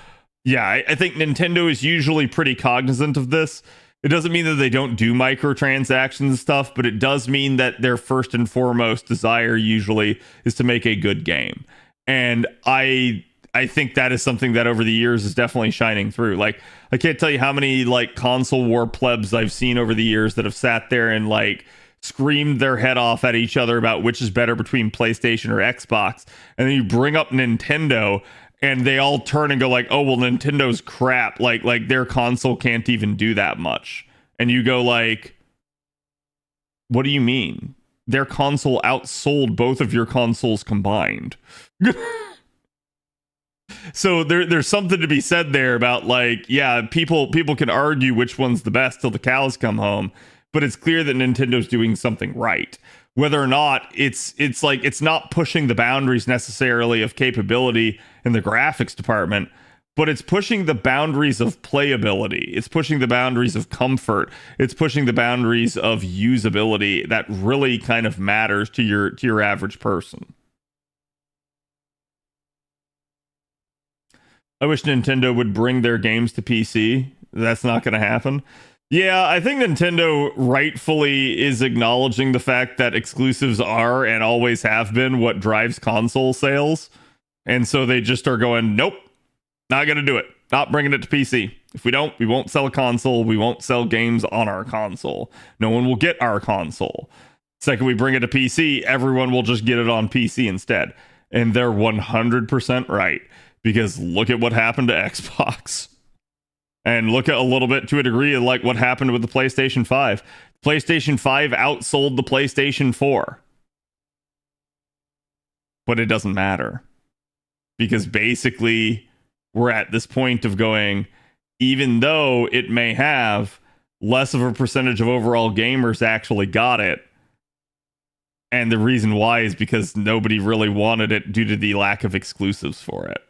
yeah, I think Nintendo is usually pretty cognizant of this. It doesn't mean that they don't do microtransactions and stuff, but it does mean that their first and foremost desire usually is to make a good game. And I think that is something that over the years is definitely shining through. Like, I can't tell you how many like console war plebs I've seen over the years that have sat there and like screamed their head off at each other about which is better between PlayStation or Xbox. And then you bring up Nintendo and they all turn and go like, oh, well, Nintendo's crap. Like their console can't even do that much. And you go like, what do you mean? Their console outsold both of your consoles combined. So there's something to be said there about like, yeah, people can argue which one's the best till the cows come home, but it's clear that Nintendo's doing something right. Whether or not it's like, it's not pushing the boundaries necessarily of capability in the graphics department, but it's pushing the boundaries of playability. It's pushing the boundaries of comfort. It's pushing the boundaries of usability that really kind of matters to your average person. I wish Nintendo would bring their games to PC. That's not going to happen. Yeah, I think Nintendo rightfully is acknowledging the fact that exclusives are and always have been what drives console sales. And so they just are going, nope, not going to do it. Not bringing it to PC. If we don't, we won't sell a console. We won't sell games on our console. No one will get our console. Second, we bring it to PC, everyone will just get it on PC instead. And they're 100% right. Because look at what happened to Xbox. And look at a little bit to a degree of like what happened with the PlayStation 5. PlayStation 5 outsold the PlayStation 4. But it doesn't matter. Because basically, we're at this point of going, even though it may have less of a percentage of overall gamers actually got it. And the reason why is because nobody really wanted it due to the lack of exclusives for it.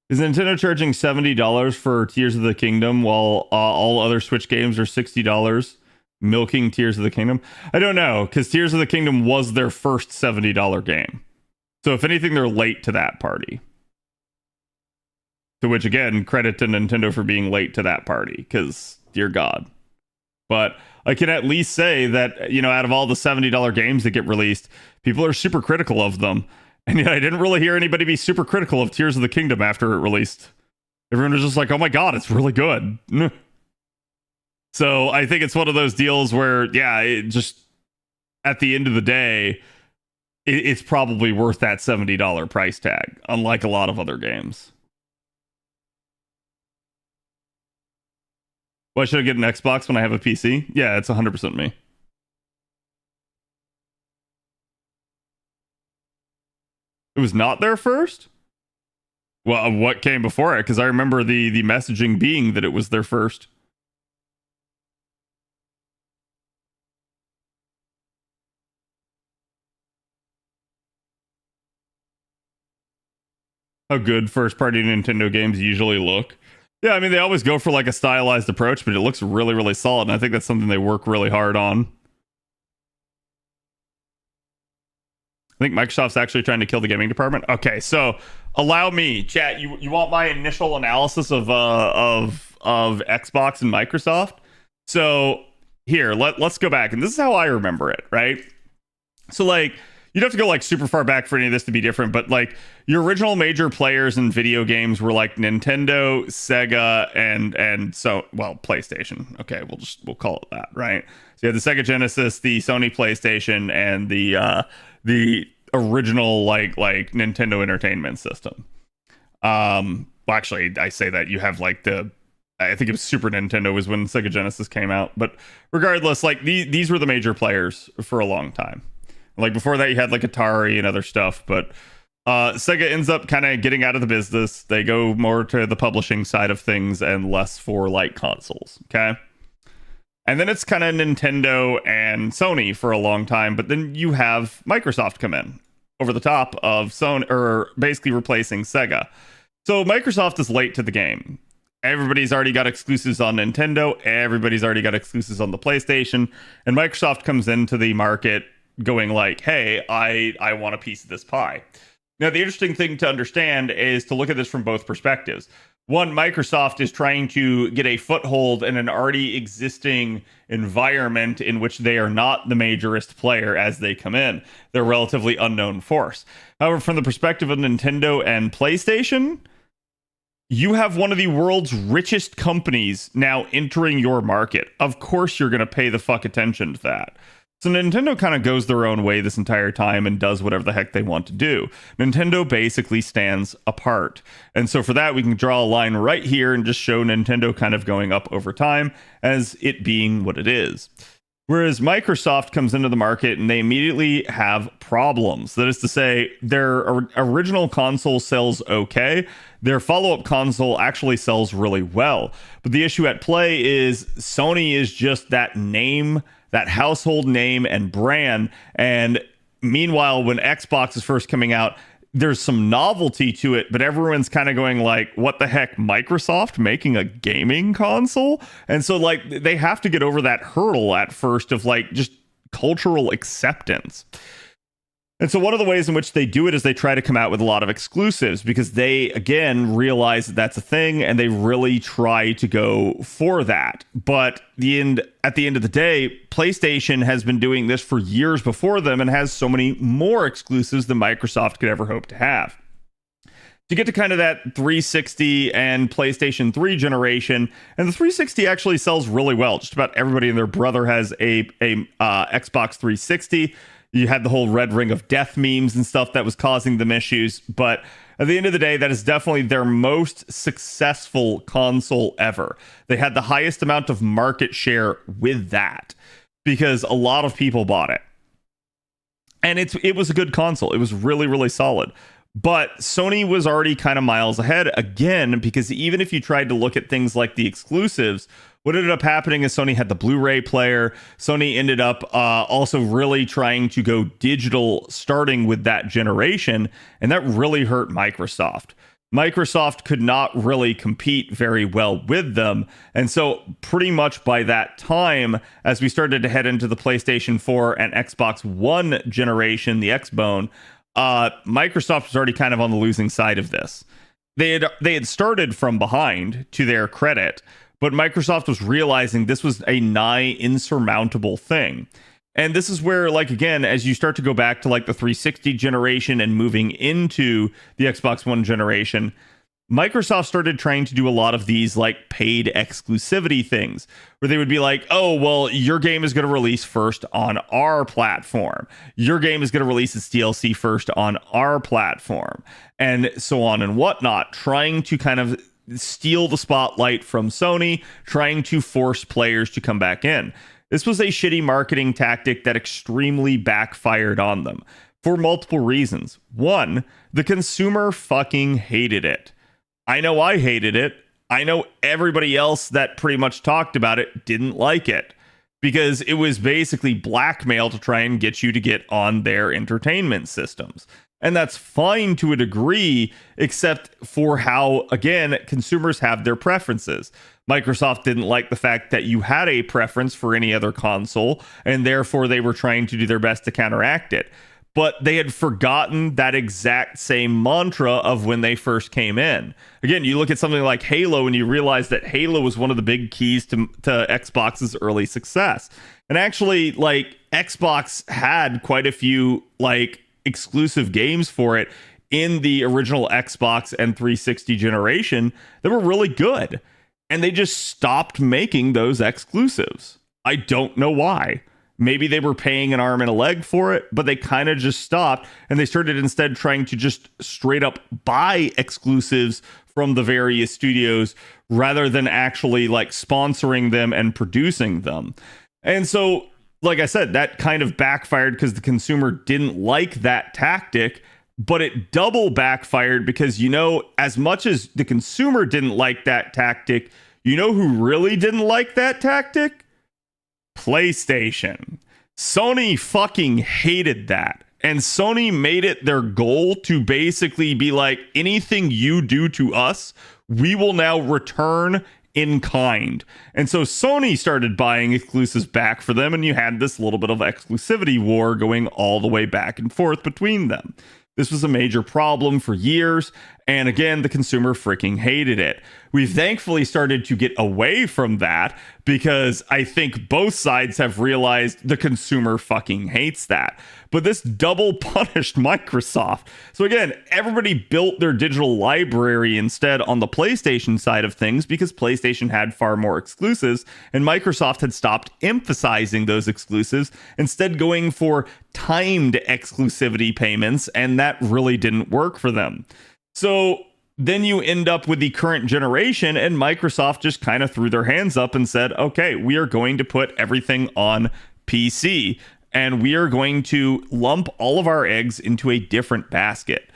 Is Nintendo charging $70 for Tears of the Kingdom while all other Switch games are $60? Milking Tears of the Kingdom? I don't know, because Tears of the Kingdom was their first $70 game. So if anything, they're late to that party. To which, again, credit to Nintendo for being late to that party, because, dear God. But I can at least say that, you know, out of all the $70 games that get released, people are super critical of them. And yet I didn't really hear anybody be super critical of Tears of the Kingdom after it released. Everyone was just like, oh my God, it's really good. So I think it's one of those deals where, yeah, it just, at the end of the day, it's probably worth that $70 price tag, unlike a lot of other games. Why should I get an Xbox when I have a PC? Yeah, it's 100% me. It was not there first? Well, what came before it? Because I remember the messaging being that it was their first. How good first-party Nintendo games usually look. Yeah, I mean, they always go for like a stylized approach, but it looks really, really solid. And I think that's something they work really hard on. I think Microsoft's actually trying to kill the gaming department. Okay, so allow me, chat. You want my initial analysis of Xbox and Microsoft? So here, let's go back, and this is how I remember it, right? So like, you'd have to go like super far back for any of this to be different, but like your original major players in video games were like Nintendo, Sega, and so, well, PlayStation. Okay, we'll call it that, right? So you had the Sega Genesis, the Sony PlayStation, and the original like Nintendo Entertainment System. Well, actually, I say that you have like I think it was Super Nintendo was when Sega Genesis came out, but regardless, like these were the major players for a long time. Like before that, you had like Atari and other stuff, but Sega ends up kind of getting out of the business. They go more to the publishing side of things and less for like consoles. Okay. And then it's kind of Nintendo and Sony for a long time, but then you have Microsoft come in over the top of Sony, or basically replacing Sega. So Microsoft is late to the game. Everybody's already got exclusives on Nintendo. Everybody's already got exclusives on the PlayStation. And Microsoft comes into the market going like, hey, I want a piece of this pie. Now, the interesting thing to understand is to look at this from both perspectives. One, Microsoft is trying to get a foothold in an already existing environment in which they are not the majorist player as they come in. They're a relatively unknown force. However, from the perspective of Nintendo and PlayStation, you have one of the world's richest companies now entering your market. Of course, you're going to pay the fuck attention to that. So Nintendo kind of goes their own way this entire time and does whatever the heck they want to do. Nintendo basically stands apart. And so for that, we can draw a line right here and just show Nintendo kind of going up over time as it being what it is. Whereas Microsoft comes into the market and they immediately have problems. That is to say, their original console sells okay. Their follow-up console actually sells really well. But the issue at play is Sony is just that name, that household name and brand. And meanwhile, when Xbox is first coming out, there's some novelty to it, but everyone's kind of going like, what the heck, Microsoft making a gaming console? And so like they have to get over that hurdle at first of like just cultural acceptance. And so one of the ways in which they do it is they try to come out with a lot of exclusives because they, again, realize that that's a thing and they really try to go for that. But at the end of the day, PlayStation has been doing this for years before them and has so many more exclusives than Microsoft could ever hope to have. To get to kind of that 360 and PlayStation 3 generation, and the 360 actually sells really well. Just about everybody and their brother has a Xbox 360. You had the whole red ring of death memes and stuff that was causing them issues. But at the end of the day, that is definitely their most successful console ever. They had the highest amount of market share with that because a lot of people bought it. And it was a good console. It was really, really solid. But Sony was already kind of miles ahead again, because even if you tried to look at things like the exclusives, what ended up happening is Sony had the Blu-ray player. Sony ended up also really trying to go digital starting with that generation, and that really hurt Microsoft. Microsoft could not really compete very well with them. And so pretty much by that time, as we started to head into the PlayStation 4 and Xbox One generation, the Xbone, Microsoft was already kind of on the losing side of this. They had started from behind, to their credit, but Microsoft was realizing this was a nigh insurmountable thing. And this is where, like, again, as you start to go back to like the 360 generation and moving into the Xbox One generation, Microsoft started trying to do a lot of these like paid exclusivity things where they would be like, oh, well, your game is going to release first on our platform. Your game is going to release its DLC first on our platform, and so on and whatnot, trying to kind of steal the spotlight from Sony, trying to force players to come back in. This was a shitty marketing tactic that extremely backfired on them for multiple reasons. One, the consumer fucking hated it. I know I hated it. I know everybody else that pretty much talked about it didn't like it, because it was basically blackmail to try and get you to get on their entertainment systems. And that's fine to a degree, except for how, again, consumers have their preferences. Microsoft didn't like the fact that you had a preference for any other console, and therefore they were trying to do their best to counteract it. But they had forgotten that exact same mantra of when they first came in. Again, you look at something like Halo and you realize that Halo was one of the big keys to Xbox's early success. And actually, like, Xbox had quite a few like exclusive games for it in the original Xbox and 360 generation that were really good. And they just stopped making those exclusives. I don't know why. Maybe they were paying an arm and a leg for it, but they kind of just stopped, and they started instead trying to just straight up buy exclusives from the various studios rather than actually like sponsoring them and producing them. And so, like I said, that kind of backfired because the consumer didn't like that tactic, but it double backfired because, you know, as much as the consumer didn't like that tactic, you know who really didn't like that tactic? PlayStation. Sony fucking hated that. And Sony made it their goal to basically be like, anything you do to us, we will now return in kind. And so Sony started buying exclusives back for them, and you had this little bit of exclusivity war going all the way back and forth between them. This was a major problem for years, and again, the consumer freaking hated it. We've thankfully started to get away from that because I think both sides have realized the consumer fucking hates that. But this double punished Microsoft. So again, everybody built their digital library instead on the PlayStation side of things because PlayStation had far more exclusives, and Microsoft had stopped emphasizing those exclusives, instead going for timed exclusivity payments, and that really didn't work for them. So then you end up with the current generation, and Microsoft just kind of threw their hands up and said, okay, we are going to put everything on PC, and we are going to lump all of our eggs into a different basket.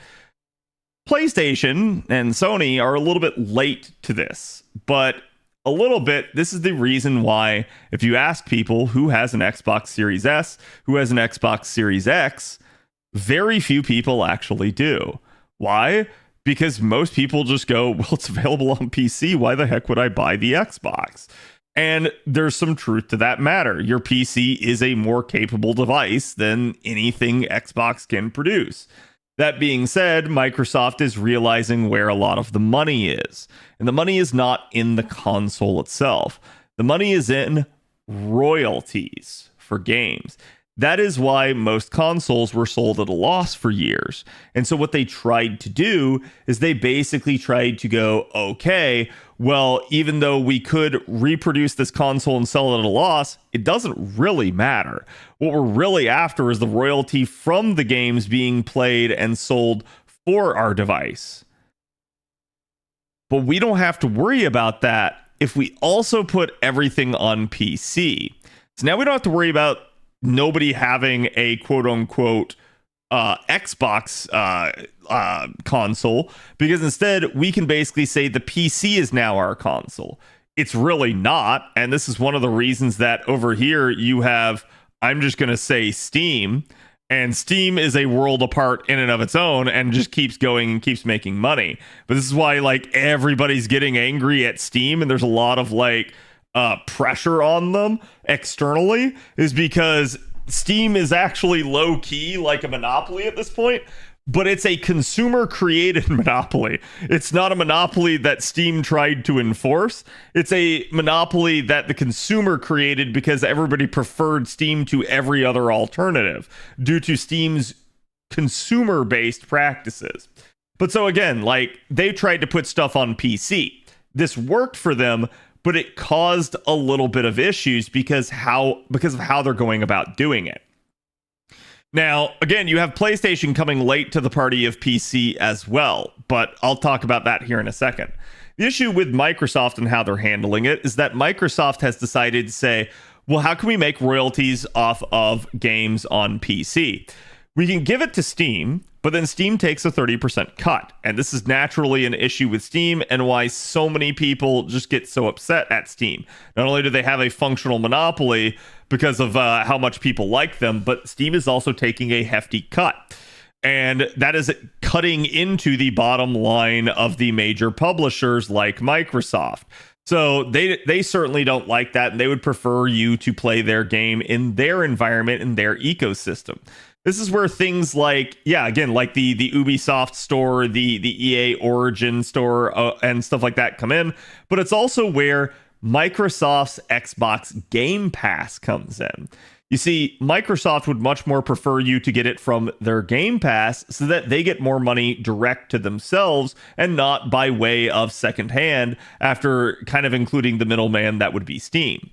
PlayStation and Sony are a little bit late to this, but a little bit, this is the reason why, if you ask people who has an Xbox Series S, who has an Xbox Series X, very few people actually do. Why? Because most people just go, well, it's available on PC. Why the heck would I buy the Xbox? And there's some truth to that matter. Your PC is a more capable device than anything Xbox can produce. That being said, Microsoft is realizing where a lot of the money is. And the money is not in the console itself. The money is in royalties for games. That is why most consoles were sold at a loss for years. And so what they tried to do is they basically tried to go, okay, well, even though we could reproduce this console and sell it at a loss, it doesn't really matter. What we're really after is the royalty from the games being played and sold for our device. But we don't have to worry about that if we also put everything on PC. So now we don't have to worry about nobody having a quote unquote Xbox console, because instead we can basically say the PC is now our console. It's really not. And this is one of the reasons that over here you have, I'm just going to say Steam, and Steam is a world apart in and of its own and just keeps going and keeps making money. But this is why like everybody's getting angry at Steam, and there's a lot of like pressure on them externally, is because Steam is actually low key like a monopoly at this point, but it's a consumer created monopoly. It's not a monopoly that Steam tried to enforce. It's a monopoly that the consumer created because everybody preferred Steam to every other alternative due to Steam's consumer based practices. But so again, like they tried to put stuff on PC. This worked for them, but it caused a little bit of issues because of how they're going about doing it. Now, again, you have PlayStation coming late to the party of PC as well, but I'll talk about that here in a second. The issue with Microsoft and how they're handling it is that Microsoft has decided to say, well, how can we make royalties off of games on PC? We can give it to Steam, but then Steam takes a 30% cut. And this is naturally an issue with Steam and why so many people just get so upset at Steam. Not only do they have a functional monopoly because of how much people like them, but Steam is also taking a hefty cut. And that is cutting into the bottom line of the major publishers like Microsoft. So they certainly don't like that, and they would prefer you to play their game in their environment, in their ecosystem. This is where things like, again, like the Ubisoft store, the EA Origin store, and stuff like that come in. But it's also where Microsoft's Xbox Game Pass comes in. You see, Microsoft would much more prefer you to get it from their Game Pass so that they get more money direct to themselves and not by way of secondhand after kind of including the middleman that would be Steam.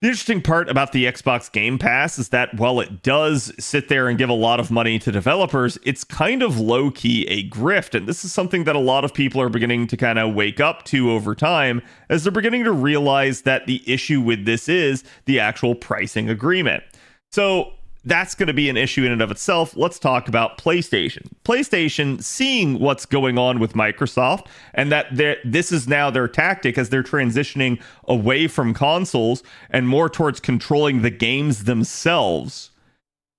The interesting part about the Xbox Game Pass is that while it does sit there and give a lot of money to developers, it's kind of low-key a grift. And this is something that a lot of people are beginning to kind of wake up to over time as they're beginning to realize that the issue with this is the actual pricing agreement. So that's going to be an issue in and of itself. Let's talk about PlayStation. PlayStation, seeing what's going on with Microsoft and that this is now their tactic as they're transitioning away from consoles and more towards controlling the games themselves.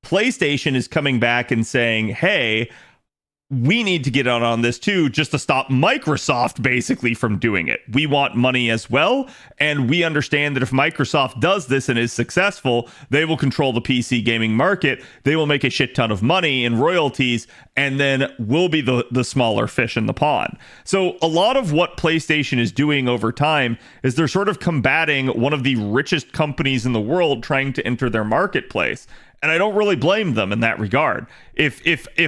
PlayStation is coming back and saying, hey, we need to get on this too, just to stop Microsoft basically from doing it. We want money as well, and we understand that if Microsoft does this and is successful, they will control the PC gaming market, they will make a shit ton of money in royalties, and then we'll be the smaller fish in the pond. So a lot of what PlayStation is doing over time is they're sort of combating one of the richest companies in the world trying to enter their marketplace. And I don't really blame them in that regard. If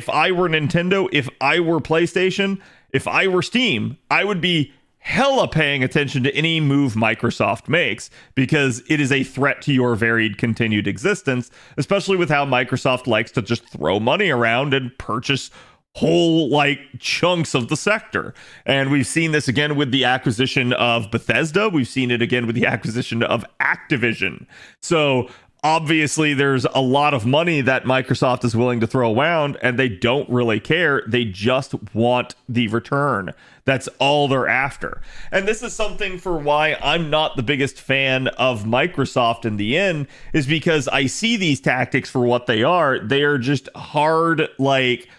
I were Nintendo, if I were PlayStation, if I were Steam, I would be hella paying attention to any move Microsoft makes because it is a threat to your varied continued existence, especially with how Microsoft likes to just throw money around and purchase whole like chunks of the sector. And we've seen this again with the acquisition of Bethesda. We've seen it again with the acquisition of Activision. So obviously, there's a lot of money that Microsoft is willing to throw around, and they don't really care. They just want the return. That's all they're after. And this is something for why I'm not the biggest fan of Microsoft in the end, is because I see these tactics for what they are. They are just hard, like,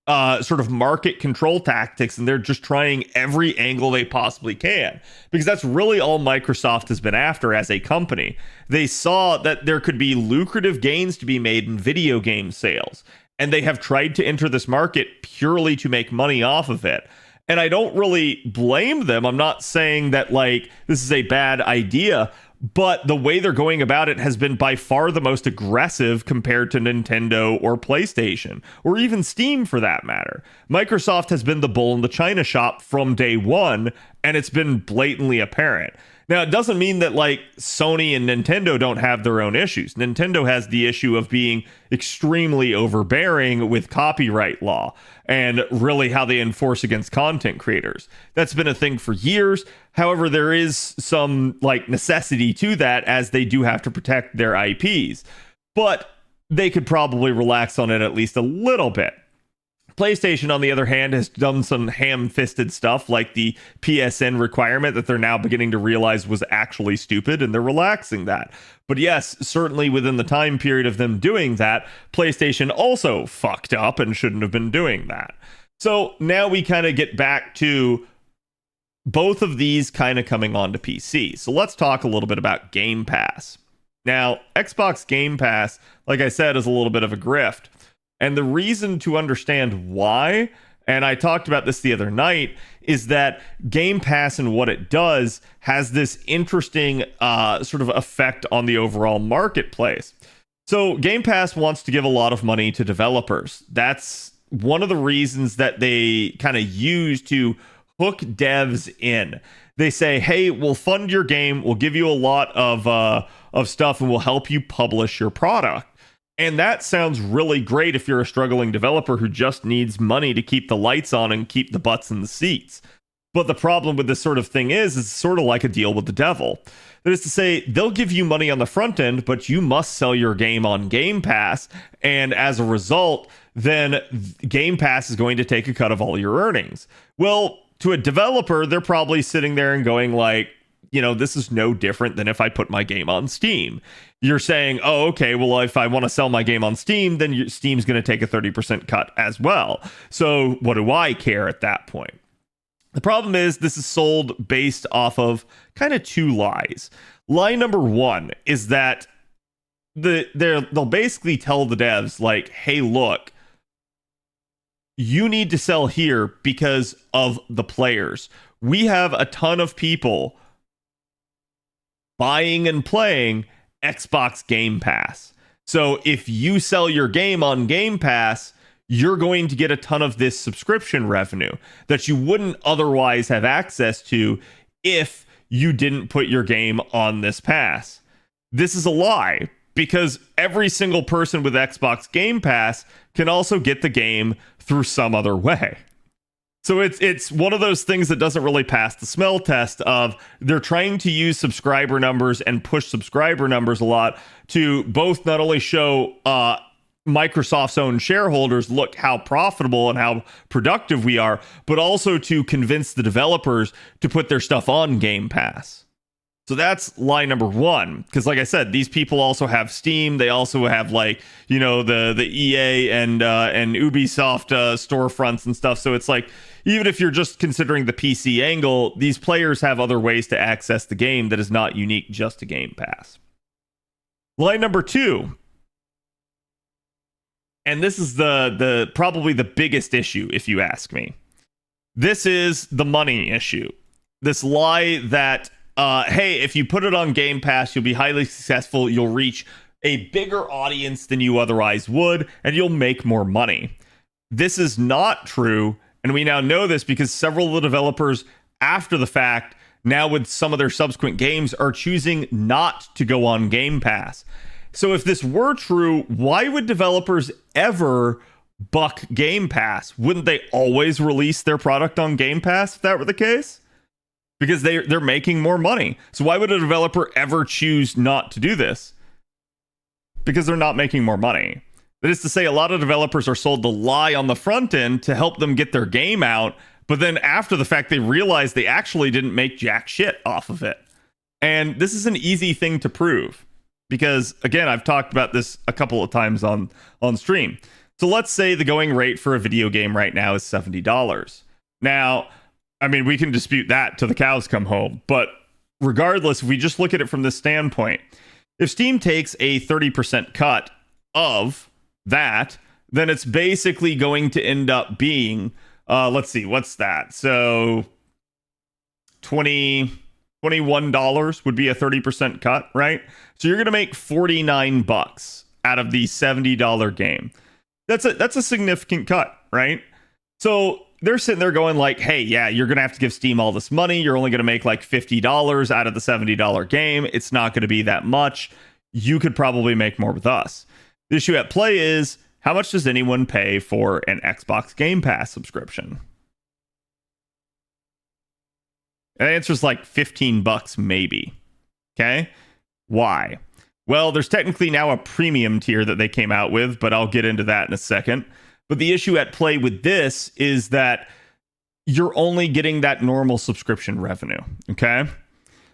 sort of market control tactics, and they're just trying every angle they possibly can, because that's really all Microsoft has been after as a company. They saw that there could be lucrative gains to be made in video game sales, and they have tried to enter this market purely to make money off of it. And I don't really blame them. I'm not saying that like this is a bad idea, but the way they're going about it has been by far the most aggressive compared to Nintendo or PlayStation, or even Steam for that matter. Microsoft has been the bull in the china shop from day one, and it's been blatantly apparent. Now, it doesn't mean that like Sony and Nintendo don't have their own issues. Nintendo has the issue of being extremely overbearing with copyright law and really how they enforce against content creators. That's been a thing for years. However, there is some like necessity to that, as they do have to protect their IPs. But they could probably relax on it at least a little bit. PlayStation, on the other hand, has done some ham-fisted stuff like the PSN requirement that they're now beginning to realize was actually stupid, and they're relaxing that. But yes, certainly within the time period of them doing that, PlayStation also fucked up and shouldn't have been doing that. So now we kind of get back to both of these kind of coming onto PC. So let's talk a little bit about Game Pass. Now, Xbox Game Pass, like I said, is a little bit of a grift. And the reason to understand why, and I talked about this the other night, is that Game Pass and what it does has this interesting sort of effect on the overall marketplace. So Game Pass wants to give a lot of money to developers. That's one of the reasons that they kind of use to hook devs in. They say, hey, we'll fund your game, we'll give you a lot of stuff, and we'll help you publish your product. And that sounds really great if you're a struggling developer who just needs money to keep the lights on and keep the butts in the seats. But the problem with this sort of thing is it's sort of like a deal with the devil. That is to say, they'll give you money on the front end, but you must sell your game on Game Pass. And as a result, then Game Pass is going to take a cut of all your earnings. Well, to a developer, they're probably sitting there and going like, you know, this is no different than if I put my game on Steam. You're saying, oh, okay, well, if I want to sell my game on Steam, then Steam's going to take a 30% cut as well. So what do I care at that point? The problem is this is sold based off of kind of two lies. Lie number one is that they'll basically tell the devs like, hey, look, you need to sell here because of the players. We have a ton of people buying and playing Xbox Game Pass. So if you sell your game on Game Pass, you're going to get a ton of this subscription revenue that you wouldn't otherwise have access to if you didn't put your game on this pass. This is a lie, because every single person with Xbox Game Pass can also get the game through some other way. So it's one of those things that doesn't really pass the smell test of they're trying to use subscriber numbers and push subscriber numbers a lot to both not only show Microsoft's own shareholders, look how profitable and how productive we are, but also to convince the developers to put their stuff on Game Pass. So that's lie number one, because like I said, these people also have Steam. They also have like, you know, the EA and Ubisoft storefronts and stuff. So it's like, even if you're just considering the PC angle, these players have other ways to access the game that is not unique just to Game Pass. Lie number two, and this is the probably the biggest issue, if you ask me. This is the money issue. This lie that hey, if you put it on Game Pass, you'll be highly successful, you'll reach a bigger audience than you otherwise would, and you'll make more money. This is not true, and we now know this because several of the developers, after the fact, now with some of their subsequent games, are choosing not to go on Game Pass. So if this were true, why would developers ever buck Game Pass? Wouldn't they always release their product on Game Pass if that were the case? Because they're making more money. So why would a developer ever choose not to do this? Because they're not making more money. That is to say, a lot of developers are sold the lie on the front end to help them get their game out, but then after the fact, they realize they actually didn't make jack shit off of it. And this is an easy thing to prove. Because, again, I've talked about this a couple of times on stream. So let's say the going rate for a video game right now is $70. Now, I mean, we can dispute that till the cows come home. But regardless, if we just look at it from this standpoint, if Steam takes a 30% cut of that, then it's basically going to end up being, let's see, what's that? So $21 would be a 30% cut, right? So you're going to make $49 out of the $70 game. That's a significant cut, right? So they're sitting there going like, hey, yeah, you're going to have to give Steam all this money. You're only going to make like $50 out of the $70 game. It's not going to be that much. You could probably make more with us. The issue at play is, how much does anyone pay for an Xbox Game Pass subscription? The answer is like $15 maybe. Okay. Why? Well, there's technically now a premium tier that they came out with, but I'll get into that in a second. But the issue at play with this is that you're only getting that normal subscription revenue. Okay.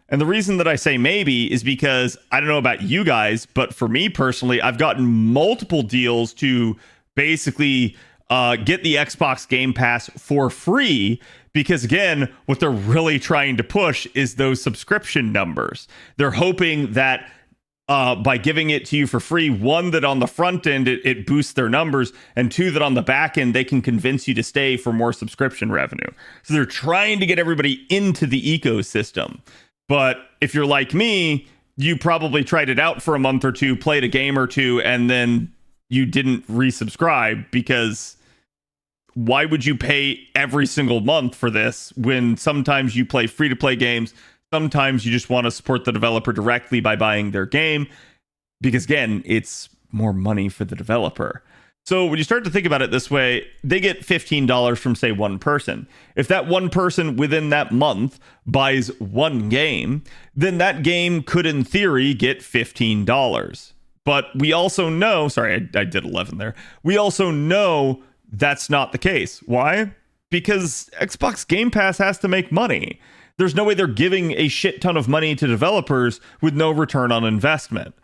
And the reason that I say maybe is because I don't know about you guys, but for me personally, I've gotten multiple deals to basically get the Xbox Game Pass for free. Because again, what they're really trying to push is those subscription numbers. They're hoping that by giving it to you for free, one, that on the front end, it boosts their numbers, and two, that on the back end, they can convince you to stay for more subscription revenue. So they're trying to get everybody into the ecosystem. But if you're like me, you probably tried it out for a month or two, played a game or two, and then you didn't resubscribe, because why would you pay every single month for this when sometimes you play free-to-play games? Sometimes you just want to support the developer directly by buying their game, because again, it's more money for the developer. So when you start to think about it this way, they get $15 from, say, one person. If that one person within that month buys one game, then that game could, in theory, get $15. But we also know, sorry, I did 11 there. We also know that's not the case. Why? Because Xbox Game Pass has to make money. There's no way they're giving a shit ton of money to developers with no return on investment.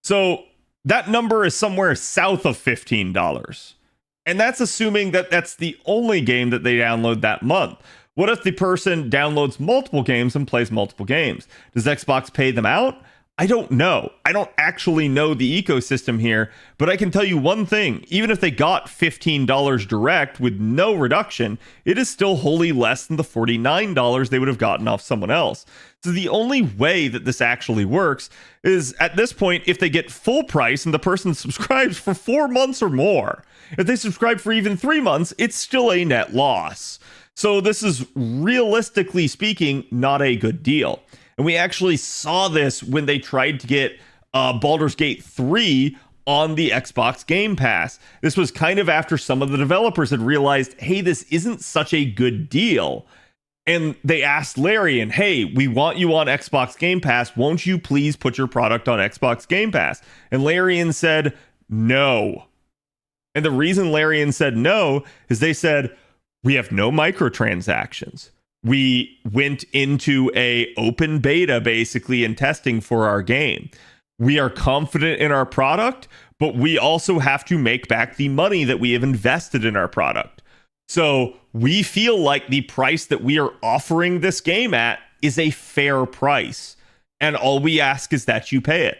So that number is somewhere south of $15. And that's assuming that that's the only game that they download that month. What if the person downloads multiple games and plays multiple games? Does Xbox pay them out? I don't know. I don't actually know the ecosystem here, but I can tell you one thing. Even if they got $15 direct with no reduction, it is still wholly less than the $49 they would have gotten off someone else. So the only way that this actually works is, at this point, if they get full price and the person subscribes for 4 months or more. If they subscribe for even 3 months, it's still a net loss. So this is, realistically speaking, not a good deal. And we actually saw this when they tried to get Baldur's Gate 3 on the Xbox Game Pass. This was kind of after some of the developers had realized, hey, this isn't such a good deal. And they asked Larian, hey, we want you on Xbox Game Pass. Won't you please put your product on Xbox Game Pass? And Larian said no. And the reason Larian said no is they said, we have no microtransactions. We went into a open beta basically and testing for our game. We are confident in our product, but we also have to make back the money that we have invested in our product. So we feel like the price that we are offering this game at is a fair price. And all we ask is that you pay it.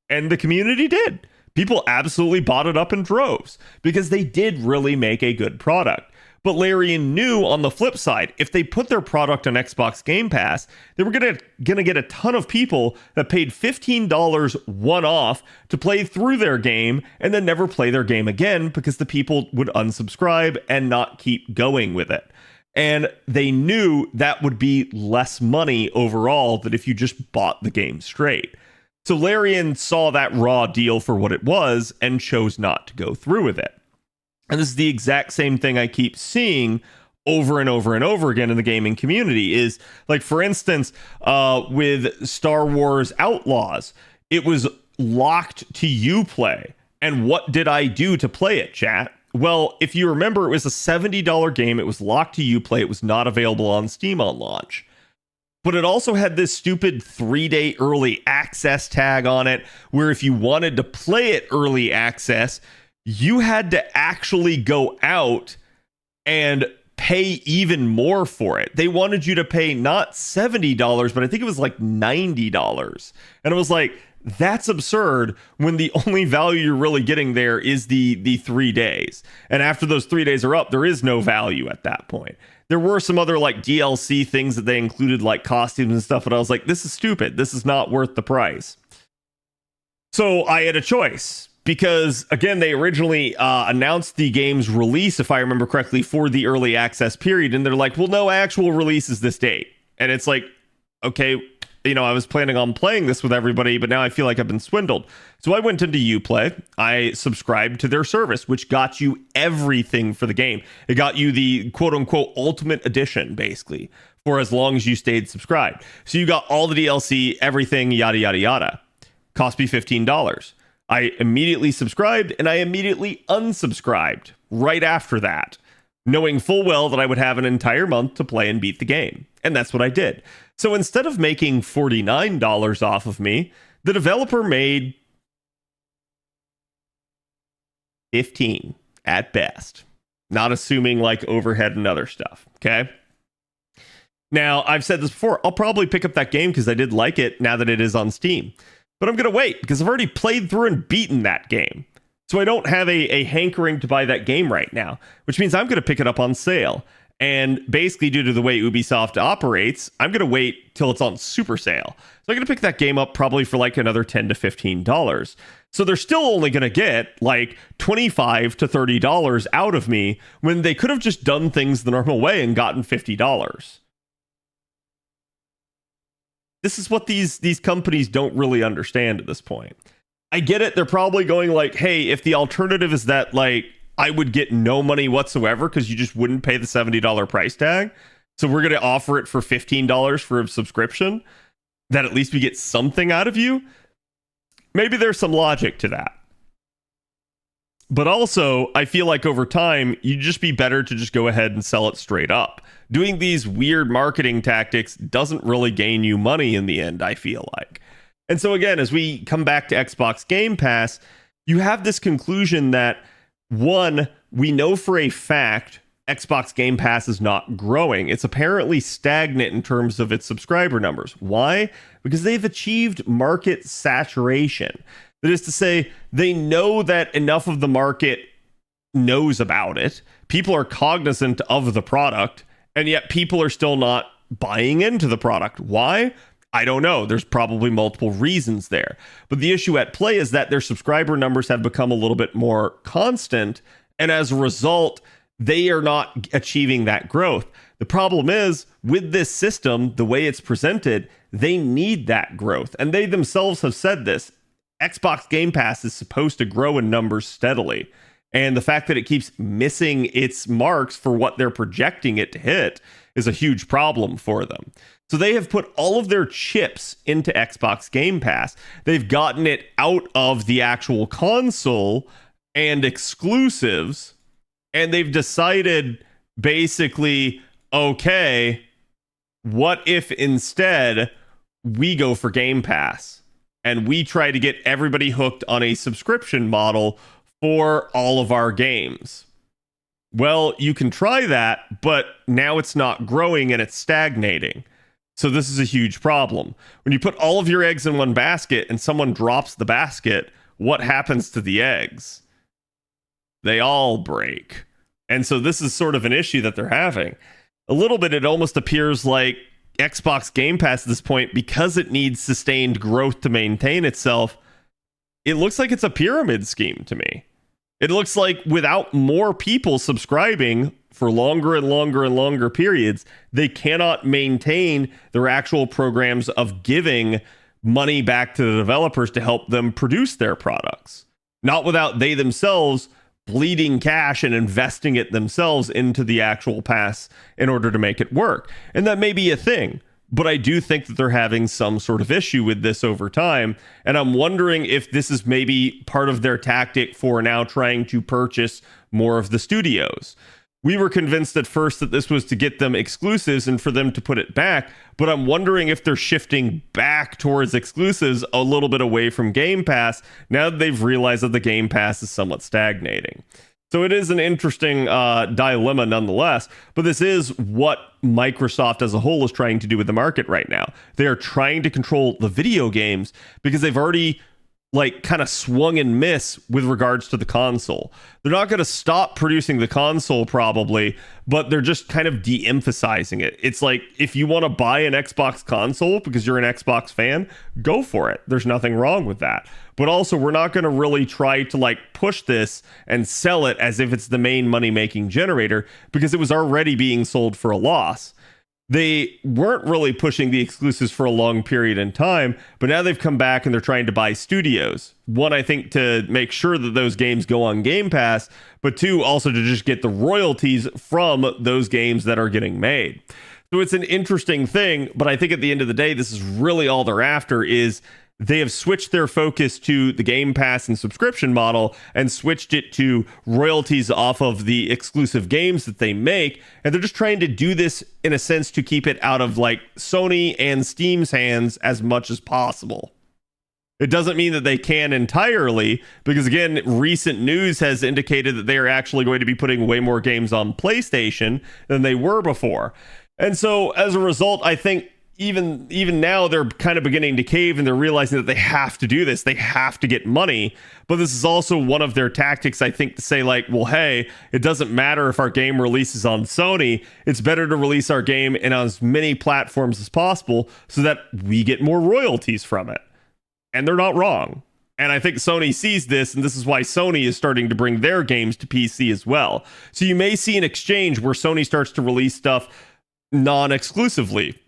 And the community did. People absolutely bought it up in droves because they did really make a good product. But Larian knew, on the flip side, if they put their product on Xbox Game Pass, they were gonna get a ton of people that paid $15 one-off to play through their game and then never play their game again, because the people would unsubscribe and not keep going with it. And they knew that would be less money overall than if you just bought the game straight. So Larian saw that raw deal for what it was and chose not to go through with it. And this is the exact same thing I keep seeing over and over and over again in the gaming community. Is like, for instance, with Star Wars Outlaws, it was locked to Uplay. And what did I do to play it, chat? Well, if you remember, it was a $70 game. It was locked to Uplay. It was not available on Steam on launch. But it also had this stupid 3-day early access tag on it, where if you wanted to play it early access, you had to actually go out and pay even more for it. They wanted you to pay not $70, but I think it was like $90. And it was like, that's absurd when the only value you're really getting there is the 3 days. And after those 3 days are up, there is no value at that point. There were some other like DLC things that they included, like costumes and stuff, but I was like, this is stupid. This is not worth the price. So I had a choice. because again, they originally announced the game's release, if I remember correctly, for the early access period, and they're like, well, no, actual release is this date. And it's like, okay, I was planning on playing this with everybody, but now I feel like I've been swindled. So I went into Uplay. I subscribed to their service, which got you everything for the game. It got you the quote unquote ultimate edition, basically, for as long as you stayed subscribed. So you got all the DLC, everything, yada, yada, yada. Cost me $15. I immediately subscribed and I immediately unsubscribed right after that, knowing full well that I would have an entire month to play and beat the game. And that's what I did. So instead of making $49 off of me, the developer made 15 at best, not assuming like overhead and other stuff. Okay. Now, I've said this before, I'll probably pick up that game because I did like it now that it is on Steam. But I'm going to wait because I've already played through and beaten that game. So I don't have a hankering to buy that game right now, which means I'm going to pick it up on sale. And basically, due to the way Ubisoft operates, I'm going to wait till it's on super sale. So I'm going to pick that game up probably for like another $10 to $15. So they're still only going to get like $25 to $30 out of me when they could have just done things the normal way and gotten $50. This is what these companies don't really understand at this point. I get it. They're probably going like, hey, if the alternative is that like I would get no money whatsoever because you just wouldn't pay the $70 price tag. So we're going to offer it for $15 for a subscription, that at least we get something out of you. Maybe there's some logic to that. But also, I feel like over time, you'd just be better to just go ahead and sell it straight up. Doing these weird marketing tactics doesn't really gain you money in the end, I feel like. And so again, as we come back to Xbox Game Pass, you have this conclusion that, one, we know for a fact Xbox Game Pass is not growing. It's apparently stagnant in terms of its subscriber numbers. Why? Because they've achieved market saturation. That is to say, they know that enough of the market knows about it. People are cognizant of the product, and yet people are still not buying into the product. Why? I don't know. There's probably multiple reasons there. But the issue at play is that their subscriber numbers have become a little bit more constant, and as a result, they are not achieving that growth. The problem is, with this system, the way it's presented, they need that growth. And they themselves have said this. Xbox Game Pass is supposed to grow in numbers steadily. And the fact that it keeps missing its marks for what they're projecting it to hit is a huge problem for them. So they have put all of their chips into Xbox Game Pass. They've gotten it out of the actual console and exclusives. And they've decided basically, okay, what if instead we go for Game Pass and we try to get everybody hooked on a subscription model for all of our games? Well, you can try that, but now it's not growing and it's stagnating. So this is a huge problem. When you put all of your eggs in one basket and someone drops the basket, what happens to the eggs? They all break. And so this is sort of an issue that they're having. A little bit, it almost appears like Xbox Game Pass at this point, because it needs sustained growth to maintain itself, it looks like it's a pyramid scheme to me. It looks like without more people subscribing for longer and longer and longer periods, they cannot maintain their actual programs of giving money back to the developers to help them produce their products. Not without they themselves bleeding cash and investing it themselves into the actual pass in order to make it work. And that may be a thing, but I do think that they're having some sort of issue with this over time. And I'm wondering if this is maybe part of their tactic for now trying to purchase more of the studios. We were convinced at first that this was to get them exclusives and for them to put it back, but I'm wondering if they're shifting back towards exclusives a little bit away from Game Pass now that they've realized that the Game Pass is somewhat stagnating. So it is an interesting dilemma nonetheless, but this is what Microsoft as a whole is trying to do with the market right now. They are trying to control the video games because they've already like kind of swung and miss with regards to the console. They're not going to stop producing the console probably, but they're just kind of de-emphasizing it. It's like, if you want to buy an Xbox console because you're an Xbox fan, go for it. There's nothing wrong with that. But also, we're not going to really try to like push this and sell it as if it's the main money-making generator, because it was already being sold for a loss. They weren't really pushing the exclusives for a long period in time, but now they've come back and they're trying to buy studios. One, I think, to make sure that those games go on Game Pass, but two, also to just get the royalties from those games that are getting made. So it's an interesting thing, but I think at the end of the day, this is really all they're after. Is they have switched their focus to the Game Pass and subscription model and switched it to royalties off of the exclusive games that they make. And they're just trying to do this in a sense to keep it out of like Sony and Steam's hands as much as possible. It doesn't mean that they can entirely, because again, recent news has indicated that they are actually going to be putting way more games on PlayStation than they were before. And so as a result, I think even now they're kind of beginning to cave, and they're realizing that they have to do this. They have to get money. But this is also one of their tactics, I think, to say like, well, hey, it doesn't matter if our game releases on Sony. It's better to release our game in as many platforms as possible so that we get more royalties from it. And they're not wrong. And I think Sony sees this, and this is why Sony is starting to bring their games to PC as well. So you may see an exchange where Sony starts to release stuff non-exclusively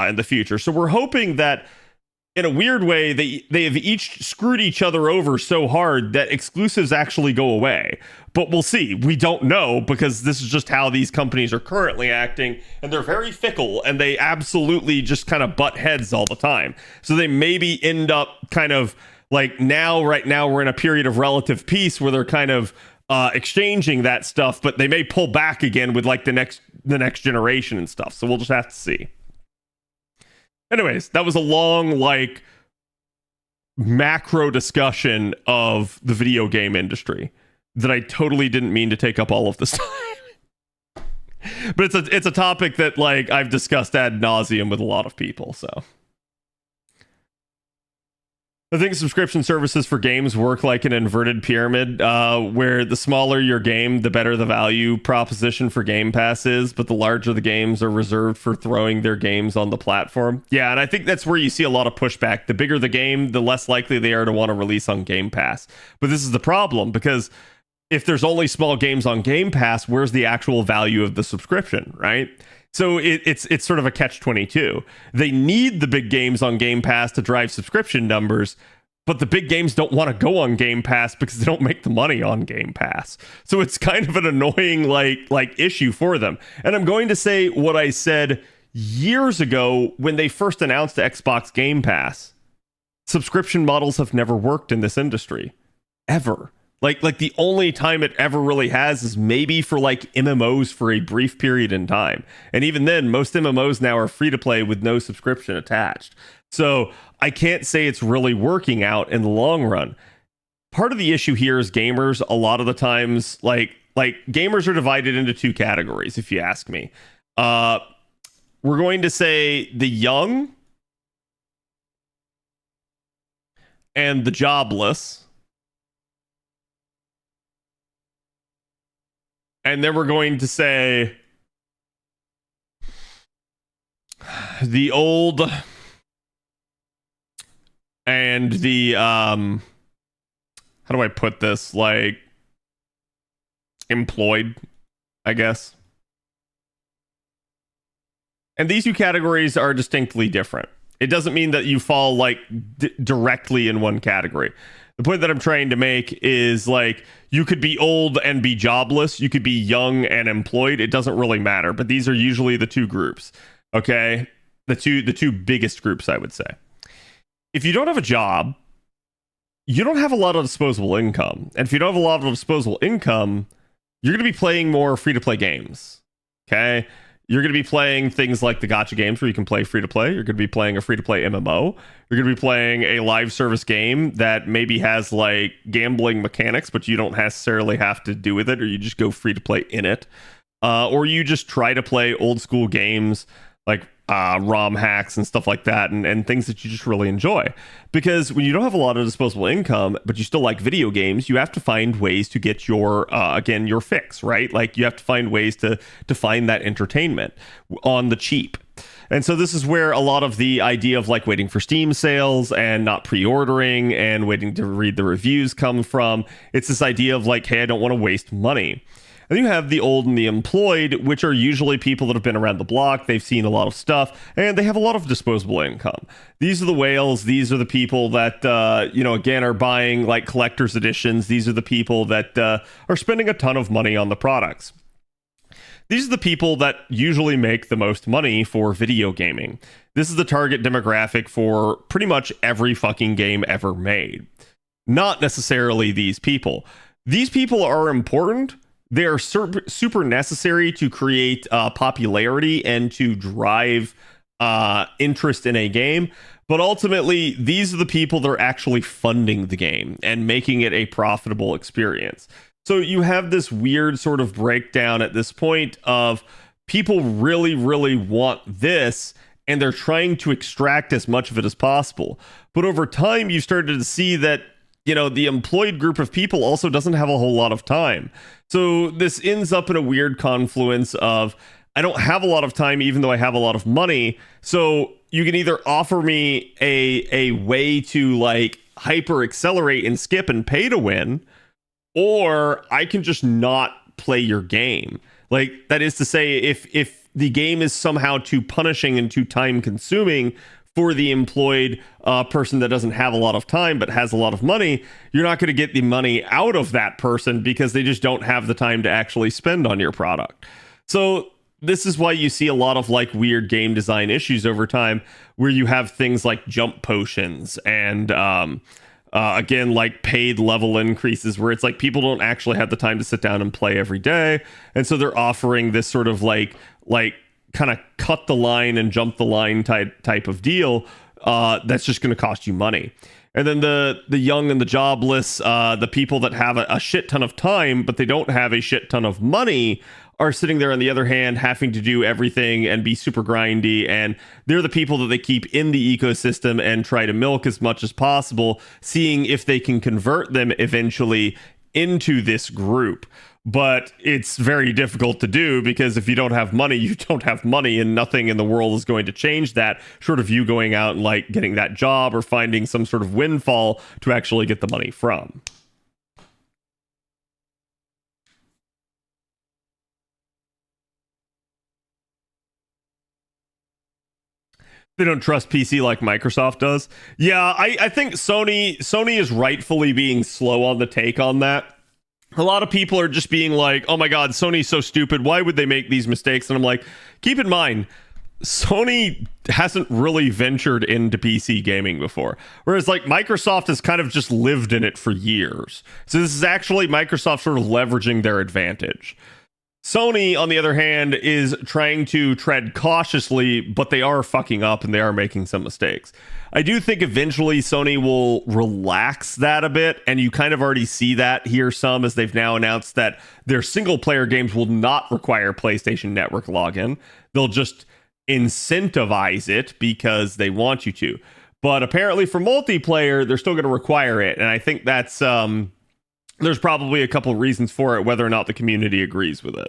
in the future. So we're hoping that, in a weird way, they have each screwed each other over so hard that exclusives actually go away. But we'll see. We don't know, because this is just how these companies are currently acting, and they're very fickle, and they absolutely just kind of butt heads all the time. So they maybe end up kind of like right now we're in a period of relative peace where they're kind of exchanging that stuff, but they may pull back again with like the next generation and stuff. So we'll just have to see. Anyways, that was a long, like, macro discussion of the video game industry that I totally didn't mean to take up all of this time. But it's a topic that, like, I've discussed ad nauseum with a lot of people, so. I think subscription services for games work like an inverted pyramid, where the smaller your game, the better the value proposition for Game Pass is, but the larger the games are reserved for throwing their games on the platform. Yeah, and I think that's where you see a lot of pushback. The bigger the game, the less likely they are to want to release on Game Pass. But this is the problem, because if there's only small games on Game Pass, where's the actual value of the subscription, right? So it's sort of a catch-22. They need the big games on Game Pass to drive subscription numbers, but the big games don't want to go on Game Pass because they don't make the money on Game Pass. So it's kind of an annoying like issue for them. And I'm going to say what I said years ago when they first announced the Xbox Game Pass. Subscription models have never worked in this industry, ever. Like the only time it ever really has is maybe for like MMOs for a brief period in time. And even then, most MMOs now are free to play with no subscription attached. So I can't say it's really working out in the long run. Part of the issue here is gamers, a lot of the times, like gamers are divided into two categories, if you ask me. We're going to say the young and the jobless. And then we're going to say the old and the how do I put this? Like employed, I guess. And these two categories are distinctly different. It doesn't mean that you fall like directly in one category. The point that I'm trying to make is like you could be old and be jobless. You could be young and employed. It doesn't really matter. But these are usually the two groups. Okay, the two biggest groups, I would say. If you don't have a job, you don't have a lot of disposable income. And if you don't have a lot of disposable income, you're going to be playing more free-to-play games. Okay? You're going to be playing things like the gacha games where you can play free-to-play. You're going to be playing a free-to-play MMO. You're going to be playing a live service game that maybe has like gambling mechanics, but you don't necessarily have to do with it, or you just go free-to-play in it. Or you just try to play old school games like ROM hacks and stuff like that, and things that you just really enjoy. Because when you don't have a lot of disposable income, but you still like video games, you have to find ways to get your again, your fix, right? Like you have to find ways to find that entertainment on the cheap. And so this is where a lot of the idea of like waiting for Steam sales and not pre-ordering and waiting to read the reviews come from. It's this idea of like, hey, I don't want to waste money. And you have the old and the employed, which are usually people that have been around the block. They've seen a lot of stuff, and they have a lot of disposable income. These are the whales. These are the people that, again, are buying like collector's editions. These are the people that are spending a ton of money on the products. These are the people that usually make the most money for video gaming. This is the target demographic for pretty much every fucking game ever made. Not necessarily these people. These people are important. They are super necessary to create popularity and to drive interest in a game. But ultimately, these are the people that are actually funding the game and making it a profitable experience. So you have this weird sort of breakdown at this point of people really, really want this, and they're trying to extract as much of it as possible. But over time, you started to see that, the employed group of people also doesn't have a whole lot of time. So this ends up in a weird confluence of, I don't have a lot of time, even though I have a lot of money. So you can either offer me a way to like hyper accelerate and skip and pay to win, or I can just not play your game. Like, that is to say, if the game is somehow too punishing and too time consuming for the employed person that doesn't have a lot of time but has a lot of money, you're not going to get the money out of that person because they just don't have the time to actually spend on your product. So this is why you see a lot of like weird game design issues over time, where you have things like jump potions and again, like paid level increases, where it's like people don't actually have the time to sit down and play every day. And so they're offering this sort of like kind of cut the line and jump the line type of deal that's just going to cost you money. And then the young and the jobless, the people that have a shit ton of time, but they don't have a shit ton of money, are sitting there on the other hand having to do everything and be super grindy, and they're the people that they keep in the ecosystem and try to milk as much as possible, seeing if they can convert them eventually into this group. But it's very difficult to do, because if you don't have money, you don't have money, and nothing in the world is going to change that, short of you going out and like getting that job or finding some sort of windfall to actually get the money from. They don't trust PC like Microsoft does. Yeah, I think Sony is rightfully being slow on the take on that. A lot of people are just being like, oh my god, Sony's so stupid. Why would they make these mistakes? And I'm like, keep in mind, Sony hasn't really ventured into PC gaming before. Whereas like Microsoft has kind of just lived in it for years. So this is actually Microsoft sort of leveraging their advantage. Sony, on the other hand, is trying to tread cautiously, but they are fucking up and they are making some mistakes. I do think eventually Sony will relax that a bit, and you kind of already see that here some, as they've now announced that their single-player games will not require PlayStation Network login. They'll just incentivize it because they want you to. But apparently for multiplayer, they're still going to require it, and I think that's... there's probably a couple reasons for it, whether or not the community agrees with it.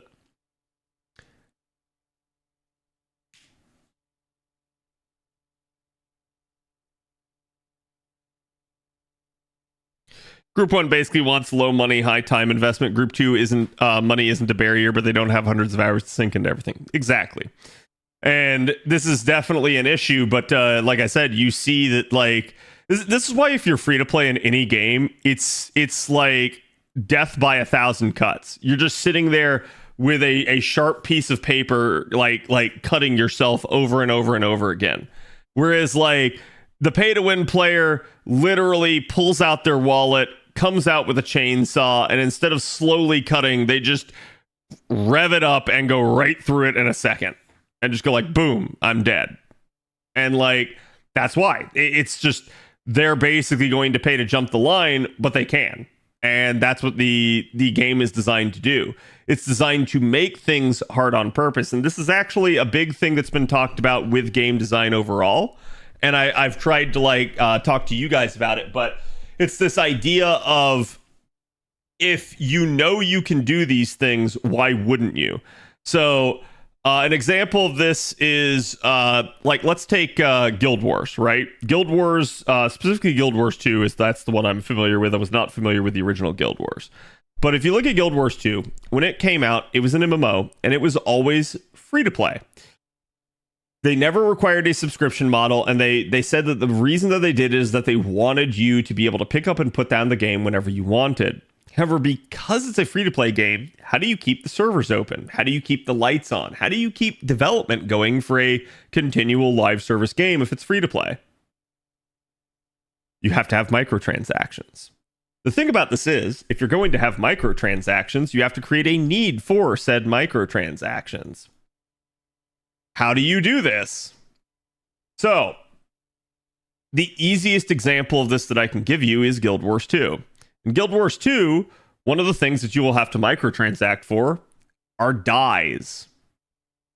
Group 1 basically wants low money, high time investment. Group 2 isn't money isn't a barrier, but they don't have hundreds of hours to sink into everything. Exactly. And this is definitely an issue, but like I said, you see that like this is why if you're free to play in any game, it's like death by 1,000 cuts. You're just sitting there with a sharp piece of paper, like cutting yourself over and over and over again. Whereas like the pay to win player literally pulls out their wallet, comes out with a chainsaw, and instead of slowly cutting, they just rev it up and go right through it in a second and just go like, boom, I'm dead. And like, that's why it's just, they're basically going to pay to jump the line, but they can. And that's what the game is designed to do. It's designed to make things hard on purpose. And this is actually a big thing that's been talked about with game design overall. And I've tried to talk to you guys about it, but it's this idea of, if you know you can do these things, why wouldn't you? So an example of this is let's take Guild Wars, right? Guild Wars, specifically Guild Wars 2, that's the one I'm familiar with. I was not familiar with the original Guild Wars. But if you look at Guild Wars 2, when it came out, it was an MMO, and it was always free to play. They never required a subscription model, and they said that the reason that they did is that they wanted you to be able to pick up and put down the game whenever you wanted. However, because it's a free-to-play game, how do you keep the servers open? How do you keep the lights on? How do you keep development going for a continual live service game if it's free-to-play? You have to have microtransactions. The thing about this is, if you're going to have microtransactions, you have to create a need for said microtransactions. How do you do this? So, the easiest example of this that I can give you is Guild Wars 2. In Guild Wars 2, one of the things that you will have to microtransact for are dyes.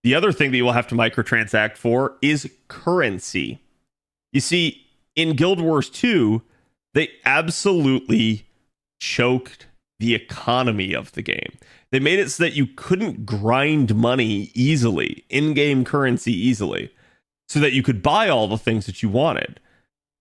The other thing that you will have to microtransact for is currency. You see, in Guild Wars 2, they absolutely choked the economy of the game. They made it so that you couldn't grind money easily, in-game currency easily, so that you could buy all the things that you wanted,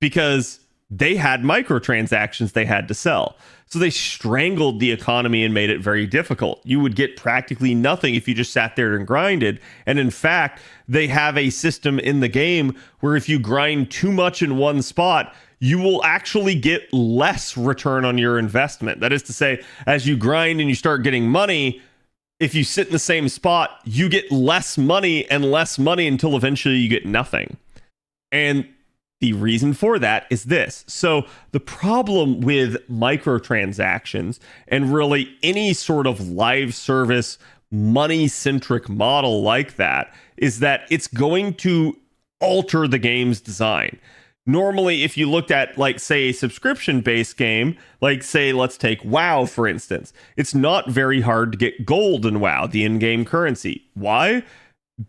because they had microtransactions they had to sell. So they strangled the economy and made it very difficult. You would get practically nothing if you just sat there and grinded. And in fact, they have a system in the game where if you grind too much in one spot, you will actually get less return on your investment. That is to say, as you grind and you start getting money, if you sit in the same spot, you get less money until eventually you get nothing. And the reason for that is this. So the problem with microtransactions and really any sort of live service money-centric model like that is that it's going to alter the game's design. Normally, if you looked at, say, a subscription-based game, say, let's take WoW, for instance, it's not very hard to get gold in WoW, the in-game currency. Why?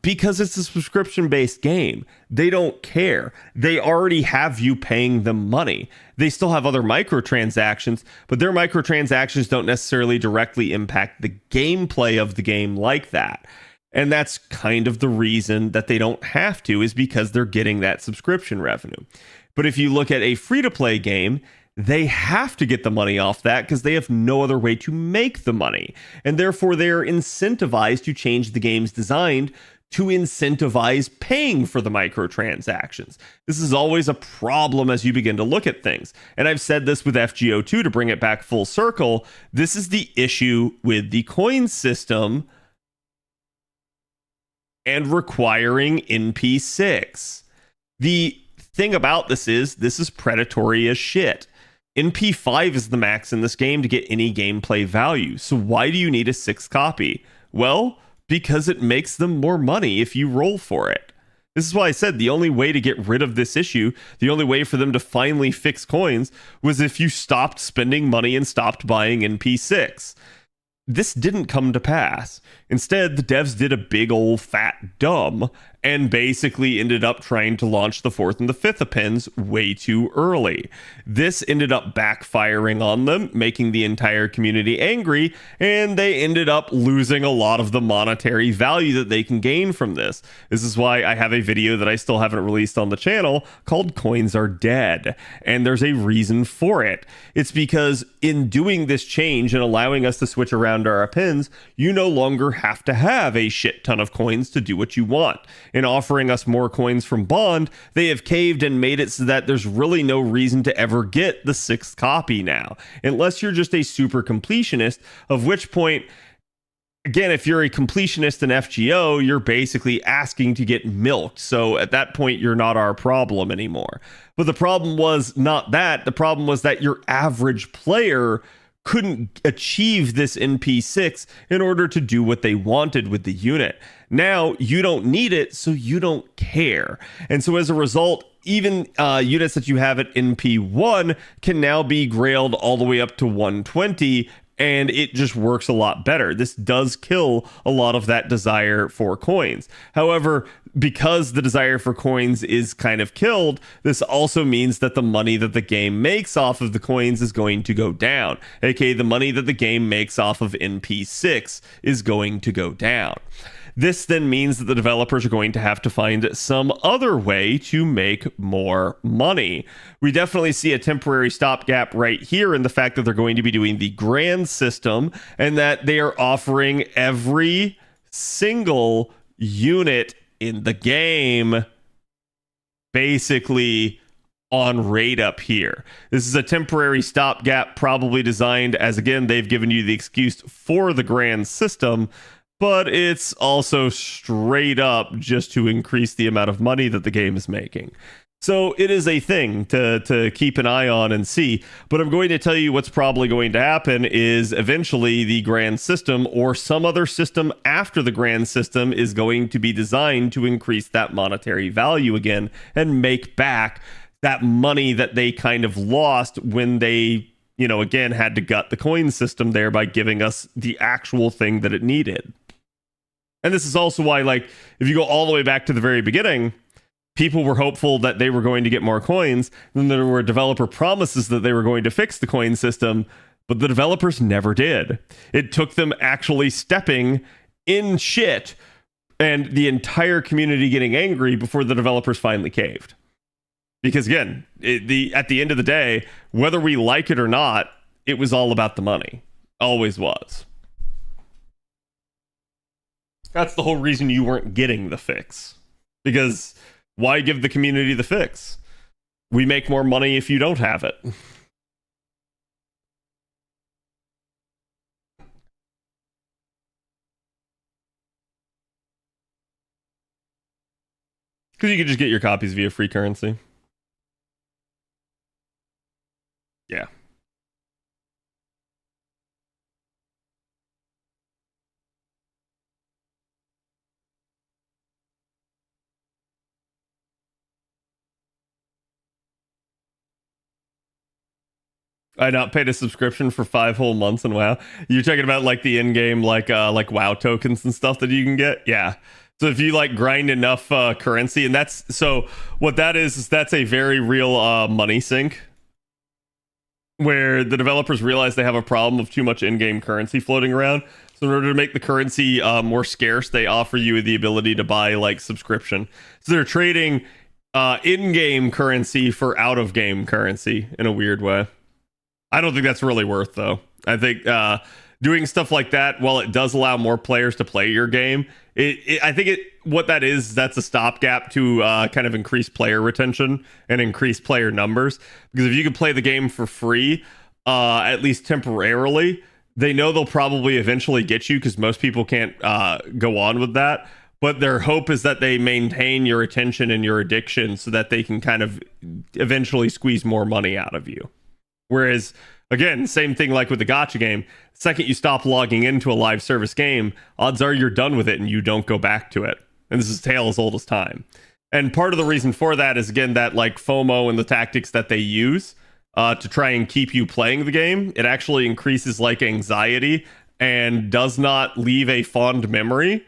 Because it's a subscription-based game. They don't care. They already have you paying them money. They still have other microtransactions, but their microtransactions don't necessarily directly impact the gameplay of the game like that. And that's kind of the reason that they don't have to, is because they're getting that subscription revenue. But if you look at a free-to-play game, they have to get the money off that because they have no other way to make the money. And therefore, they're incentivized to change the game's design to incentivize paying for the microtransactions. This is always a problem as you begin to look at things. And I've said this with FGO2 to bring it back full circle. This is the issue with the coin system and requiring NP6. The thing about this is predatory as shit. NP5 is the max in this game to get any gameplay value. So why do you need a 6th copy? Well, because it makes them more money if you roll for it. This is why I said the only way to get rid of this issue, the only way for them to finally fix coins, was if you stopped spending money and stopped buying NP6. This didn't come to pass. Instead, the devs did a big old fat dumb and basically ended up trying to launch the 4th and the 5th appends way too early. This ended up backfiring on them, making the entire community angry, and they ended up losing a lot of the monetary value that they can gain from this. This is why I have a video that I still haven't released on the channel called Coins Are Dead, and there's a reason for it. It's because in doing this change and allowing us to switch around our appends, you no longer have to have a shit ton of coins to do what you want. In offering us more coins from Bond, they have caved and made it so that there's really no reason to ever get the 6th copy now, unless you're just a super completionist, of which point, again, if you're a completionist in FGO, you're basically asking to get milked. So at that point, you're not our problem anymore. But the problem was not that. The problem was that your average player couldn't achieve this NP6 in order to do what they wanted with the unit. Now you don't need it, so you don't care. And so as a result, even units that you have at NP1 can now be grailed all the way up to 120, and it just works a lot better. This does kill a lot of that desire for coins. However, because the desire for coins is kind of killed, this also means that the money that the game makes off of the coins is going to go down. aka the money that the game makes off of NP6 is going to go down. This then means that the developers are going to have to find some other way to make more money. We definitely see a temporary stopgap right here in the fact that they're going to be doing the grand system and that they are offering every single unit in the game basically on rate up here. This is a temporary stopgap, probably designed as, again, they've given you the excuse for the grand system, but it's also straight up just to increase the amount of money that the game is making. So it is a thing to keep an eye on and see. But I'm going to tell you what's probably going to happen is eventually the grand system or some other system after the grand system is going to be designed to increase that monetary value again and make back that money that they kind of lost when they, you know, again, had to gut the coin system there by giving us the actual thing that it needed. And this is also why, like, if you go all the way back to the very beginning, people were hopeful that they were going to get more coins. Then there were developer promises that they were going to fix the coin system, but the developers never did. It took them actually stepping in shit and the entire community getting angry before the developers finally caved. Because again, at the end of the day, whether we like it or not, it was all about the money. Always was. That's the whole reason you weren't getting the fix. Because why give the community the fix? We make more money if you don't have it. Because you can just get your copies via free currency. Yeah. I not paid a subscription for 5 whole months in WoW. You're talking about like the in-game like WoW tokens and stuff that you can get? Yeah. So if you like grind enough currency, and that's so what that is that's a very real money sink where the developers realize they have a problem of too much in-game currency floating around. So in order to make the currency more scarce, they offer you the ability to buy like subscription. So they're trading in-game currency for out-of-game currency in a weird way. I don't think that's really worth though. I think doing stuff like that, while it does allow more players to play your game, I think what that is, that's a stopgap to kind of increase player retention and increase player numbers. Because if you can play the game for free, at least temporarily, they know they'll probably eventually get you because most people can't go on with that. But their hope is that they maintain your attention and your addiction so that they can kind of eventually squeeze more money out of you. Whereas, again, same thing like with the gacha game. The second you stop logging into a live service game, odds are you're done with it and you don't go back to it. And this is a tale as old as time. And part of the reason for that is, again, that like FOMO and the tactics that they use to try and keep you playing the game. It actually increases like anxiety and does not leave a fond memory.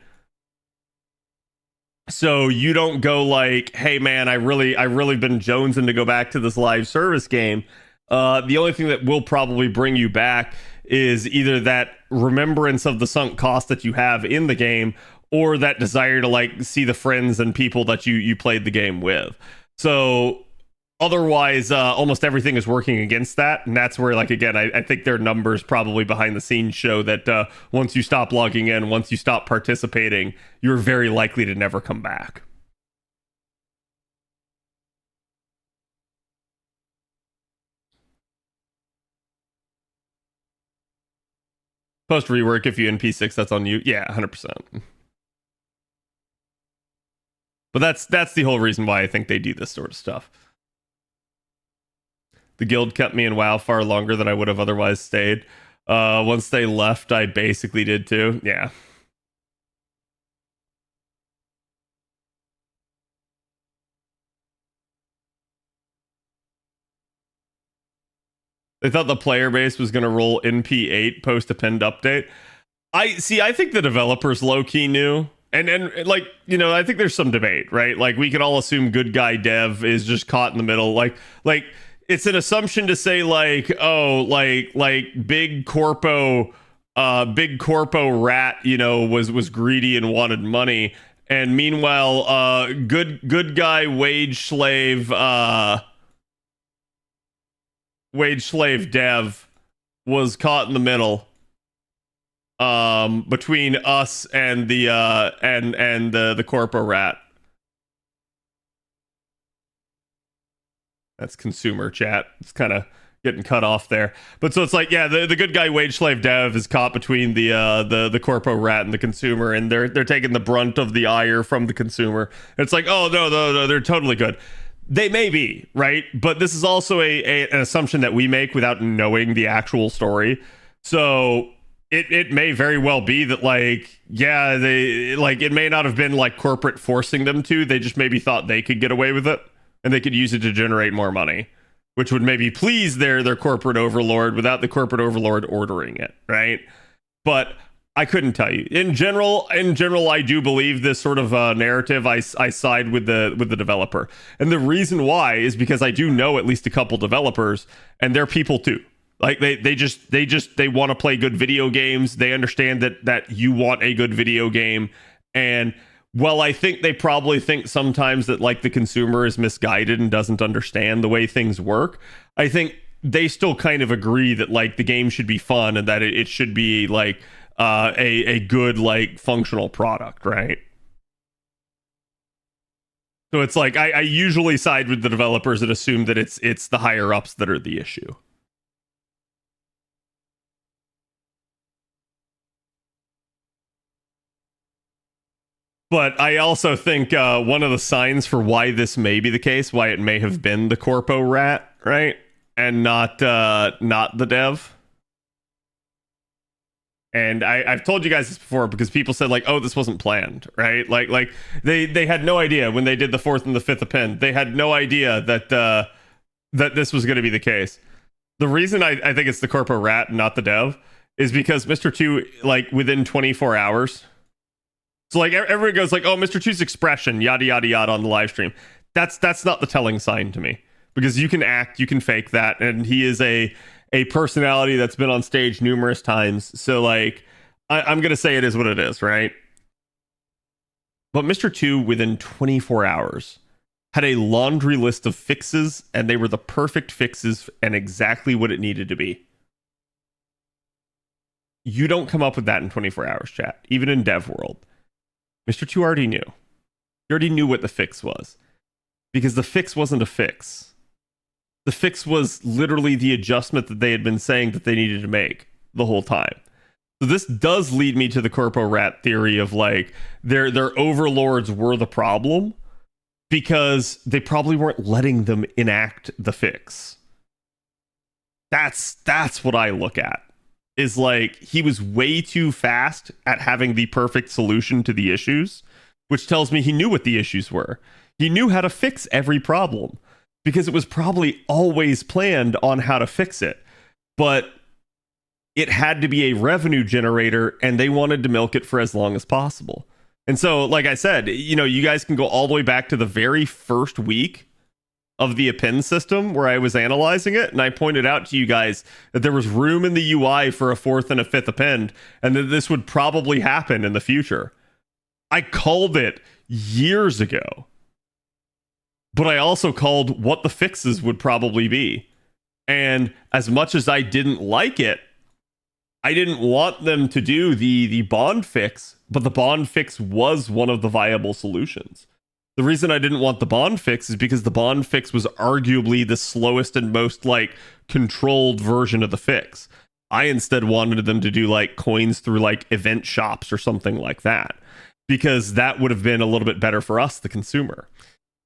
So you don't go like, hey man, I really been jonesing to go back to this live service game. The only thing that will probably bring you back is either that remembrance of the sunk cost that you have in the game or that desire to like see the friends and people that you played the game with. So otherwise, almost everything is working against that. And that's where, like, again, I think their numbers probably behind the scenes show that once you stop logging in, once you stop participating, you're very likely to never come back. Post rework, if you NP6, that's on you. Yeah, 100%. But that's the whole reason why I think they do this sort of stuff. The guild kept me in WoW far longer than I would have otherwise stayed. Once they left, I basically did too. Yeah. They thought the player base was going to roll NP8 post append update. I think the developers low-key knew. And like, you know, I think there's some debate, right? Like, we can all assume good guy dev is just caught in the middle. Like it's an assumption to say like, oh, like big corpo rat, you know, was greedy and wanted money. And meanwhile, good guy wage slave dev was caught in the middle between us and the corpo rat. That's consumer chat. It's kind of getting cut off there. But so it's like, yeah, the good guy wage slave dev is caught between the corpo rat and the consumer, and they're taking the brunt of the ire from the consumer. It's like, oh no, they're totally good. They may be, right? But this is also an assumption that we make without knowing the actual story. So it may very well be that, like, yeah, they, like, it may not have been like corporate forcing them to. They just maybe thought they could get away with it and they could use it to generate more money, which would maybe please their corporate overlord without the corporate overlord ordering it, right? But I couldn't tell you. In general, I do believe this sort of narrative. I side with the developer, and the reason why is because I do know at least a couple developers, and they're people too. Like they want to play good video games. They understand that you want a good video game, and well, I think they probably think sometimes that like the consumer is misguided and doesn't understand the way things work. I think they still kind of agree that like the game should be fun and that it should be like a good like functional product, right? So it's like I usually side with the developers and assume that it's the higher ups that are the issue. But I also think one of the signs for why this may be the case, why it may have been the corpo rat, right, and not the dev. And I've told you guys this before because people said like, oh, this wasn't planned, right? Like they had no idea when they did the 4th and the 5th append. They had no idea that that this was going to be the case. The reason I think it's the corpo rat and not the dev is because Mr. 2, like within 24 hours. So like everyone goes like, oh, Mr. 2's expression, yada yada yada on the live stream. That's not the telling sign to me, because you can act, you can fake that, and he is a personality that's been on stage numerous times. So like I'm gonna say it is what it is, right? But Mr. 2 within 24 hours had a laundry list of fixes, and they were the perfect fixes and exactly what it needed to be. You don't come up with that in 24 hours, chat, even in dev world. Mr. 2 already knew. He already knew what the fix was, because the fix wasn't a fix. The fix was literally the adjustment that they had been saying that they needed to make the whole time. So this does lead me to the corpo rat theory of like their overlords were the problem because they probably weren't letting them enact the fix. That's what I look at. Is like he was way too fast at having the perfect solution to the issues, which tells me he knew what the issues were. He knew how to fix every problem because it was probably always planned on how to fix it. But it had to be a revenue generator, and they wanted to milk it for as long as possible. And so, like I said, you know, you guys can go all the way back to the very first week of the append system where I was analyzing it, and I pointed out to you guys that there was room in the UI for a 4th and a 5th append, and that this would probably happen in the future. I called it years ago, but I also called what the fixes would probably be. And as much as I didn't like it, I didn't want them to do the bond fix, but the bond fix was one of the viable solutions. The reason I didn't want the bond fix is because the bond fix was arguably the slowest and most like controlled version of the fix. I instead wanted them to do like coins through like event shops or something like that, because that would have been a little bit better for us, the consumer.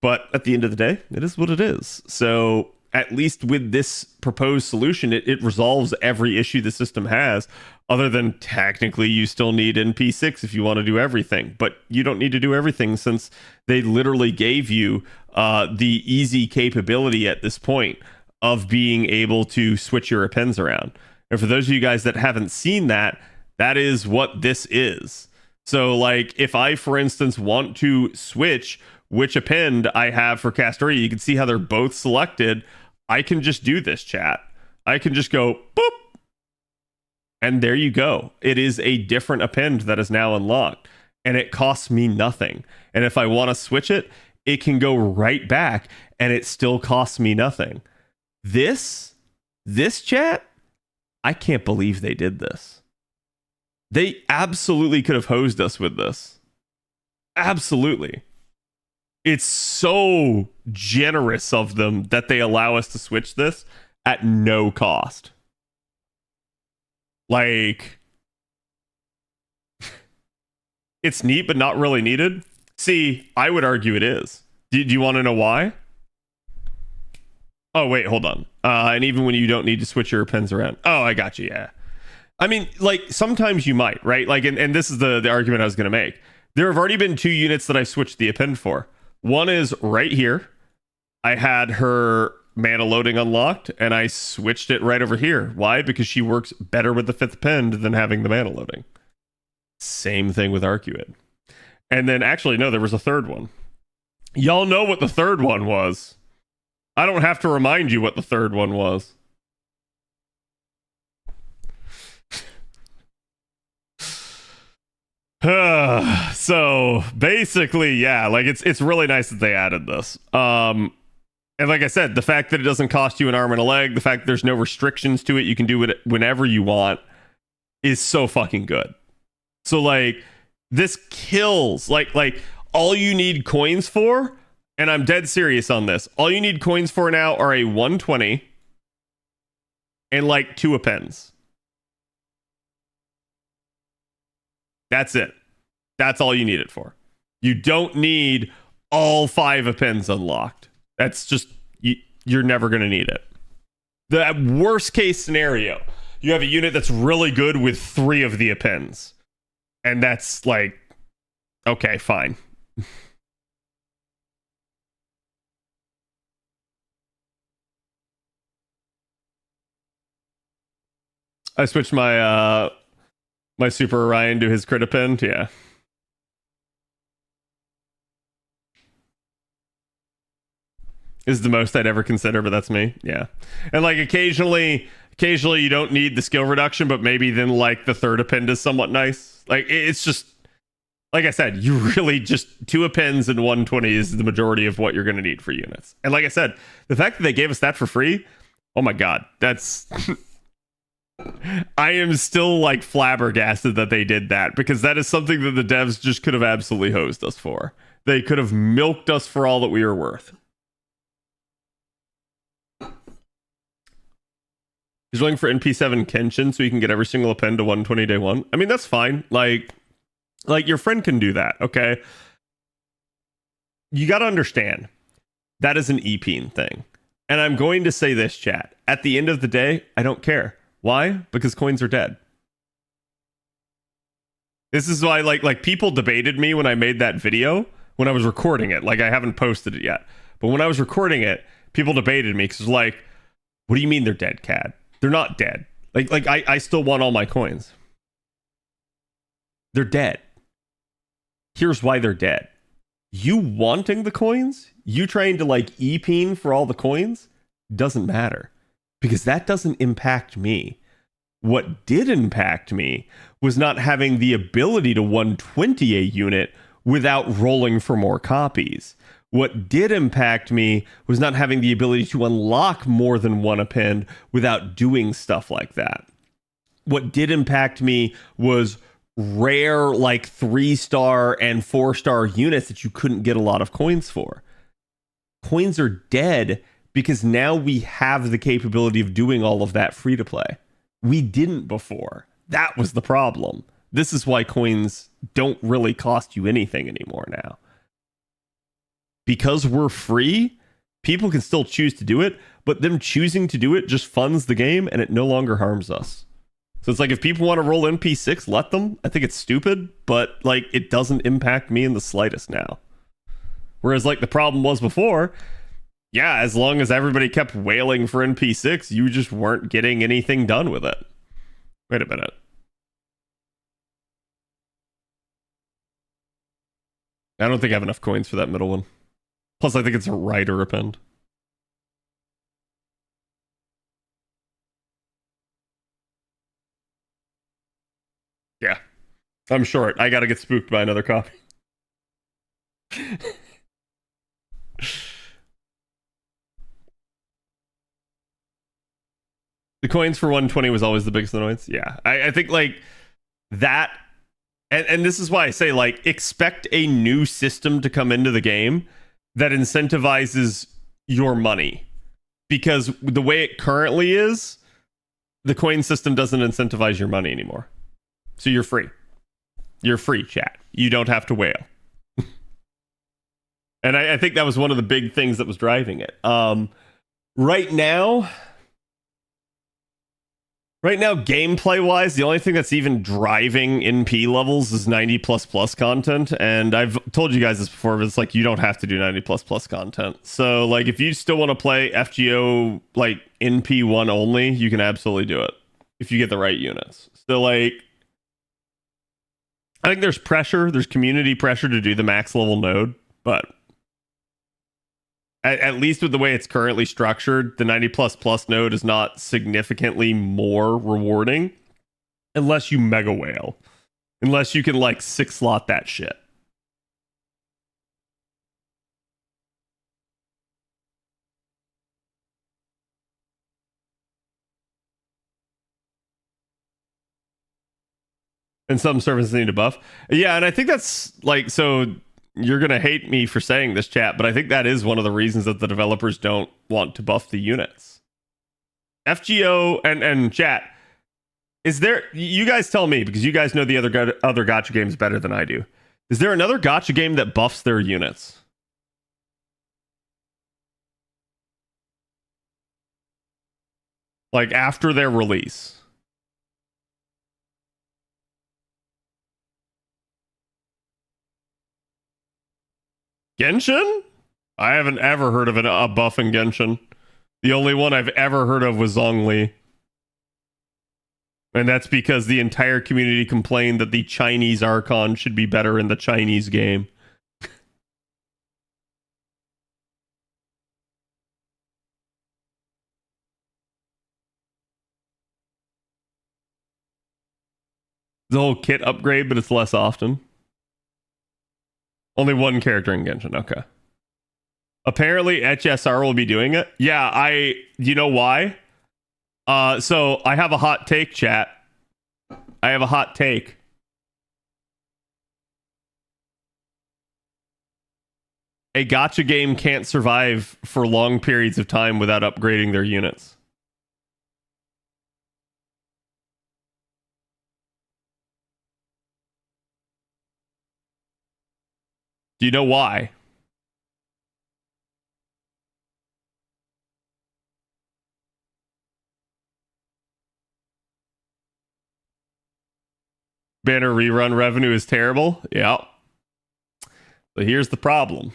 But at the end of the day, it is what it is. So at least with this proposed solution, it resolves every issue the system has, other than technically you still need NP6 if you want to do everything. But you don't need to do everything, since they literally gave you the easy capability at this point of being able to switch your appends around. And for those of you guys that haven't seen that, that is what this is. So like if I, for instance, want to switch which append I have for Castoria, you can see how they're both selected. I can just do this, chat. I can just go boop. And there you go. It is a different append that is now unlocked. And it costs me nothing. And if I want to switch it, it can go right back and it still costs me nothing. This chat, I can't believe they did this. They absolutely could have hosed us with this. Absolutely. It's so generous of them that they allow us to switch this at no cost. Like, it's neat, but not really needed. See, I would argue it is. Do you want to know why? Oh, wait, hold on. And even when you don't need to switch your appends around. Oh, I got you, yeah. I mean, like, sometimes you might, right? Like, and this is the argument I was going to make. There have already been 2 units that I switched the append for. One is right here. I had her mana loading unlocked, and I switched it right over here. Why? Because she works better with the 5th append than having the mana loading. Same thing with Arcuid. And then, actually, no, there was a third one. Y'all know what the third one was. I don't have to remind you what the third one was. So basically, yeah, like it's really nice that they added this. And like I said, the fact that it doesn't cost you an arm and a leg, the fact that there's no restrictions to it, you can do it whenever you want, is so fucking good. So like this kills like all you need coins for, and I'm dead serious on this. All you need coins for now are a 120 and like 2 appends. That's it. That's all you need it for. You don't need all 5 appends unlocked. That's just, you're never going to need it. The worst case scenario, you have a unit that's really good with 3 of the appends. And that's like, okay, fine. I switched my my Super Orion to his crit append, yeah. Is the most I'd ever consider, but that's me, yeah. And like occasionally you don't need the skill reduction, but maybe then like the 3rd append is somewhat nice. Like it's just, like I said, you really just 2 appends and 120 is the majority of what you're going to need for units. And like I said, the fact that they gave us that for free, oh my god, that's I am still like flabbergasted that they did that, because that is something that the devs just could have absolutely hosed us for. They could have milked us for all that we were worth. He's looking for NP7 Kenshin so he can get every single append to 120 day 1. I mean, that's fine. Like your friend can do that, okay? You got to understand, that is an EPing thing. And I'm going to say this, chat. At the end of the day, I don't care. Why? Because coins are dead. This is why like people debated me when I made that video, when I was recording it. Like I haven't posted it yet. But when I was recording it, people debated me because like, what do you mean they're dead, Cad? They're not dead. Like I still want all my coins. They're dead. Here's why they're dead. You wanting the coins, you trying to like e-peen for all the coins, doesn't matter. Because that doesn't impact me. What did impact me was not having the ability to 120 a unit without rolling for more copies. What did impact me was not having the ability to unlock more than 1 append without doing stuff like that. What did impact me was rare like 3-star and 4-star units that you couldn't get a lot of coins for. Coins are dead because now we have the capability of doing all of that free to play. We didn't before. That was the problem. This is why coins don't really cost you anything anymore now. Because we're free, people can still choose to do it, but them choosing to do it just funds the game and it no longer harms us. So it's like if people want to roll NP6, let them. I think it's stupid, but like it doesn't impact me in the slightest now. Whereas like the problem was before, yeah, as long as everybody kept wailing for NP6, you just weren't getting anything done with it. Wait a minute. I don't think I have enough coins for that middle one. Plus, I think it's a rider append. Yeah. I'm short. I gotta get spooked by another copy. The coins for 120 was always the biggest annoyance. Yeah. I think like that, and this is why I say like expect a new system to come into the game that incentivizes your money. Because the way it currently is, the coin system doesn't incentivize your money anymore. So you're free. You're free, chat. You don't have to whale. And I think that was one of the big things that was driving it. Right now, gameplay wise, the only thing that's even driving NP levels is 90++ content. And I've told you guys this before, but it's like you don't have to do 90++ content. So like if you still want to play FGO like NP1 only, you can absolutely do it if you get the right units. So like I think there's community pressure to do the max level node, but at least with the way it's currently structured, the 90++ node is not significantly more rewarding unless you mega whale. Unless you can like 6-slot that shit. And some services need a buff. Yeah, and I think that's like, so you're going to hate me for saying this, chat, but I think that is one of the reasons that the developers don't want to buff the units. FGO and chat, is there, you guys tell me, because you guys know the other gacha games better than I do. Is there another gacha game that buffs their units? Like after their release? Genshin? I haven't ever heard of a buff in Genshin. The only one I've ever heard of was Zhongli. And that's because the entire community complained that the Chinese Archon should be better in the Chinese game. The whole kit upgrade, but it's less often. Only one character in Genshin, okay. Apparently HSR will be doing it. Yeah, you know why? So I have a hot take, chat. I have a hot take. A gacha game can't survive for long periods of time without upgrading their units. Do you know why? Banner rerun revenue is terrible. Yeah. But here's the problem.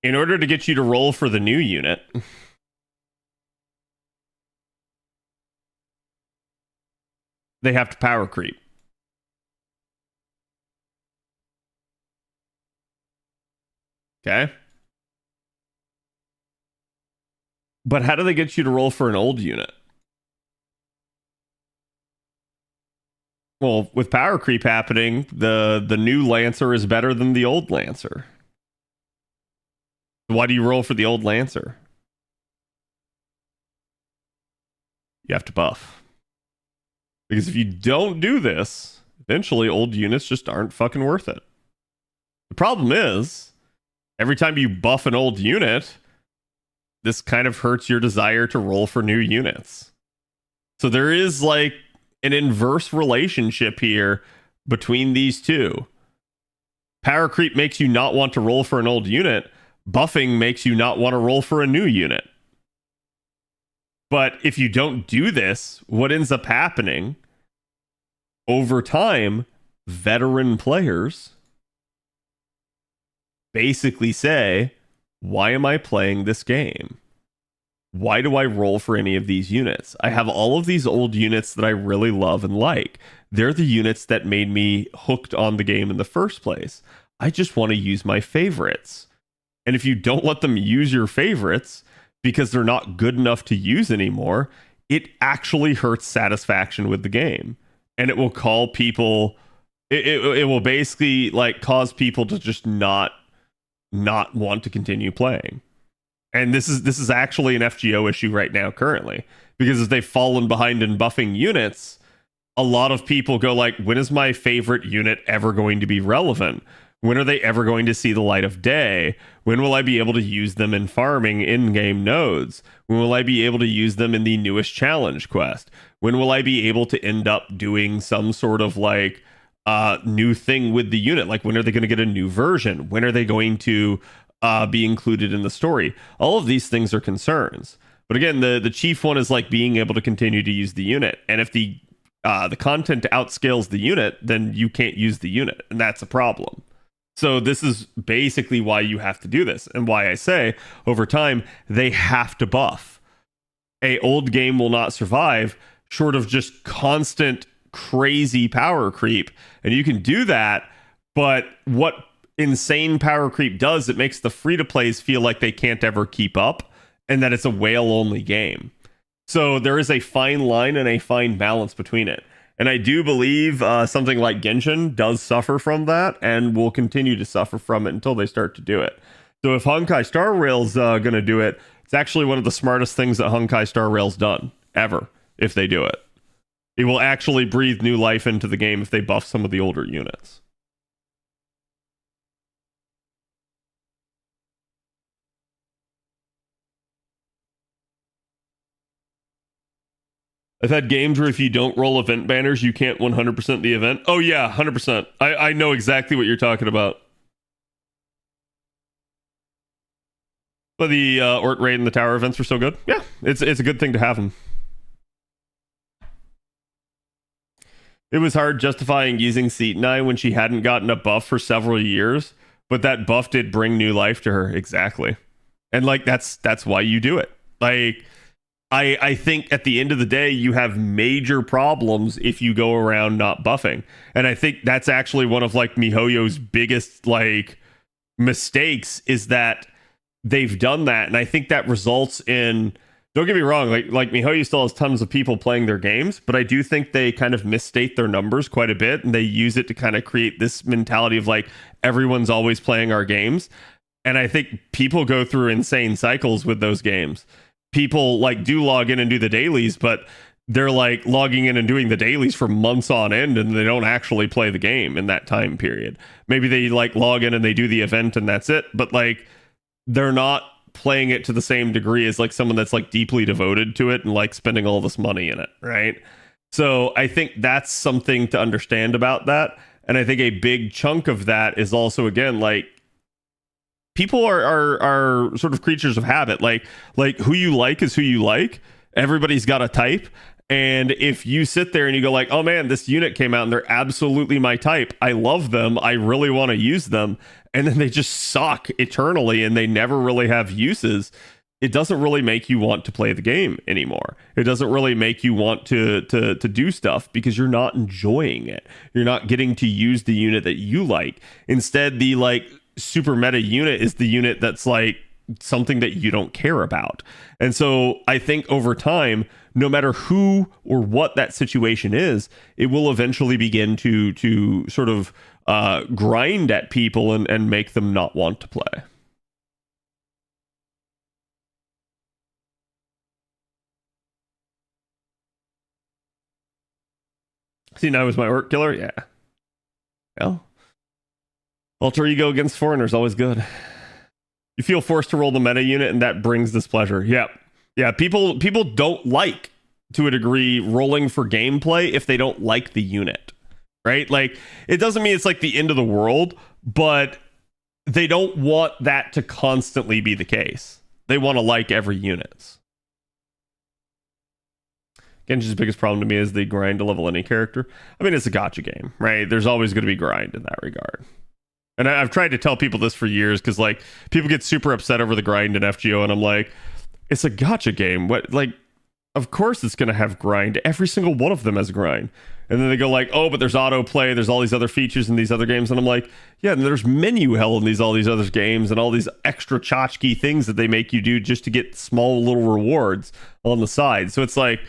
In order to get you to roll for the new unit, they have to power creep. Okay. But how do they get you to roll for an old unit? Well, with power creep happening, the new Lancer is better than the old Lancer. Why do you roll for the old Lancer? You have to buff. Because if you don't do this, eventually old units just aren't fucking worth it. The problem is, every time you buff an old unit, this kind of hurts your desire to roll for new units. So there is like an inverse relationship here between these two. Power creep makes you not want to roll for an old unit. Buffing makes you not want to roll for a new unit. But if you don't do this, what ends up happening over time, veteran players basically say, why am I playing this game? Why do I roll for any of these units? I have all of these old units that I really love and like. They're the units that made me hooked on the game in the first place. I just want to use my favorites. And if you don't let them use your favorites because they're not good enough to use anymore, it actually hurts satisfaction with the game. And it will call people, it will basically like cause people to just not want to continue playing. And this is actually an FGO issue right now currently, because as they've fallen behind in buffing units, a lot of people go like, when is my favorite unit ever going to be relevant? When are they ever going to see the light of day? When will I be able to use them in farming in-game nodes? When will I be able to use them in the newest challenge quest? When will I be able to end up doing some sort of like new thing with the unit? Like, when are they going to get a new version? When are they going to be included in the story? All of these things are concerns. But again, the chief one is like being able to continue to use the unit. And if the content outscales the unit, then you can't use the unit, and that's a problem. So this is basically why you have to do this, and why I say over time they have to buff. A old game will not survive short of just constant crazy power creep, and you can do that. But what insane power creep does, it makes the free to plays feel like they can't ever keep up, and that it's a whale only game. So there is a fine line and a fine balance between it. And I do believe something like Genshin does suffer from that, and will continue to suffer from it until they start to do it. So if Honkai Star Rail's going to do it, it's actually one of the smartest things that Honkai Star Rail's done ever. If they do it, it will actually breathe new life into the game if they buff some of the older units. I've had games where if you don't roll event banners, you can't 100% the event. Oh yeah, 100%. I know exactly what you're talking about. But the Ort Raid and the Tower events were so good. Yeah, it's a good thing to have them. It was hard justifying using Seatonai when she hadn't gotten a buff for several years, but that buff did bring new life to her. Exactly. And like that's why you do it. Like, I think at the end of the day, you have major problems if you go around not buffing. And I think that's actually one of like MiHoYo's biggest like mistakes, is that they've done that. And I think that results in, don't get me wrong, like MiHoYo still has tons of people playing their games, but I do think they kind of misstate their numbers quite a bit, and they use it to kind of create this mentality of like, everyone's always playing our games. And I think people go through insane cycles with those games. People like do log in and do the dailies, but they're like logging in and doing the dailies for months on end, and they don't actually play the game in that time period. Maybe they like log in and they do the event and that's it, but like they're not playing it to the same degree as like someone that's like deeply devoted to it and like spending all this money in it, right? So I think that's something to understand about that. And I think a big chunk of that is also, again, like, people are sort of creatures of habit. Like who you like is who you like. Everybody's got a type. And if you sit there and you go like, oh man, this unit came out and they're absolutely my type, I love them, I really want to use them, and then they just suck eternally and they never really have uses, it doesn't really make you want to play the game anymore. It doesn't really make you want to do stuff, because you're not enjoying it. You're not getting to use the unit that you like. Instead, the like super meta unit is the unit that's like something that you don't care about. And so I think over time, no matter who or what that situation is, it will eventually begin to sort of grind at people and make them not want to play. See, now is my orc killer? Yeah. Well, alter ego against foreigners, always good. You feel forced to roll the meta unit, and that brings displeasure. Yeah, people don't like, to a degree, rolling for gameplay if they don't like the unit, right? Like, it doesn't mean it's like the end of the world, but they don't want that to constantly be the case. They want to like every unit. Genshin's biggest problem to me is the grind to level any character. I mean, it's a gacha game, right? There's always going to be grind in that regard. And I've tried to tell people this for years because like people get super upset over the grind in FGO, and I'm like, it's a gacha game. What, like, of course it's gonna have grind. Every single one of them has grind. And then they go like, oh, but there's autoplay, there's all these other features in these other games. And I'm like, yeah, and there's menu hell in all these other games and all these extra tchotchke things that they make you do just to get small little rewards on the side. So it's like,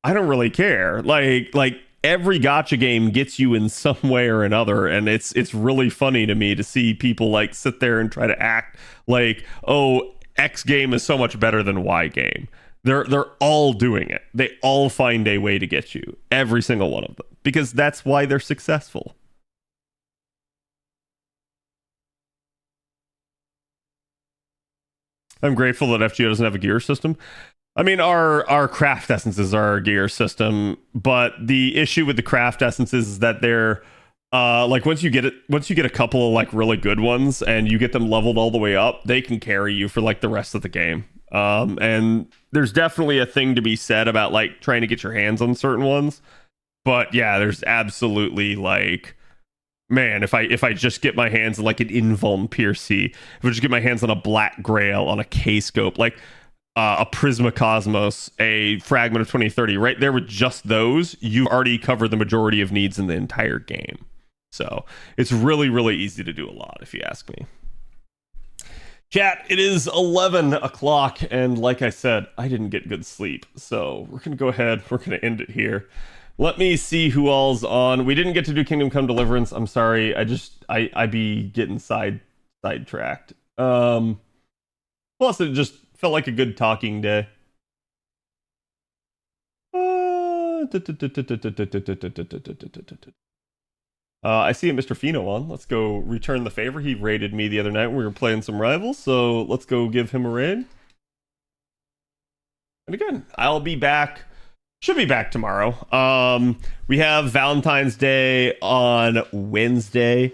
I don't really care. Like every gacha game gets you in some way or another. And it's really funny to me to see people like sit there and try to act like, oh, X game is so much better than Y game. They're all doing it. They all find a way to get you. Every single one of them. Because that's why they're successful. I'm grateful that FGO doesn't have a gear system. I mean, our craft essences are our gear system, but the issue with the craft essences is that they're like once you get a couple of like really good ones and you get them leveled all the way up, they can carry you for like the rest of the game. And there's definitely a thing to be said about like trying to get your hands on certain ones. But yeah, there's absolutely like, man, if I just get my hands on like an Invuln Piercy, if I just get my hands on a Black Grail, on a K-Scope, like a Prisma Cosmos, a Fragment of 2030, right there with just those, you've already covered the majority of needs in the entire game. So it's really, really easy to do a lot, if you ask me. Chat, it is 11 o'clock, and like I said, I didn't get good sleep, so we're going to go ahead, we're going to end it here. Let me see who all's on. We didn't get to do Kingdom Come Deliverance, I'm sorry, I be getting sidetracked. Plus, it just felt like a good talking day. I see a Mr. Fino on. Let's go return the favor. He raided me the other night when we were playing some rivals, so let's go give him a raid. And again, I'll be back. Should be back tomorrow. We have Valentine's Day on Wednesday.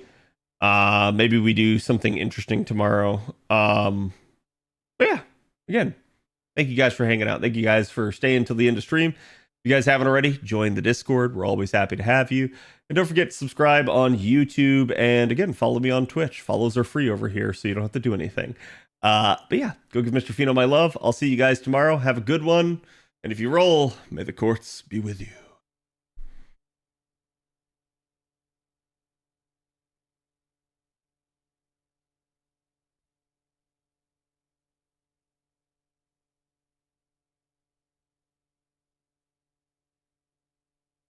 Maybe we do something interesting tomorrow. But yeah, again, thank you guys for hanging out. Thank you guys for staying till the end of stream. If you guys haven't already, join the Discord. We're always happy to have you. And don't forget to subscribe on YouTube. And again, follow me on Twitch. Follows are free over here, so you don't have to do anything. But yeah, go give Mr. Fino my love. I'll see you guys tomorrow. Have a good one. And if you roll, may the courts be with you.